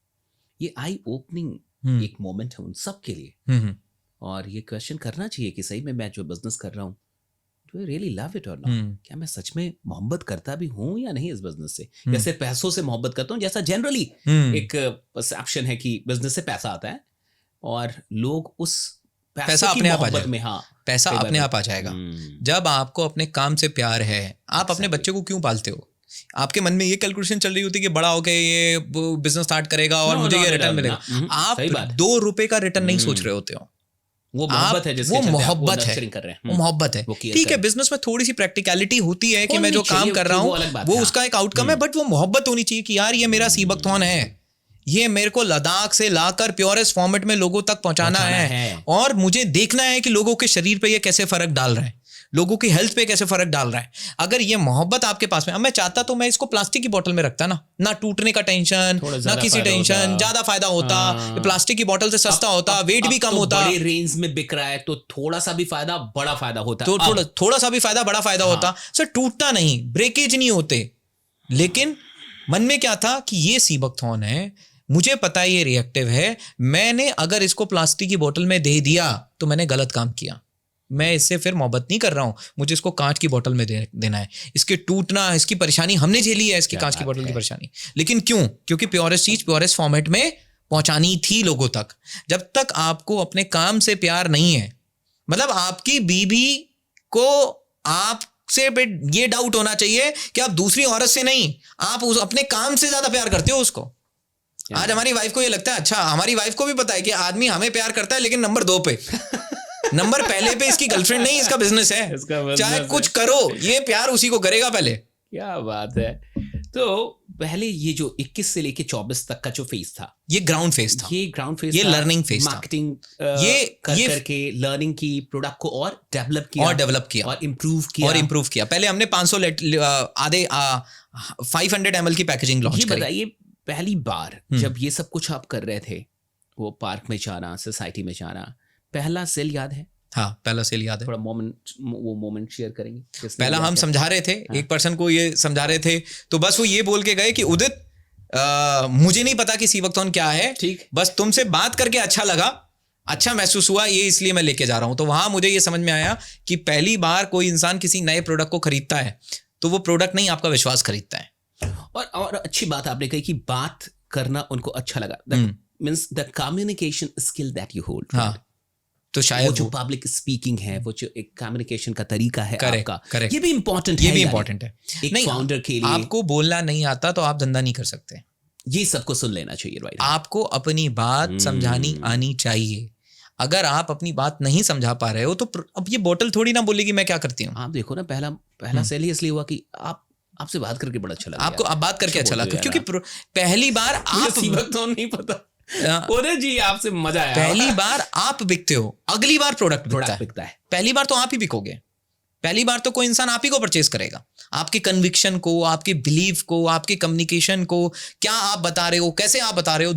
ये आई ओपनिंग एक मोमेंट है उन सब के लिए। और ये क्वेश्चन करना चाहिए कि सही में मैं जो बिजनेस कर रहा हूँ, do I really love it और नॉट? क्या मैं सच में मोहब्बत करता भी हूँ या नहीं इस बिजनेस से, या सिर्फ पैसों से मोहब्बत करता हूँ, जैसा जनरली एक परसेप्शन है कि बिजनेस से पैसा आता है और लोग उस पैसा अपने आप आ जाएगा। में, हाँ, पैसा अपने आप आ जाएगा। जब आपको अपने काम से प्यार है, आप अपने बच्चे को क्यों पालते हो? आपके मन में ये कैलकुलेशन चल रही होती है कि बड़ा होके ये बिजनेस स्टार्ट करेगा और मुझे ये रिटर्न मिलेगा। आप 2 रुपए का रिटर्न नहीं सोच रहे होते हो। वो मोहब्बत है, वो मोहब्बत है, वो मोहब्बत है। ठीक है, बिजनेस में थोड़ी सी प्रैक्टिकलिटी होती है कि मैं जो काम कर रहा हूँ वो उसका एक आउटकम है, बट वो मोहब्बत होनी चाहिए कि यार ये मेरा सीबकथॉर्न है, ये मेरे को लद्दाख से लाकर प्योरेस्ट फॉर्मेट में लोगों तक पहुंचाना है और मुझे देखना है कि लोगों के शरीर पे ये कैसे फर्क डाल रहा है, लोगों की हेल्थ पे कैसे फर्क डाल रहा है। अगर ये मोहब्बत आपके पास में, अब मैं चाहता तो मैं इसको प्लास्टिक की बोतल में रखता ना टूटने का टेंशन, ना किसी टेंशन, ज्यादा फायदा होता, प्लास्टिक की बोतल से सस्ता होता, वेट भी कम होता। बड़ी रेंज में बिक रहा है तो थोड़ा सा भी फायदा बड़ा फायदा होता, तो थोड़ा सा भी फायदा बड़ा फायदा होता। सर टूटता नहीं, ब्रेकेज नहीं होते। लेकिन मन में क्या था कि ये सीबकथॉर्न है, मुझे पता है ये रिएक्टिव है, मैंने अगर इसको प्लास्टिक की बोतल में दे दिया तो मैंने गलत काम किया। मैं इससे फिर मोहब्बत नहीं कर रहा हूं, मुझे इसको कांच की बोतल में देना है। इसके टूटना, इसकी परेशानी हमने झेली है, इसकी कांच की बोतल की परेशानी। लेकिन क्यों? क्योंकि प्योरेस्ट चीज प्योरेस्ट फॉर्मेट में पहुंचानी थी लोगों तक। जब तक आपको अपने काम से प्यार नहीं है, मतलब आपकी बीबी को आपसे ये डाउट होना चाहिए कि आप दूसरी औरत से नहीं, आप अपने काम से ज्यादा प्यार करते हो उसको। आज हमारी वाइफ को ये लगता है, अच्छा हमारी वाइफ को भी पता है कि आदमी हमें प्यार करता है, लेकिन नंबर 2 पे नंबर पहले पे इसकी गर्लफ्रेंड नहीं, इसका बिजनेस है। चाहे कुछ करो, ये प्यार उसी को करेगा पहले। क्या बात है। तो पहले ये जो 21 से लेके 24 तक का जो फेज था, ये ग्राउंड फेज था, ये लर्निंग फेज था। मार्केटिंग करके लर्निंग की, प्रोडक्ट को और डेवलप किया और इम्प्रूव किया। पहले हमने 500 ml की पैकेजिंग लॉन्च करी। बताइए, पहली बार जब ये सब कुछ आप कर रहे थे, वो पार्क में जाना, सोसाइटी में जाना, पहला सेल याद है? हाँ, पहला सेल याद है। थोड़ा मोमेंट शेयर करेंगे? पहला हम समझा रहे थे, एक पर्सन को ये समझा रहे थे, तो बस वो ये बोल के गए कि उदित, मुझे नहीं पता कि सीबकथॉर्न क्या है, ठीक, बस तुमसे बात करके अच्छा लगा, अच्छा महसूस हुआ, ये इसलिए मैं लेके जा रहा हूं। तो वहां मुझे ये समझ में आया कि पहली बार कोई इंसान किसी नए प्रोडक्ट को खरीदता है तो वो प्रोडक्ट नहीं, आपका विश्वास खरीदता है। और अच्छी बात आपने कही कि बात करना उनको अच्छा लगा। Means the communication skill that you hold. हाँ, तो शायद वो जो पब्लिक स्पीकिंग है, वो जो एक कम्युनिकेशन का तरीका है आपका, करेक्ट, ये भी इंपॉर्टेंट है। ये भी इंपॉर्टेंट है। एक फाउंडर के लिए आपको बोलना नहीं आता तो आप धंधा नहीं कर सकते। ये सबको सुन लेना चाहिए, राइट? आपको अपनी बात समझानी आनी चाहिए। अगर आप अपनी बात नहीं समझा पा रहे हो तो अब ये बोतल थोड़ी ना बोलेगी मैं क्या करती हूँ। आप देखो ना, पहला सेल ही इसलिए हुआ कि आपसे बात करके बड़ा अच्छा लगा, आपको आप बात करके अच्छा लगा, क्योंकि पहली बार आप सीबकथॉर्न नहीं पता जी, आपसे मजा आया। पहली बार आप बिकते हो, अगली बार प्रोडक्ट बिकता है। पहली बार तो आप ही बिकोगे, पहली बार तो कोई इंसान आप ही को परचेज करेगा। आपके कन्विक्शन को, आपके बिलीफ को, आपके कम्युनिकेशन को, क्या आप बता रहे हो, कैसे आप बता रहे हो,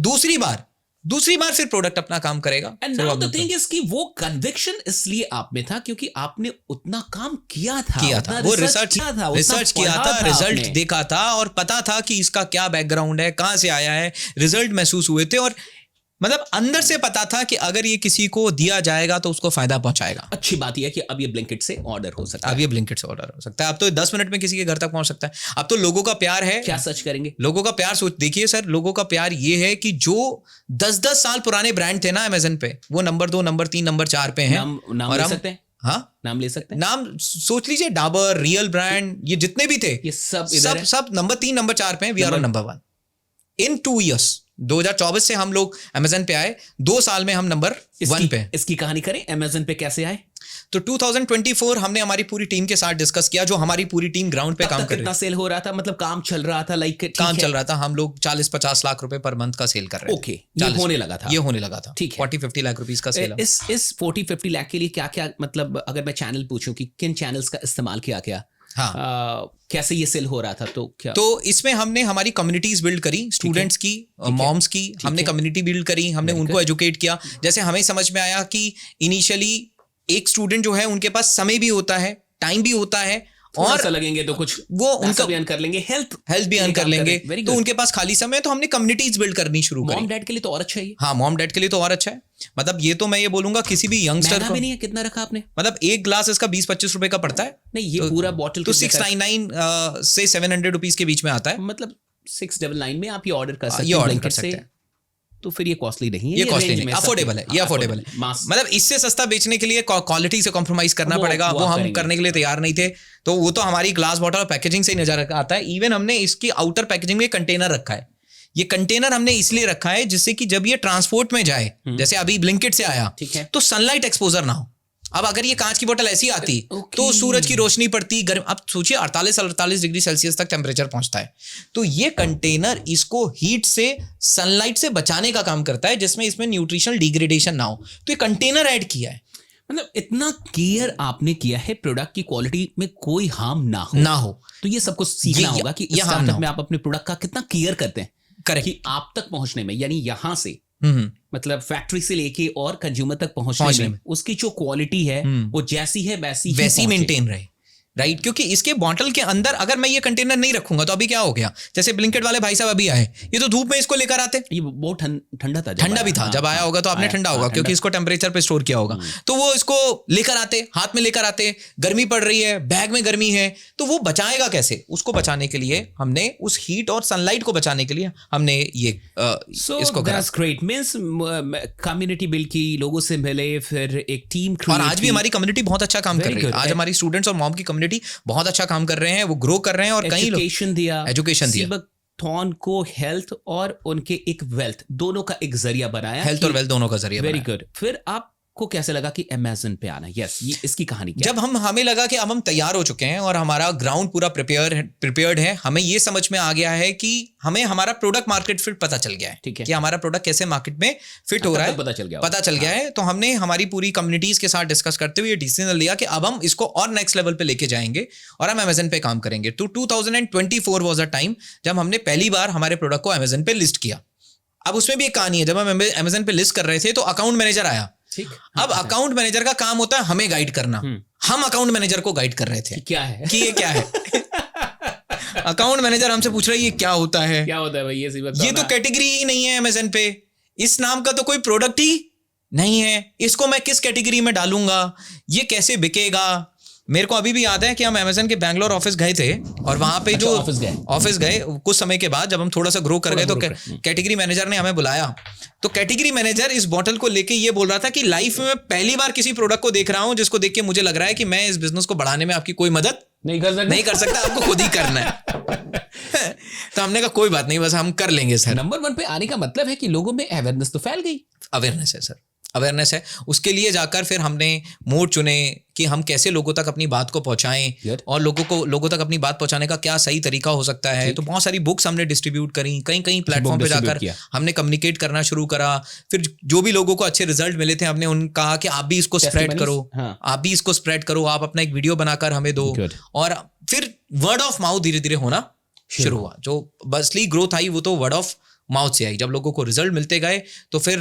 दूसरी बार फिर प्रोडक्ट अपना काम करेगा। And now the thing is कि वो कन्विक्शन इसलिए आप में था क्योंकि आपने उतना काम किया था, वो रिसर्च किया था, रिजल्ट देखा था और पता था कि इसका क्या बैकग्राउंड है, कहां से आया है, रिजल्ट महसूस हुए थे और मतलब अंदर से पता था कि अगर ये किसी को दिया जाएगा तो उसको फायदा पहुंचाएगा। अच्छी बात यह है कि अब ये ब्लिंकिट से ऑर्डर हो सकता है। अब ये ब्लिंकिट से ऑर्डर हो सकता है। अब तो 10 मिनट में किसी के घर तक पहुंच सकता है। अब तो लोगों का प्यार है। क्या सर्च करेंगे? लोगों का प्यार देखिए सर, लोगों का प्यार ये है कि जो 10-10 साल पुराने ब्रांड थे ना अमेज़न पे, वो नंबर 2, नंबर 3, नंबर 4 पे हैं। नाम ले सकते हैं? हाँ, नाम ले सकते हैं। नाम सोच लीजिए, डाबर, रियल ब्रांड, ये जितने भी थे, ये सब नंबर 3, नंबर 4 पे हैं। We are number 1 in 2 years। 2024 से हम लोग अमेज़न पे आए, 2 साल में हम नंबर 1 पे। इसकी कहानी करें, अमेज़न पे कैसे आए? तो 2024 हमने हमारी पूरी टीम के साथ डिस्कस किया, जो हमारी पूरी टीम ग्राउंड पे काम कर रही थी। कितना सेल हो रहा था? मतलब काम चल रहा था, काम चल रहा था। हम लोग 40-50 लाख रुपए पर मंथ का सेल कर रहे थे। ओके, ये होने लगा था। ठीक है, 40-50 लाख रुपीस का सेल। इस 40-50 लाख के लिए क्या क्या, मतलब अगर मैं चैनल पूछूं कि किन चैनल्स का इस्तेमाल किया गया, हाँ। कैसे ये सेल हो रहा था, तो क्या? तो इसमें हमने हमारी कम्युनिटीज बिल्ड करी, स्टूडेंट्स की, मॉम्स की, हमने कम्युनिटी बिल्ड करी, हमने उनको एजुकेट किया। जैसे हमें समझ में आया कि इनिशियली एक स्टूडेंट जो है उनके पास समय भी होता है, टाइम भी होता है, और ऐसा लगेंगे तो कुछ वो उनका भी अर्न कर लेंगे, हेल्थ भी अर्न कर लेंगे, तो उनके पास खाली समय है, तो हमने कम्युनिटीज बिल्ड करनी शुरू करी। मॉम डैड के लिए तो और अच्छा है। हाँ, मॉम डैड के लिए तो और अच्छा है। मतलब ये तो मैं ये बोलूंगा किसी भी यंगस्टर को भी नहीं है। कितना रखा आपने? मतलब एक ग्लास इसका 20-25 रुपए का पड़ता है। नहीं, ये पूरा बॉटल तो 699 से 700 रुपीज के बीच में आता है। मतलब 699 में आप ये ऑर्डर कर सकते हैं, ये ऑर्डर कर सकते हैं। तो फिर ये कॉस्टली नहीं है, ये कॉस्टली नहीं, अफोर्डेबल है, ये अफोर्डेबल है। मतलब इससे सस्ता बेचने के लिए क्वालिटी से कॉम्प्रोमाइज करना पड़ेगा, वो हम करने के लिए तैयार नहीं थे। तो वो तो हमारी ग्लास बॉटल और पैकेजिंग से ही नजर आता है। इवन हमने इसकी आउटर पैकेजिंग में कंटेनर रखा है। ये कंटेनर हमने इसलिए रखा है जिससे कि जब ये ट्रांसपोर्ट में जाए, जैसे अभी ब्लिंकिट से आया, तो सनलाइट एक्सपोजर ना हो। अब अगर ये कांच की बोतल ऐसी आती तो सूरज की रोशनी पड़ती, गर्म, अब सोचिए 48 डिग्री सेल्सियस तक टेम्परेचर पहुंचता है। तो ये कंटेनर इसको हीट से, सनलाइट से बचाने का काम करता है, जिसमें इसमें न्यूट्रिशनल डिग्रेडेशन ना हो। तो ये कंटेनर ऐड किया है। मतलब इतना केयर आपने किया है प्रोडक्ट की क्वालिटी में कोई हार्म ना हो। तो ये सबको सीखना होगा कि स्टार्टअप में आप अपने प्रोडक्ट का कितना केयर करते हैं। करेक्ट। कि आप तक पहुंचने में, यानी यहां से मतलब फैक्ट्री से लेके और कंज्यूमर तक पहुंचने में उसकी जो क्वालिटी है वो जैसी है वैसी मेंटेन रहे, राइट। क्योंकि इसके बॉटल के अंदर अगर मैं ये कंटेनर नहीं रखूंगा तो अभी क्या हो गया, जैसे ब्लिंकिट वाले भाई साहब अभी आए, ये तो धूप में इसको लेकर आते, ये बहुत ठंडा था, ठंडा भी था। जब आया होगा तो आपने ठंडा होगा, क्योंकि इसको टेम्परेचर पे स्टोर किया होगा। तो वो इसको लेकर आते, हाथ में लेकर आते, गर्मी पड़ रही है, बैग में गर्मी है, तो वो बचाएगा कैसे? उसको बचाने के लिए हमने, उस हीट और सनलाइट को बचाने के लिए हमने ये इसको करा। ग्रेट। मींस कम्युनिटी बिल्ड की, लोगों से मिले, फिर एक टीम, और आज भी हमारी कम्युनिटी बहुत अच्छा काम कर रही है। आज हमारी स्टूडेंट्स और मॉम की कम्युनिटी बहुत अच्छा काम कर रहे हैं, वो ग्रो कर रहे हैं। और कई एजुकेशन दिया सीबकथॉर्न को, हेल्थ और उनके एक वेल्थ, दोनों का एक जरिया बनाया, हेल्थ और वेल्थ दोनों का जरिया। Very good. फिर आपको कैसे लगा कि अमेज़न पे आना? यस, ये इसकी कहानी क्या? जब हमें लगा कि अब हम तैयार हो चुके हैं और हमारा ग्राउंड पूरा प्रिपेयर्ड है, हमें ये समझ में आ गया है कि हमें हमारा प्रोडक्ट मार्केट फिट पता चल गया है, ठीक है, कि हमारा प्रोडक्ट कैसे मार्केट में फिट हो रहा है, पता चल गया है। तो हमने हमारी पूरी कम्युनिटीज के साथ डिस्कस करते हुए डिसीजन लिया कि अब हम इसको और नेक्स्ट लेवल पे लेके जाएंगे और हम अमेज़न पे काम करेंगे। तो 2024 वाज अ टाइम जब हमने पहली बार हमारे प्रोडक्ट को अमेज़न पे लिस्ट किया। अब उसमें भी एक कहानी है। जब हम अमेज़न पे लिस्ट कर रहे थे तो अकाउंट मैनेजर आया। ठीक। अब अकाउंट मैनेजर का काम होता है हमें गाइड करना। हम अकाउंट मैनेजर को गाइड कर रहे थे क्या है कि ये क्या है। अकाउंट मैनेजर हमसे पूछ रहा है ये क्या होता है भाई? ये तो कैटेगरी ही नहीं है अमेज़न पे, इस नाम का तो कोई प्रोडक्ट ही नहीं है, इसको मैं किस कैटेगरी में डालूंगा, ये कैसे बिकेगा। मेरे को अभी भी याद है कि हम अमेज़न के बैंगलोर ऑफिस गए थे और वहां पे जो ऑफिस गए कुछ समय के बाद, जब हम थोड़ा सा ग्रो कर गए, तो कैटेगरी मैनेजर ने हमें बुलाया। तो कैटेगरी मैनेजर इस बॉटल को लेके ये बोल रहा था कि लाइफ में पहली बार किसी प्रोडक्ट को देख रहा हूं जिसको देख के मुझे लग रहा है कि मैं इस बिजनेस को बढ़ाने में आपकी कोई मदद नहीं कर सकता, आपको खुद ही करना है। तो हमने कहा कोई बात नहीं, बस हम कर लेंगे सर। नंबर 1 पे आने का मतलब है कि लोगों में अवेयरनेस तो फैल गई। अवेयरनेस है सर, अवेयरनेस है। उसके लिए जाकर फिर हमने मोड चुने कि हम कैसे लोगों तक अपनी बात को पहुंचाएं और लोगों तक अपनी बात पहुंचाने का क्या सही तरीका हो सकता है। तो बहुत सारी बुक्स हमने डिस्ट्रीब्यूट करी, कई प्लेटफॉर्म पे जाकर हमने कम्युनिकेट करना शुरू करा। फिर जो भी लोगों को अच्छे रिजल्ट मिले थे हमने उनको कहा कि आप भी इसको स्प्रेड करो, आप भी इसको स्प्रेड करो, आप अपना एक वीडियो बनाकर हमें दो। और फिर वर्ड ऑफ माउथ धीरे धीरे होना शुरू हुआ। जो असली ग्रोथ आई वो तो वर्ड ऑफ माउथ से आई। जब लोगों को रिजल्ट मिलते गए तो फिर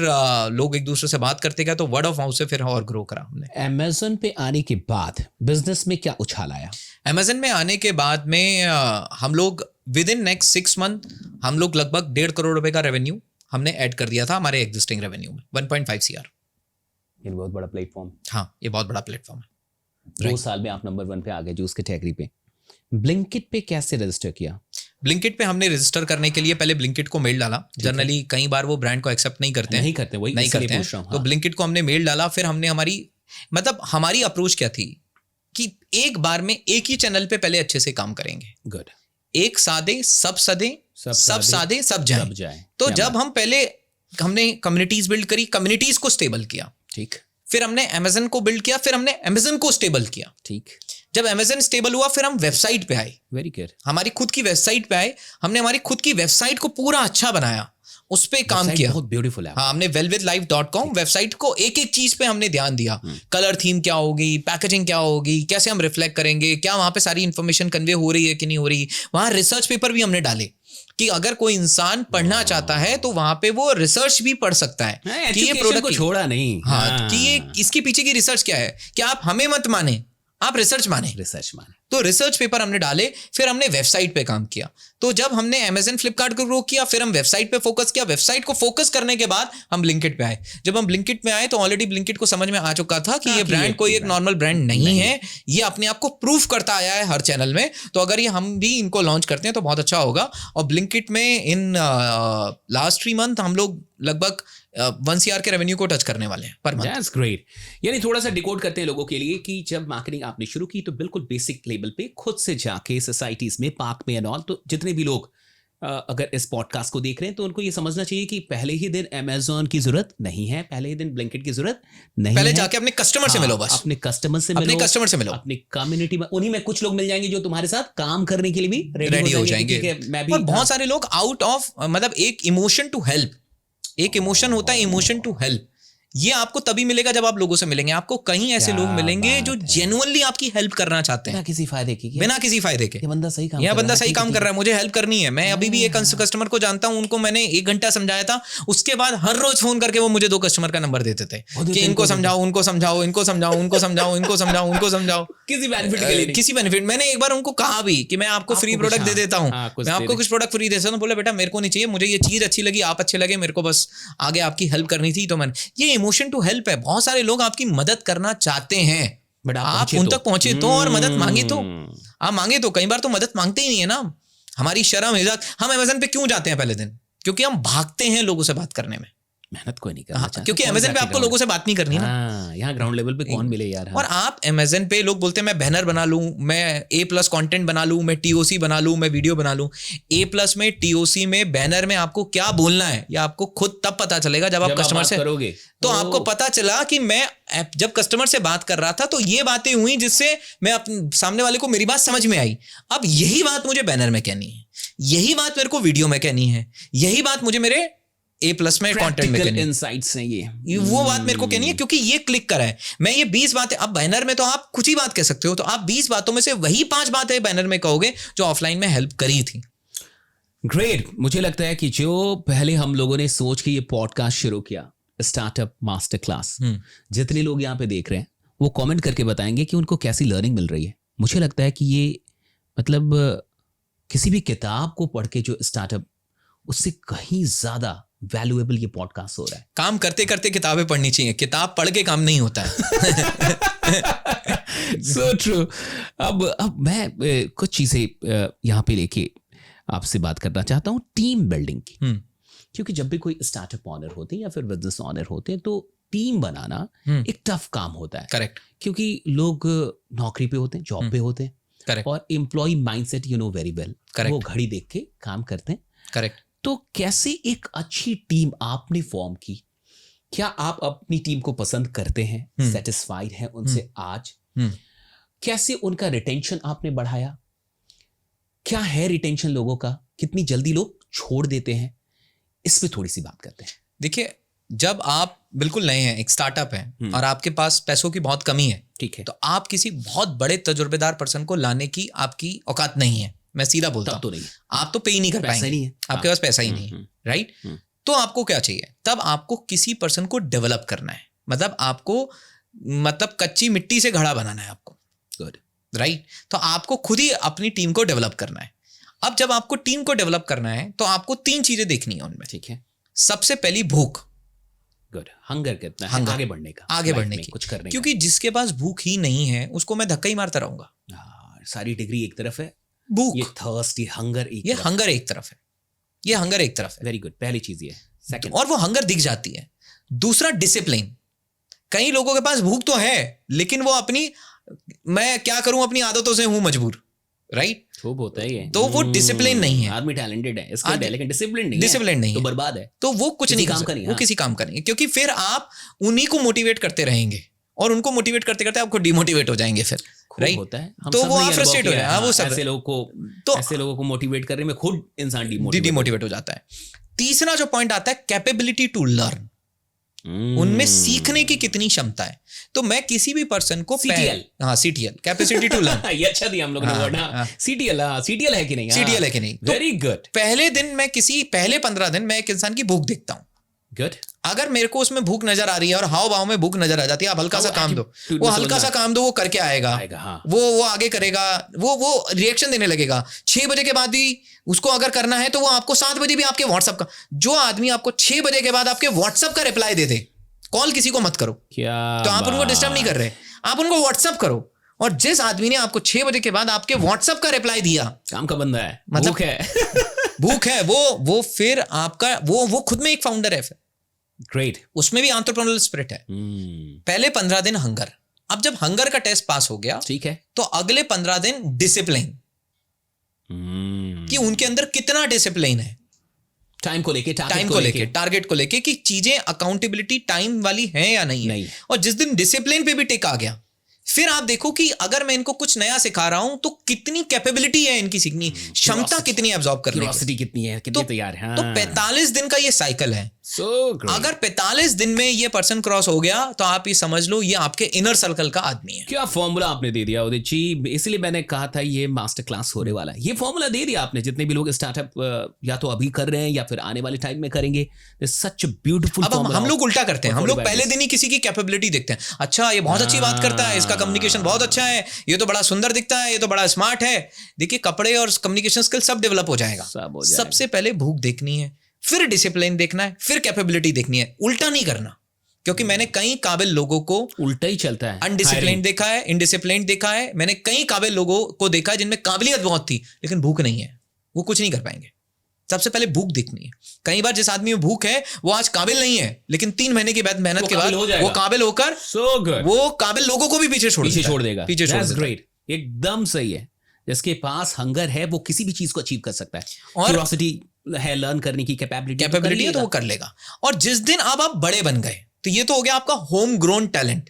लोग एक दूसरे से बात करते गए, तो वर्ड ऑफ माउथ से फिर और ग्रो करा हमने। अमेज़न पे आने के बाद बिजनेस में क्या उछाल आया? अमेज़न में आने के बाद में हम लोग विद इन नेक्स्ट 6 मंथ हम लोग लगभग 1.5 करोड़ रुपए का रेवेन्यू हमने ऐड कर दिया था हमारे एग्जिस्टिंग रेवेन्यू में। 1.5 CR। ये बहुत बड़ा प्लेटफॉर्म। हाँ, ये बहुत बड़ा प्लेटफॉर्म है। 2 साल में आप नंबर 1 पे आ गए जूस कैटेगरी पे। ब्लिंकिट पे कैसे रजिस्टर किया? ब्लिंकिट पे हमने रजिस्टर करने के लिए पहले ब्लिंकिट को मेल डाला। जनरली कई बार वो ब्रांड को एक्सेप्ट नहीं करते हैं। तो ब्लिंकिट को हमने मेल डाला। फिर हमने हमारी अप्रोच क्या थी कि एक बार में एक ही चैनल पे पहले अच्छे से काम करेंगे। गुड। एक सादे सब सदे, सब सादे सब जाए। तो जब हमने कम्युनिटीज बिल्ड करी, कम्युनिटीज को स्टेबल किया, ठीक। फिर हमने अमेज़न को बिल्ड किया, फिर हमने अमेज़न को स्टेबल किया, ठीक। जब अमेज़न स्टेबल हुआ फिर हम वेबसाइट पे आए। Very good. हमारी खुद की वेबसाइट पे आए। हमने हमारी खुद की वेबसाइट को पूरा अच्छा बनाया उस पे काम Website किया। बहुत ब्यूटीफुल है। हाँ, हमने wellwithlife.com वेबसाइट को एक एक चीज पे हमने ध्यान दिया। कलर थीम क्या होगी, पैकेजिंग क्या होगी, कैसे हम रिफ्लेक्ट करेंगे, क्या वहां पे सारी इंफॉर्मेशन कन्वे हो रही है कि नहीं हो रही। वहां रिसर्च पेपर भी हमने डाले कि अगर कोई इंसान पढ़ना चाहता है तो वहां पे वो रिसर्च भी पढ़ सकता है कि ये प्रोडक्ट को छोड़ा नहीं। हाँ, कि ये इसके पीछे की रिसर्च क्या है, कि आप हमें मत माने, आप रिसर्च माने। तो रिसर्च पेपर हमने डाले, फिर हमने वेबसाइट पे काम किया। तो जब हमने Amazon फ्लिपकार्ट को ग्रो किया, फिर हम वेबसाइट पे फोकस किया। वेबसाइट को फोकस करने के बाद हम ब्लिंकिट पे आए। जब हम ब्लिंकिट में आए तो ऑलरेडी ब्लिंकिट को समझ में आ चुका था कि ये ब्रांड कोई एक नॉर्मल ब्रांड नहीं है, ये अपने आप को प्रूव करता आया है हर चैनल में। तो अगर ये हम भी इनको लॉन्च करते हैं तो बहुत अच्छा होगा। और ब्लिंकिट में इन लास्ट 3 मंथ हम लोग लगभग 1 CR के रेवेन्यू को टच करने वाले हैं पर मंथ। That's great. यानी थोड़ा सा डिकोड करते हैं लोगों के लिए कि जब मार्केटिंग आपने शुरू की तो बिल्कुल बेसिक लेवल पे खुद से जाके सोसाइटीज में, पार्क में एंड ऑल, तो जितने भी लोग अगर इस पॉडकास्ट को देख रहे हैं तो उनको ये समझना चाहिए कि पहले ही दिन Amazon की जरूरत नहीं है, पहले ही दिन ब्लिंकिट की जरूरत नहीं पहले है। जाके अपने कस्टमर से मिलो, बस अपने कस्टमर से मिलो, अपनी कम्युनिटी में। उन्हीं में कुछ लोग मिल जाएंगे जो तुम्हारे साथ काम करने के लिए भी रेडी हो जाएंगे। मैं भी, और बहुत सारे लोग आउट ऑफ, मतलब एक इमोशन टू हेल्प, एक इमोशन होता है इमोशन टू हेल्प, ये आपको तभी मिलेगा जब आप लोगों से मिलेंगे। आपको कहीं ऐसे लोग मिलेंगे जो जेन्युइनली आपकी हेल्प करना चाहते हैं बिना किसी फायदे के। बिना किसी फायदे के। ये बंदा सही काम कर रहा है, मुझे हेल्प करनी है। मैं अभी भी एक कस्टमर को जानता हूं, उनको मैंने 1 घंटा समझाया था, उसके बाद हर रोज फोन करके वो मुझे 2 कस्टमर का नंबर देते थे कि इनको समझाओ, उनको समझाओ, इनको समझाओ, उनको समझाओ, इनको समझाओ, उनको समझाओ, किसी बेनिफिट। मैंने एक बार उनको कहा भी कि मैं आपको फ्री प्रोडक्ट दे देता हूँ, मैं आपको कुछ प्रोडक्ट फ्री दे देता हूँ। बोले बेटा मेरे को नहीं चाहिए, मुझे ये चीज अच्छी लगी, आप अच्छे लगे, मेरे को बस आगे आपकी हेल्प करनी थी। तो मैंने, ये इमोशन टू हेल्प है। बहुत सारे लोग आपकी मदद करना चाहते हैं, बट आप उन तक पहुंचे तो, और मदद मांगे तो। आप मांगे तो, कई बार तो मदद मांगते ही नहीं है ना, हमारी शर्म हिजाक। हम Amazon पे क्यों जाते हैं पहले दिन? क्योंकि हम भागते हैं लोगों से बात करने में, मेहनत कोई नहीं करना चाहता, क्योंकि Amazon पे आपको लोगों से बात नहीं करनी ना। यहाँ ग्राउंड लेवल पे कौन मिले यार। और आप Amazon पे, लोग बोलते हैं मैं बैनर बना लूं, मैं A+ कंटेंट बना लूं, मैं TOC बना लूं, मैं वीडियो बना लूं। A+ में, TOC में, बैनर में आपको क्या बोलना है ये आपको खुद तब पता चलेगा जब आप कस्टमर से करोगे। तो आपको पता चला कि मैं जब कस्टमर से बात कर रहा था तो ये बातें हुई जिससे मैं अपने सामने वाले को मेरी बात समझ में आई। अब यही बात मुझे बैनर में कहनी है, यही बात मेरे को वीडियो में कहनी है, यही बात मुझे मेरे A+ में कंटेंट में कहनी है। इनसाइट्स हैं ये वो बात मेरे को कहनी है, क्योंकि ये क्लिक करा है। मैं ये 20 बातें, अब बैनर में तो आप कुछ ही बात कह सकते हो, तो आप 20 बातों में से वही 5 बातें बैनर में कहोगे जो ऑफलाइन में हेल्प करी थी। ग्रेट। मुझे लगता है कि जो पहले हम लोगों ने सोच के ये पॉडकास्ट शुरू किया, स्टार्टअप मास्टर क्लास, जितने लोग यहाँ पे देख रहे हैं वो कमेंट करके बताएंगे कि उनको कैसी लर्निंग मिल रही है। मुझे लगता है कि ये मतलब किसी भी किताब को पढ़ के जो स्टार्टअप, उससे कहीं ज्यादा वैल्यूएबल ये पॉडकास्ट हो रहा है। काम करते करते किताबें पढ़नी चाहिए, किताब पढ़ के काम नहीं होता है। So true। अब मैं कुछ चीजें यहाँ पे लेके आपसे बात करना चाहता हूँ, टीम बिल्डिंग की। क्योंकि जब भी कोई स्टार्टअप ऑनर होते हैं या फिर बिजनेस ऑनर होते हैं तो टीम बनाना एक टफ काम होता है। करेक्ट। क्योंकि लोग नौकरी पे होते हैं, जॉब पे होते हैं। करेक्ट। और employ mindset you know very well, वो घड़ी देख के काम करते हैं। करेक्ट। तो कैसे एक अच्छी टीम आपने फॉर्म की? क्या आप अपनी टीम को पसंद करते हैं, सेटिस्फाइड हैं उनसे आज? कैसे उनका रिटेंशन आपने बढ़ाया? क्या है रिटेंशन लोगों का? कितनी जल्दी लोग छोड़ देते हैं? इस पे थोड़ी सी बात करते हैं। देखिए, जब आप बिल्कुल नए हैं, एक स्टार्टअप है और आपके पास पैसों की बहुत कमी है, ठीक है, तो आप किसी बहुत बड़े तजुर्बेदार पर्सन को लाने की आपकी औकात नहीं है। मैं सीधा बोलता हूं, तो नहीं, आप तो पे ही नहीं कर पाएंगे, नहीं है। आपके पास पैसा ही नहीं है, राइट? तो आपको क्या चाहिए? तब आपको किसी पर्सन को डेवलप करना है, मतलब आपको कच्ची मिट्टी से घड़ा बनाना है आपको, राइट? तो आपको खुद ही अपनी टीम को डेवलप करना है। अब जब आपको टीम को डेवलप करना है तो आपको 3 चीजें देखनी है उनमें, ठीक है? सबसे पहली भूख, गुड, हंगर कितना है आगे बढ़ने का, आगे बढ़ने की, कुछ करने, क्योंकि जिसके पास भूख ही नहीं है उसको मैं धक्का ही मारता रहूंगा। सारी डिग्री एक तरफ है, भूख, ये थर्स्ट, ये हंगर एक तरफ है, ये हंगर एक तरफ है। वेरी गुड, पहली चीज ये। सेकंड, और वो हंगर दिख जाती है। दूसरा, डिसिप्लिन। कई लोगों के पास भूख तो है लेकिन वो मैं क्या करूं, अपनी आदतों से हूं मजबूर, राइट? खूब होता है ये। तो वो डिसिप्लिन नहीं है। आदमी टैलेंटेड है, स्किल्ड है, लेकिन डिसिप्लिन नहीं है, तो बर्बाद है। तो वो कुछ नहीं काम करेंगे, वो किसी काम करेंगे, क्योंकि फिर आप उन्हीं को मोटिवेट करते रहेंगे और उनको मोटिवेट करते करते आपको डिमोटिवेट हो जाएंगे फिर, राइट? होता है, तो वो फ्रस्ट्रेट हो जाए। वो सब ऐसे लोगों को मोटिवेट करने में खुद इंसान डिमोटिवेट हो जाता है। तीसरा जो पॉइंट आता है कैपेबिलिटी टू लर्न, उनमें सीखने की कितनी क्षमता है। तो मैं किसी भी पर्सन को CTL, हाँ CTL, कैपेसिटी टू लर्न। ये अच्छा दिया हम लोगों ने वर्ड। CTL है कि नहीं? CTL है कि नहीं? तो वेरी गुड। पहले 15 दिन मैं एक इंसान की भूख देखता हूँ। गुड। अगर मेरे को उसमें भूख नजर आ रही है और हाव भाव में भूख नजर आ जाती है, आप हल्का सा काम दो, वो हल्का सा काम दो, वो करके आएगा, हाँ। वो आगे करेगा, वो रिएक्शन देने लगेगा। 6 बजे के बाद भी उसको अगर करना है तो वो आपको 7 बजे भी आपके व्हाट्सएप का, जो आदमी आपको 6 बजे के बाद आपके व्हाट्सएप का रिप्लाई दे दे, कॉल किसी को मत करो, क्या तो आप उनको डिस्टर्ब नहीं कर रहे, आप उनको व्हाट्सएप करो। और जिस आदमी ने आपको 6 बजे के बाद आपके व्हाट्सएप का रिप्लाई दिया, काम का बंदा है, मतलब भूख है। भूख है, वो फिर आपका वो खुद में एक फाउंडर है, फिर ग्रेट, उसमें भी एंटरप्रेन्योरियल स्पिरिट है। पहले 15 दिन हंगर, अब जब हंगर का टेस्ट पास हो गया, ठीक है, तो अगले 15 दिन डिसिप्लिन, कि उनके अंदर कितना डिसिप्लिन है टाइम को लेके, टारगेट को लेके, कि चीजें अकाउंटेबिलिटी टाइम वाली हैं या नहीं है। और जिस दिन डिसिप्लिन पे भी टिक आ गया, फिर आप देखो कि अगर मैं इनको कुछ नया सिखा रहा हूं तो कितनी कैपेबिलिटी है इनकी सीखनी, क्षमता कितनी एब्जॉर्ब करने की, कितनी है, कितनी तैयार है। तो 45 दिन का ये साइकिल है। अगर 45 दिन में ये पर्सन क्रॉस हो गया तो आप ये समझ लो ये आपके इनर सर्कल का आदमी है। क्या फॉर्मूला आपने दे दिया उदित जी, इसलिए मैंने कहा था ये मास्टर क्लास होने वाला है। ये फॉर्मूला दे दिया आपने, जितने भी लोग स्टार्टअप या तो अभी कर रहे हैं या फिर आने वाले टाइम में करेंगे। Such beautiful. अब हम लोग उल्टा करते हैं, हम लोग पहले दिन ही किसी की कैपेबिलिटी देखते हैं, अच्छा ये बहुत अच्छी बात करता है, इसका कम्युनिकेशन बहुत अच्छा है, ये तो बड़ा सुंदर दिखता है, ये तो बड़ा स्मार्ट है। देखिए कपड़े और कम्युनिकेशन स्किल सब डेवलप हो जाएगा। सबसे पहले भूख देखनी है, फिर डिसिप्लिन देखना है, फिर कैपेबिलिटी देखनी है, उल्टा नहीं करना। क्योंकि मैंने कई काबिल लोगों को उल्टा ही चलता है, अनडिसिप्लिन देखा है, इनडिसिप्लिन देखा है। मैंने कई काबिल लोगों को देखा है जिनमें काबिलियत बहुत थी लेकिन भूख नहीं है, वो कुछ नहीं कर पाएंगे। सबसे पहले भूख देखनी है। कई बार जिस आदमी में भूख है वो आज काबिल नहीं है, लेकिन 3 महीने की मेहनत के बाद वो काबिल होकर वो काबिल लोगों को भी पीछे छोड़ देगा। ग्रेट, एकदम सही है। जिसके पास हंगर है वो किसी भी चीज को अचीव कर सकता है, क्यूरियोसिटी है, लर्न करने की कैपेबिलिटी है तो वो कर लेगा। और जिस दिन अब आप बड़े बन गए तो ये तो हो गया आपका होम ग्रोन टैलेंट।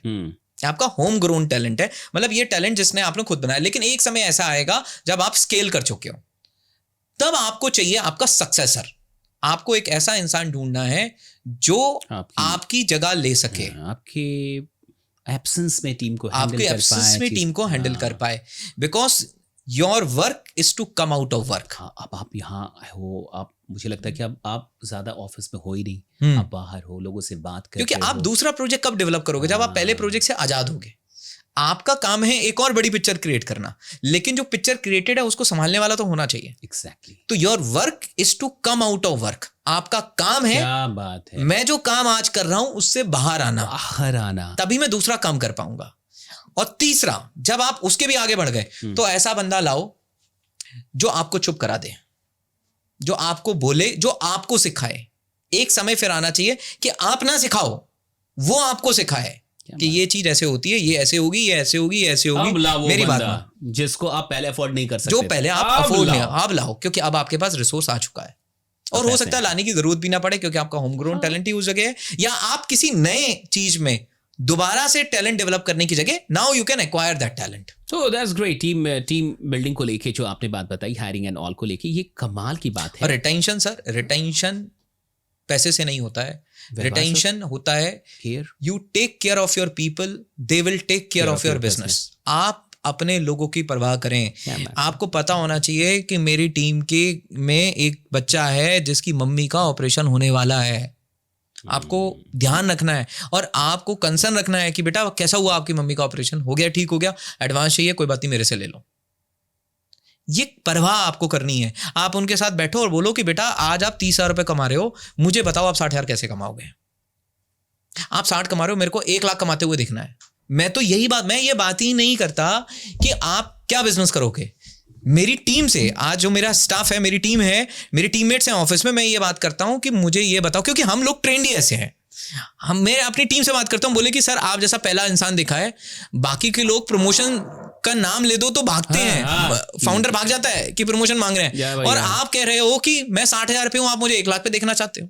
आपका होम ग्रोन टैलेंट है, मतलब ये टैलेंट जिसने आपने खुद बनाया। लेकिन एक समय ऐसा आएगा जब आप स्केल कर चुके हो, तब आपको चाहिए आपका सक्सेसर। आपको एक ऐसा इंसान ढूंढना है जो आपकी जगह ले सके, आपके एब्सेंस में टीम को हैंडल कर पाए। Because your work is to come out of work. अब आप यहाँ हो, आप मुझे लगता है कि अब आप ज्यादा ऑफिस में हो ही नहीं, आप बाहर हो, लोगों से बात करते हो। क्योंकि आप दूसरा प्रोजेक्ट कब डेवलप करोगे? जब आप पहले प्रोजेक्ट से आजाद होगे। आपका काम है एक और बड़ी पिक्चर क्रिएट करना, लेकिन जो पिक्चर क्रिएटेड है उसको संभालने वाला तो होना चाहिए। एग्जैक्टली। तो your work is to come out of work. आपका काम है, क्या बात है, मैं जो काम आज कर रहा हूं उससे बाहर आना, तभी मैं दूसरा काम कर पाऊंगा। और तीसरा, जब आप उसके भी आगे बढ़ गए तो ऐसा बंदा लाओ जो आपको चुप करा दे, जो आपको बोले, जो आपको सिखाए। एक समय फिर आना चाहिए कि आप ना सिखाओ, वो आपको सिखाए कि ये चीज ऐसे होती है, ये ऐसे होगी, ये ऐसे होगी, ये ऐसे होगी। मेरी बात मान, जिसको आप पहले अफोर्ड नहीं कर सकते, जो पहले आप अफोर्ड नहीं, आप लाओ, क्योंकि अब आपके पास रिसोर्स आ चुका है। और हो सकता है लाने की जरूरत भी ना पड़े, क्योंकि आपका होम ग्रोन टैलेंट ही उस जगह है। या आप किसी नए चीज में दोबारा से टैलेंट डेवलप करने की जगह now you can acquire that talent. So that's great. Team building को लेके जो आपने बात बताई, हायरिंग एंड ऑल को लेके, ये कमाल की बात है। और रिटेंशन सर, रिटेंशन पैसे से नहीं होता है, रिटेंशन होता है you take care of your people, they will take care of your business. आप अपने लोगों की परवाह करें। आपको पता होना चाहिए कि मेरी टीम के में एक बच्चा है जिसकी मम्मी का ऑपरेशन होने वाला है। आपको ध्यान रखना है और आपको कंसर्न रखना है कि बेटा कैसा हुआ, आपकी मम्मी का ऑपरेशन हो गया, ठीक हो गया, एडवांस चाहिए, कोई बात नहीं, मेरे से ले लो। ये परवाह आपको करनी है। आप उनके साथ बैठो और बोलो कि बेटा आज आप 30,000 रुपए कमा रहे हो, मुझे बताओ आप 60,000 कैसे कमाओगे। आप 60 कमा रहे हो, मेरे को 1 लाख कमाते हुए दिखना है। मैं ये बात ही नहीं करता कि आप क्या बिजनेस करोगे। मेरी टीम से, आज जो मेरा स्टाफ है, मेरी टीम है, मेरी टीममेट्स हैं ऑफिस में, मैं ये बात करता हूं कि मुझे ये बताओ, क्योंकि हम लोग ट्रेंड ही ऐसे हैं। मैं अपनी टीम से बात करता हूं, बोले कि सर आप जैसा पहला इंसान दिखा है, बाकी के लोग प्रमोशन का नाम ले दो तो भागते हैं। फाउंडर भाग जाता है कि प्रमोशन मांग रहे हैं, और आप कह रहे हो कि मैं 60,000 पे हूं, आप मुझे 1 लाख पे देखना चाहते हो।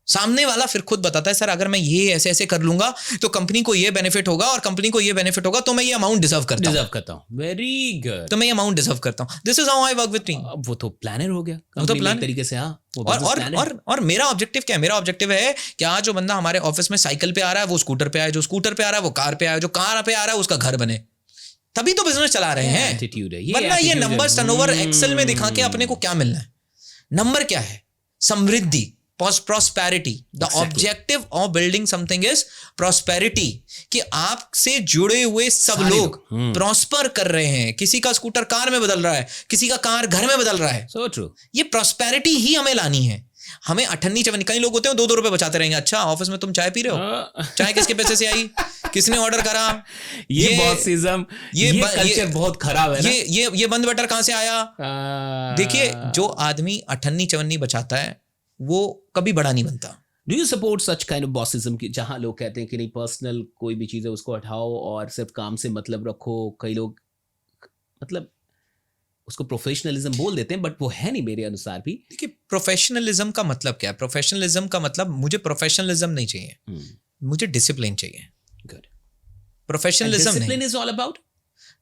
सामने वाला फिर खुद बताता है सर अगर मैं ये ऐसे ऐसे कर लूंगा तो कंपनी को ये बेनिफिट होगा और कंपनी को ये बेनिफिट होगा तो मैं ये अमाउंट डिजर्व करता हूँ। Very good. तो मैं ये अमाउंट डिजर्व करता हूँ। This is how I work with team. वो तो प्लानर हो गया, वो तो प्लान तरीके से। हाँ, और मेरा ऑब्जेक्टिव क्या है? मेरा ऑब्जेक्टिव है कि आज जो बंदा हमारे ऑफिस में साइकिल पे आ रहा है वो स्कूटर पे आए, जो स्कूटर पे आ रहा है वो कार पे आए, जो कार पे आ रहा है उसका घर बने, तभी तो बिजनेस चला रहे हैं। एटीट्यूड है वरना ये नंबर्स टर्नओवर एक्सेल में दिखा के अपने को क्या मिलना है? नंबर क्या है? समृद्धि, prosperity. The objective of building something is prosperity. कि आपसे जुड़े हुए सब लोग प्रॉस्पर कर रहे हैं। किसी का स्कूटर कार में बदल रहा है, किसी का कार घर में बदल रहा है। So true. ये प्रॉस्पेरिटी ही हमें लानी है। हमें अठन्नी चवन्नी, कई लोग होते हैं 2-2 रुपए बचाते रहेंगे। अच्छा ऑफिस में तुम चाय पी रहे हो, चाय किसके पैसे से आई, किसने ऑर्डर करा, ये बॉसिज्म, ये कल्चर बहुत खराब है ना। ये बंद बटर कहां से आया? देखिए जो आदमी अठन्नी चवन्नी बचाता है वो कभी बड़ा नहीं बनता। Do you support such kind of bossism की जहां लोग कहते हैं कि नहीं, पर्सनल कोई भी चीज है उसको हटाओ और सिर्फ काम से मतलब रखो? कई लोग मतलब उसको प्रोफेशनलिज्म बोल देते हैं, बट वो है नहीं मेरे अनुसार भी। देखिए प्रोफेशनलिज्म का मतलब क्या है? प्रोफेशनलिज्म का मतलब मुझे प्रोफेशनलिज्म नहीं चाहिए, मुझे डिसिप्लिन चाहिए। Good. Professionalism discipline is all about,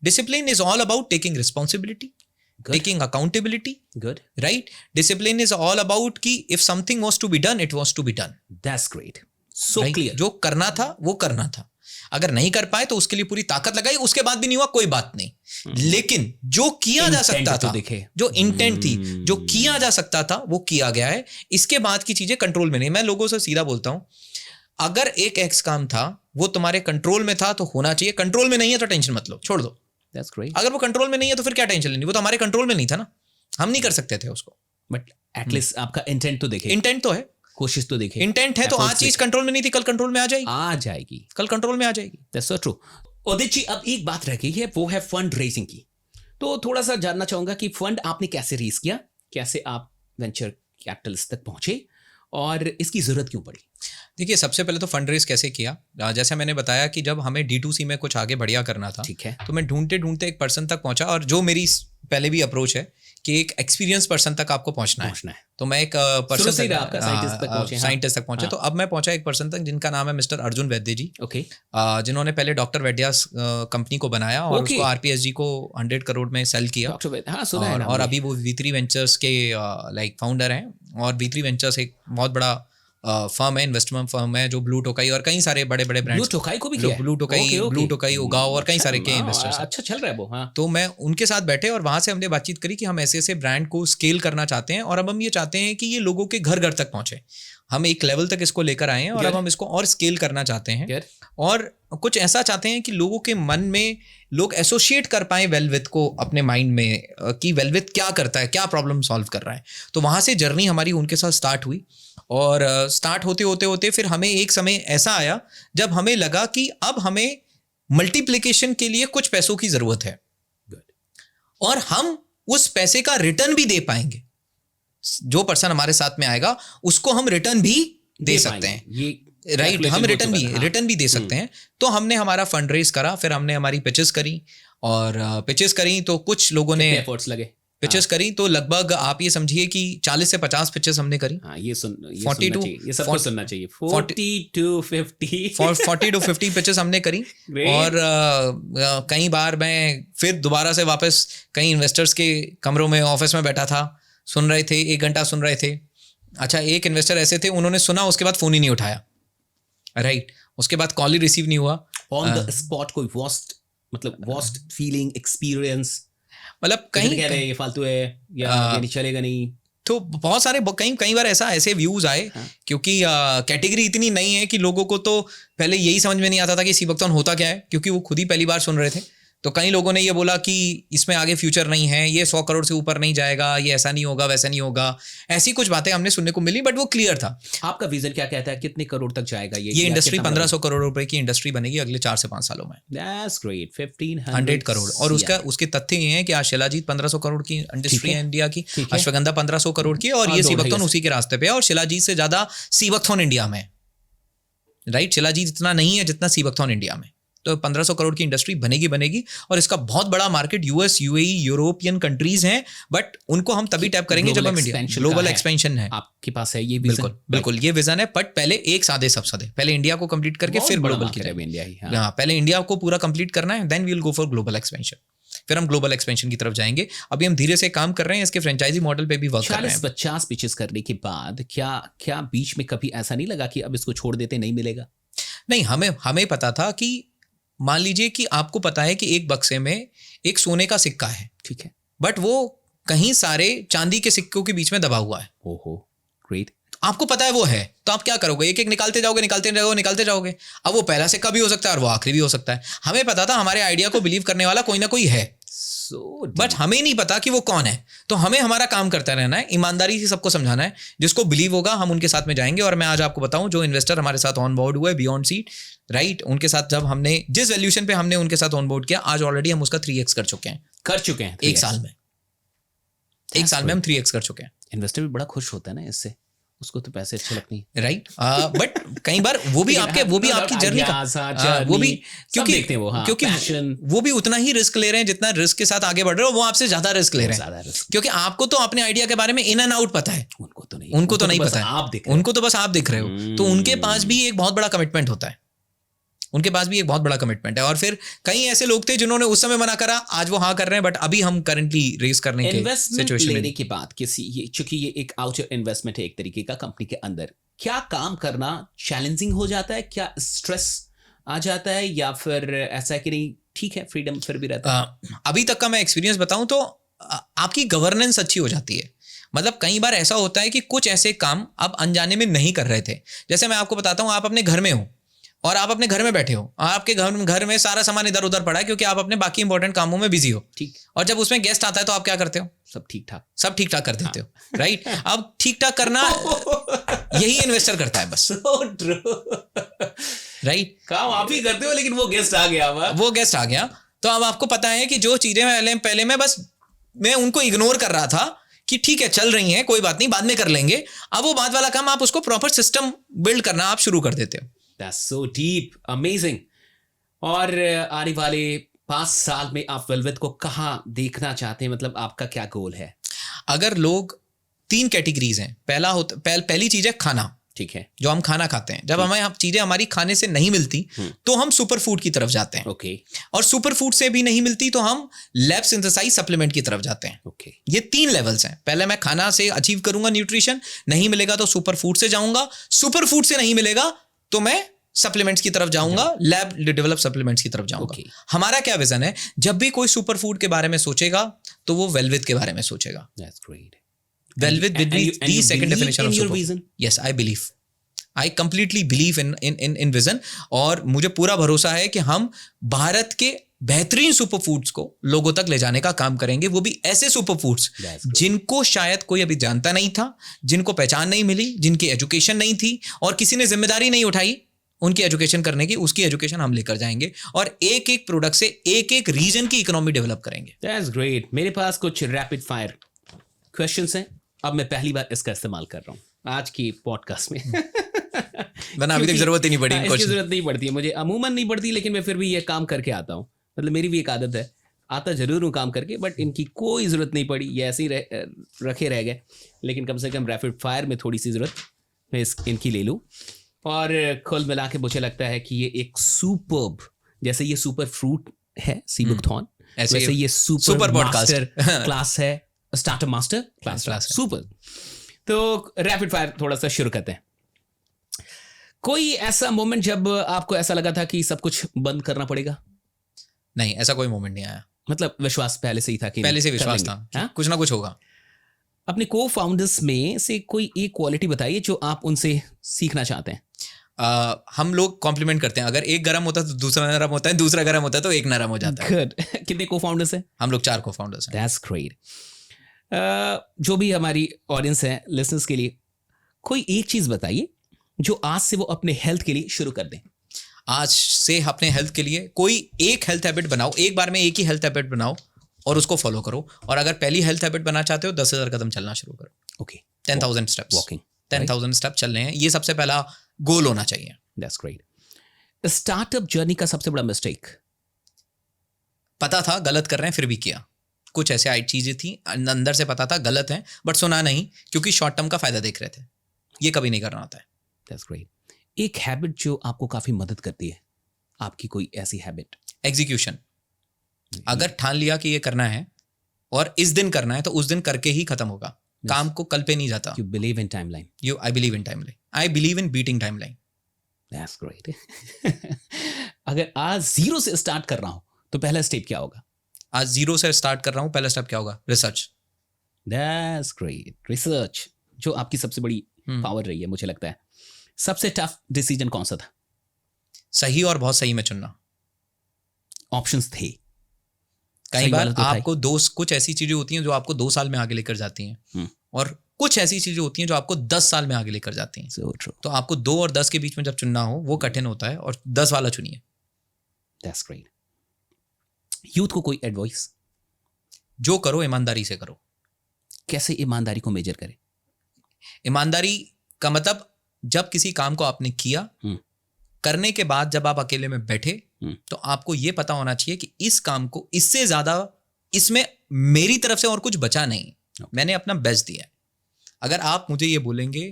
discipline is all about taking responsibility, taking accountability. Good. Right? Discipline is all about कि if something was to be done, it was to be done. That's great. So right? clear. जो करना था वो करना था। अगर नहीं कर पाए तो उसके लिए पूरी ताकत लगाई, उसके बाद भी नहीं हुआ कोई बात नहीं। लेकिन जो किया जा सकता था, जो इंटेंट थी, जो किया जा सकता था वो किया गया है। इसके बाद की चीजें कंट्रोल में नहीं। मैं लोगों से सीधा बोलता हूं, अगर एक एक्स काम था वो तुम्हारे कंट्रोल में था तो होना चाहिए, कंट्रोल में नहीं है तो टेंशन मत लो, छोड़ दो। That's great. अगर वो कंट्रोल में नहीं है तो फिर क्या टेंशन लेनी? वो तो हमारे कंट्रोल में नहीं था ना, हम नहीं कर सकते थे उसको। बट एटलीस्ट आपका इंटेंट तो देखे, इंटेंट तो है, कोशिश तो देखे। इंटेंट है तो आज चीज कंट्रोल में नहीं थी, कल कंट्रोल में आ जाएगी, कल कंट्रोल में आ जाएगी। That's so true. Udit ji, अब एक बात रह गई है, वो है फंड रेजिंग की। तो थोड़ा सा जानना चाहूंगा कि फंड आपने कैसे रेज किया, कैसे आप वेंचर कैपिटलिस्ट तक पहुंचे और इसकी जरूरत क्यों पड़ी? देखिए सबसे पहले तो फंड रेज कैसे किया, जैसे मैंने बताया कि जब हमें D2C में कुछ आगे बढ़िया करना था, ठीक है, तो मैं ढूंढते ढूंढते एक पर्सन तक पहुंचा, और जो मेरी पहले भी अप्रोच है कि एक एक्सपीरियंस पर्सन तक आपको पहुंचना है। तो मैं एक पर्सन साइंटिस्ट तक पहुंचे। तो अब मैं पहुंचा एक पर्सन तक जिनका नाम है मिस्टर अर्जुन वैद्य जी, जिन्होंने पहले डॉक्टर वैद्यास कंपनी को बनाया और उसको RPSG को 100 करोड़ में सेल किया। और अभी वो V3 वेंचर्स के लाइक फाउंडर हैं, और V3 वेंचर्स एक बहुत बड़ा फर्म है, इन्वेस्टमेंट फर्म है, जो ब्लू टोकाई और कई सारे बड़े बड़े ब्रांड्स, ब्लू टोकाई उगाओ और कई सारे के इन्वेस्टर्स। अच्छा चल रहा है वो। हाँ। तो मैं उनके साथ बैठे और वहां से हमने बातचीत करी कि हम ऐसे ऐसे ब्रांड को स्केल करना चाहते हैं, और अब हम ये चाहते हैं कि ये लोगों के घर घर तक पहुंचे। हम एक लेवल तक इसको लेकर आए हैं और अब हम इसको और स्केल करना चाहते हैं, और कुछ ऐसा चाहते हैं कि लोगों के मन में लोग एसोसिएट कर पाए वेलविथ को अपने माइंड में, कि वेलविथ क्या करता है, क्या प्रॉब्लम सॉल्व कर रहा है। तो वहाँ से जर्नी हमारी उनके साथ स्टार्ट हुई, और स्टार्ट होते होते होते फिर हमें एक समय ऐसा आया जब हमें लगा कि अब हमें मल्टीप्लिकेशन के लिए कुछ पैसों की ज़रूरत है, और हम उस पैसे का रिटर्न भी दे पाएंगे। जो पर्सन हमारे साथ में आएगा उसको हम रिटर्न भी दे सकते हैं, राइट, हम रिटर्न भी दे सकते हैं। तो हमने हमारा फंड रेज करा, फिर हमने हमारी पिचेस करी, और पिचेस करी तो कुछ लोगों ने एफर्ट्स लगे, पिचेस करी तो लगभग आप ये समझिए कि 40 से 50 पिचेस हमने करी। ये सबको सुनना चाहिए। 40 to 50 पिचेस हमने करी। और कई बार मैं फिर दोबारा से वापस कई इन्वेस्टर्स के कमरों में ऑफिस में बैठा था, सुन रहे थे, 1 घंटा सुन रहे थे। अच्छा, एक इन्वेस्टर ऐसे थे, उन्होंने सुना, उसके बाद फोन ही नहीं उठाया, राइट, उसके बाद कॉल ही रिसीव नहीं हुआ। ऑन द स्पॉट कोई वर्स्ट फीलिंग, एक्सपीरियंस, मतलब कहीं कह रहे ये फालतू है या ये नहीं चलेगा नहीं। तो बहुत सारे कई बार ऐसे व्यूज आए, क्योंकि कैटेगरी इतनी नई है कि लोगों को तो पहले यही समझ में नहीं आता था कि सीबकथॉर्न होता क्या है, क्योंकि वो खुद ही पहली बार सुन रहे थे। तो कई लोगों ने ये बोला कि इसमें आगे फ्यूचर नहीं है, ये 100 करोड़ से ऊपर नहीं जाएगा, ये ऐसा नहीं होगा, वैसा नहीं होगा, ऐसी कुछ बातें हमने सुनने को मिली, बट वो क्लियर था। आपका विजन क्या कहता है, कितने करोड़ तक जाएगा ये इंडस्ट्री? 1500 करोड़ रुपए की इंडस्ट्री बनेगी अगले 4 से 5 सालों में। That's great, 1500 crore. और उसके तथ्य ये हैं कि आज शिलाजीत 1500 करोड़ की इंडस्ट्री है इंडिया की, अश्वगंधा 1500 करोड़ की, और ये सीबकथॉर्न उसी के रास्ते पे है, और शिलाजीत से ज्यादा सीबकथॉर्न इंडिया में, राइट, शिलाजीत इतना नहीं है जितना सीबकथॉर्न इंडिया में। तो 1500 करोड़ की इंडस्ट्री बनेगी और इसका बहुत बड़ा market US, UAE, European countries हैं, बट उनको हम तभी टैप करेंगे जब हम इंडिया ग्लोबल एक्सपेंशन है आपके पास है ये विजन। बिल्कुल ये विजन है, बट पहले एक सादे सब सादे, पहले इंडिया को कंप्लीट करके फिर ग्लोबल की तरफ। इंडिया ही, हाँ, पहले इंडिया को पूरा कंप्लीट करना है, then we will go for global expansion, फिर हम ग्लोबल एक्सपेंशन की तरफ जाएंगे। अभी हम धीरे से काम कर रहे हैं, इसके फ्रेंचाइजी मॉडल पे भी वर्क कर रहे हैं। 40-50 पिचेस करने के बाद क्या बीच में कभी ऐसा नहीं लगा कि अब इसको छोड़ देते, नहीं मिलेगा? नहीं, हमें पता था कि मान लीजिए कि आपको पता है कि एक बक्से में एक सोने का सिक्का है, ठीक है, बट वो कहीं सारे चांदी के सिक्कों के बीच में दबा हुआ है। ओहो, ग्रेट। आपको पता है वो है, तो आप क्या करोगे? एक एक निकालते जाओगे। अब वो पहला सिक्का भी हो सकता है और वो आखिरी भी हो सकता है। हमें पता था हमारे आइडिया को बिलीव करने वाला कोई ना कोई है, बट हमें नहीं पता कि वो कौन है। तो हमें हमारा काम करता रहना है, ईमानदारी से सबको समझाना है, जिसको बिलीव होगा हम उनके साथ में जाएंगे। और मैं आज आपको बताऊं, जो इन्वेस्टर हमारे साथ ऑन बोर्ड हुए बियॉन्ड सीट, राइट, उनके साथ जब हमने जिस वैल्यूएशन पे हमने उनके साथ ऑन बोर्ड किया, आज ऑलरेडी हम उसका 3x कर चुके हैं। एक साल में हम 3x कर चुके हैं। इन्वेस्टर भी बड़ा खुश होता है ना इससे, उसको तो पैसे अच्छे लगते हैं, राइट। बट कई बार वो भी आपकी जर्नी का वो भी, क्योंकि वो भी उतना ही रिस्क ले रहे हैं जितना रिस्क के साथ आगे बढ़ रहे हो, वो आपसे ज्यादा रिस्क ले रहे हैं, क्योंकि आपको तो अपने आइडिया के बारे में इन एंड आउट पता है, उनको तो नहीं पता है, उनको तो बस आप दिख रहे हो। तो उनके पास भी एक बहुत बड़ा कमिटमेंट होता है, और फिर कई ऐसे लोग थे जिन्होंने उस समय मना करा, आज वो हाँ कर रहे हैं, बट अभी हम करंटली रेस करने के सिचुएशन में लेने के बाद चूंकि ये एक आउटर इन्वेस्टमेंट है एक तरीके का कंपनी के अंदर, क्या काम करना चैलेंजिंग हो जाता है? क्या स्ट्रेस आ जाता है, या फिर ऐसा कि नहीं ठीक है फ्रीडम फिर भी रहता है? अभी तक का मैं एक्सपीरियंस बताऊं तो आपकी गवर्नेंस अच्छी हो जाती है। मतलब कई बार ऐसा होता है कि कुछ ऐसे काम आप अनजाने में नहीं कर रहे थे। जैसे मैं आपको बताता हूं, आप अपने घर में हो और आप अपने घर में बैठे हो, आपके घर में सारा सामान इधर उधर पड़ा है, क्योंकि आप अपने बाकी इंपॉर्टेंट कामों में बिजी हो, ठीक। और जब उसमें गेस्ट आता है तो आप क्या करते हो? सब ठीक ठाक कर देते हो, राइट। अब ठीक ठाक करना यही इन्वेस्टर करता है बस, राइट। काम आप ही करते हो, लेकिन वो गेस्ट आ गया, तो अब आपको पता है कि जो चीजें पहले मैं उनको इग्नोर कर रहा था कि ठीक है चल रही हैं, कोई बात नहीं, बाद में कर लेंगे। अब वो बाद वाला काम आप उसको प्रॉपर सिस्टम बिल्ड करना आप शुरू कर देते हो। That's so deep, amazing. और आने वाले 5 साल में आप वेलवेट को कहाँ देखना चाहते हैं? मतलब आपका क्या गोल है? अगर लोग 3 कैटेगरीज हैं, पहली चीज है खाना, ठीक है, जो हम खाना खाते हैं। जब हमें चीजें हमारी खाने से नहीं मिलती तो हम सुपर फूड की तरफ जाते हैं, ओके। और सुपर फूड से भी नहीं मिलती तो हम लैब सिंथेसाइज सप्लीमेंट की तरफ जाते हैं, ओके। ये 3 लेवल्स हैं। पहले मैं खाना से अचीव करूंगा न्यूट्रिशन, नहीं मिलेगा तो सुपर फूड से जाऊंगा, सुपर फूड से नहीं मिलेगा तो मैं सप्लीमेंट्स की तरफ जाऊंगा, लैब डेवलप सप्लीमेंट्स की तरफ जाऊंगा। हमारा क्या विजन है? जब भी कोई सुपर फूड के बारे में सोचेगा तो वो वेलविथ के बारे में सोचेगा। That's great. Velvet will be the second definition of super. Yes, I completely believe in vision, और मुझे पूरा भरोसा है कि हम भारत के बेहतरीन सुपर फूड्स को लोगों तक ले जाने का काम करेंगे, वो भी ऐसे सुपर फूड्स जिनको शायद कोई अभी जानता नहीं था, जिनको पहचान नहीं मिली, जिनकी एजुकेशन नहीं थी और किसी ने जिम्मेदारी नहीं उठाई उनकी एजुकेशन करने की। उसकी एजुकेशन हम लेकर जाएंगे और एक एक प्रोडक्ट से एक एक रीजन की इकोनॉमी डेवलप करेंगे। That's great. मेरे पास कुछ रैपिड फायर क्वेश्चंस हैं। अब मैं पहली बार इसका इस्तेमाल कर रहा हूँ आज की पॉडकास्ट में। वरना अभी तक जरूरत ही नहीं पड़ी, इसकी जरूरत नहीं पड़ती है मुझे, अमूमन नहीं पड़ती, लेकिन मैं फिर भी ये काम करके आता हूँ। मतलब मेरी भी एक आदत है, आता जरूर हूँ काम करके, बट इनकी कोई ज़रूरत नहीं पड़ी, ये ऐसे ही रखे रह गए। लेकिन कम से कम रैपिड फायर में थोड़ी सी ज़रूरत मैं इनकी ले लूँ। और कुल मिला के मुझे लगता है कि ये एक सुपर्ब, जैसे ये सुपर फ्रूट है सीबुकथॉर्न, वैसे ये सुपर मास्टर क्लास है, स्टार्टअप मास्टर क्लास सुपर। तो रैपिड फायर थोड़ा सा शुरू करते हैं। कोई ऐसा मोमेंट जब आपको ऐसा लगा था कि सब कुछ बंद करना पड़ेगा? नहीं, ऐसा कोई मोमेंट नहीं आया। मतलब विश्वास पहले से ही था कि पहले से विश्वास था कुछ ना कुछ होगा। अपने को फाउंडर्स में से कोई एक क्वालिटी बताइए जो आप उनसे सीखना चाहते हैं। हम लोग कॉम्प्लीमेंट करते हैं। अगर एक गर्म होता है तो दूसरा नरम होता है, दूसरा गर्म होता है तो एक नरम हो जाता है। गुड। कितने को फाउंडर्स हैं? हम लोग 4 को फाउंडर्स हैं। That's great. जो भी हमारी ऑडियंस है, लिसनर्स के लिए कोई एक चीज बताइए जो आज से वो अपने हेल्थ के लिए शुरू कर दें। आज से अपने हेल्थ के लिए कोई एक हेल्थ हैबिट बनाओ, एक बार में एक ही हेल्थ हैबिट बनाओ और उसको फॉलो करो। और अगर पहली हेल्थ हैबिट बनाना चाहते हो 10,000 कदम चलना शुरू करो। ओके, 10,000 स्टेप्स, वॉकिंग, 10,000 स्टेप चलने हैं, ये सबसे पहला गोल होना चाहिए। That's great. स्टार्टअप जर्नी का सबसे बड़ा मिस्टेक? पता था गलत कर रहे हैं फिर भी किया। कुछ ऐसे आई चीजें थी अंदर से पता था गलत है, बट सुना नहीं, क्योंकि शॉर्ट टर्म का फायदा देख रहे थे। ये कभी नहीं करना होता है। That's great. एक हैबिट जो आपको काफी मदद करती है, आपकी कोई ऐसी हैबिट? एग्जीक्यूशन। अगर ठान लिया कि ये करना है और इस दिन करना है, तो उस दिन करके ही खत्म होगा। काम को कल पे नहीं जाता। You believe in timeline? I believe in timeline. I believe in beating timeline. That's great. अगर आज 0 से स्टार्ट कर रहा हूं तो पहला स्टेप क्या होगा? आज 0 से स्टार्ट कर रहा हूं, पहला स्टेप क्या होगा? रिसर्च। That's great. रिसर्च जो आपकी सबसे बड़ी पावर रही है, मुझे लगता है। सबसे टफ डिसीजन कौन सा था? सही और बहुत सही में चुनना। ऑप्शंस थे कई बार आपको कुछ ऐसी चीजें होती हैं जो आपको 2 साल में आगे लेकर जाती हैं, और कुछ ऐसी चीजें होती हैं जो आपको 10 साल में आगे लेकर जाती हैं। So true. तो आपको 2 और 10 के बीच में जब चुनना हो, वो कठिन होता है, और 10 वाला चुनिए। That's great. यूथ को कोई एडवाइस? जो करो ईमानदारी से करो। कैसे ईमानदारी को मेजर करें? ईमानदारी का मतलब, जब किसी काम को आपने किया, करने के बाद जब आप अकेले में बैठे, तो आपको ये पता होना चाहिए कि इस काम को इससे ज्यादा इसमें मेरी तरफ से और कुछ बचा नहीं, मैंने अपना बेस्ट दिया है। अगर आप मुझे ये बोलेंगे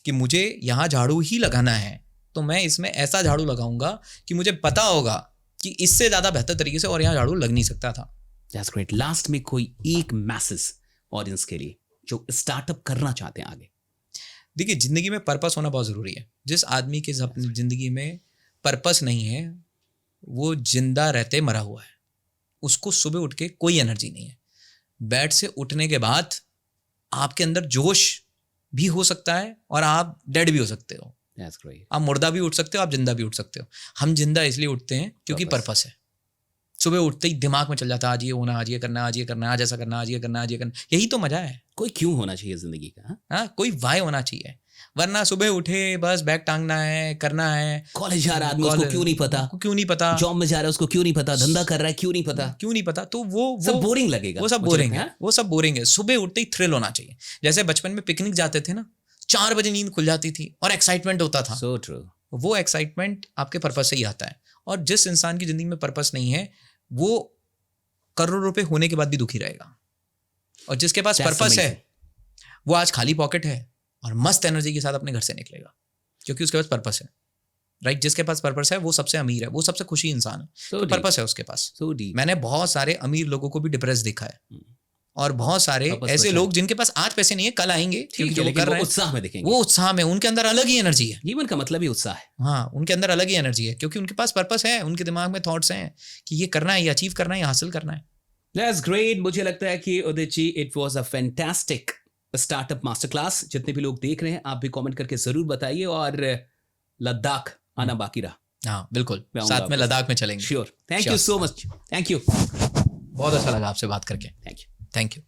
कि मुझे यहाँ झाड़ू ही लगाना है, तो मैं इसमें ऐसा झाड़ू लगाऊंगा कि मुझे पता होगा कि इससे ज्यादा बेहतर तरीके से और यहाँ झाड़ू लग नहीं सकता था। That's great. लास्ट में कोई एक मैसेज ऑडियंस के लिए जो स्टार्टअप करना चाहते हैं आगे? देखिए, जिंदगी में पर्पस होना बहुत जरूरी है। जिस आदमी के जिंदगी में पर्पस नहीं है, वो जिंदा रहते मरा हुआ है। उसको सुबह उठ के कोई एनर्जी नहीं है। बेड से उठने के बाद आपके अंदर जोश भी हो सकता है और आप डेड भी हो सकते हो। That's great. आप मुर्दा भी उठ सकते हो, आप जिंदा भी उठ सकते हो। हम जिंदा इसलिए उठते हैं क्योंकि पर्पस है। सुबह उठते ही दिमाग में चल जाता है, आज ये होना, आज ये करना, आज ये करना, आज ऐसा करना, आज ये करना, आज ये करना। यही तो मजा है। कोई क्यों होना चाहिए जिंदगी का? हाँ, कोई वाई होना चाहिए। वरना सुबह उठे बस बैग टांगना है, करना है। कॉलेज जा रहा है आदमी, उसको क्यों नहीं पता? क्यों नहीं पता? जॉब में जा रहा है, उसको क्यों नहीं पता? धंधा कर रहा है, क्यों नहीं पता? क्यों नहीं पता? तो वो सब बोरिंग लगेगा। वो सब बोरिंग है। वो सब बोरिंग है। सुबह उठते ही थ्रिल होना चाहिए। जैसे बचपन में पिकनिक जाते थे ना, 4 बजे नींद खुल जाती थी और एक्साइटमेंट होता था। So true. वो एक्साइटमेंट आपके पर्पस से ही आता है। और जिस इंसान की जिंदगी में पर्पस नहीं है, वो करोड़ों रुपए होने के बाद भी दुखी रहेगा। और जिसके पास पर्पस है, वो आज खाली पॉकेट है और मस्त एनर्जी के साथ अपने घर से निकलेगा, क्योंकि उसके पास पर्पस है। राइट? जिसके पास पर्पस है वो सबसे अमीर है, वो सबसे खुशी इंसान है। पर्पस है उसके पास। मैंने बहुत सारे अमीर लोगों को भी डिप्रेस देखा है, और बहुत सारे ऐसे लोग जिनके पास आज पैसे नहीं है, कल आएंगे, क्योंकि जो कर रहे हैं उत्साह में दिखेंगे। वो उत्साह में, उनके अंदर अलग ही एनर्जी है। जीवन का मतलब ही उत्साह है। हाँ, उनके अंदर अलग ही एनर्जी है, क्योंकि उनके पास पर्पस है। उनके दिमाग में थॉट्स हैं कि ये करना है, ये अचीव करना है, ये हासिल करना है। That's great. मुझे लगता है कि Udit ji, it was a fantastic startup master class. जितने भी लोग देख रहे हैं, आप भी कमेंट करके जरूर बताइए, और लद्दाख आना बाकी रहा। हाँ बिल्कुल, साथ में लद्दाख में चलेंगे। Sure. Thank you so much. Thank you. बहुत अच्छा लगा आपसे बात करके। Thank you. Thank you.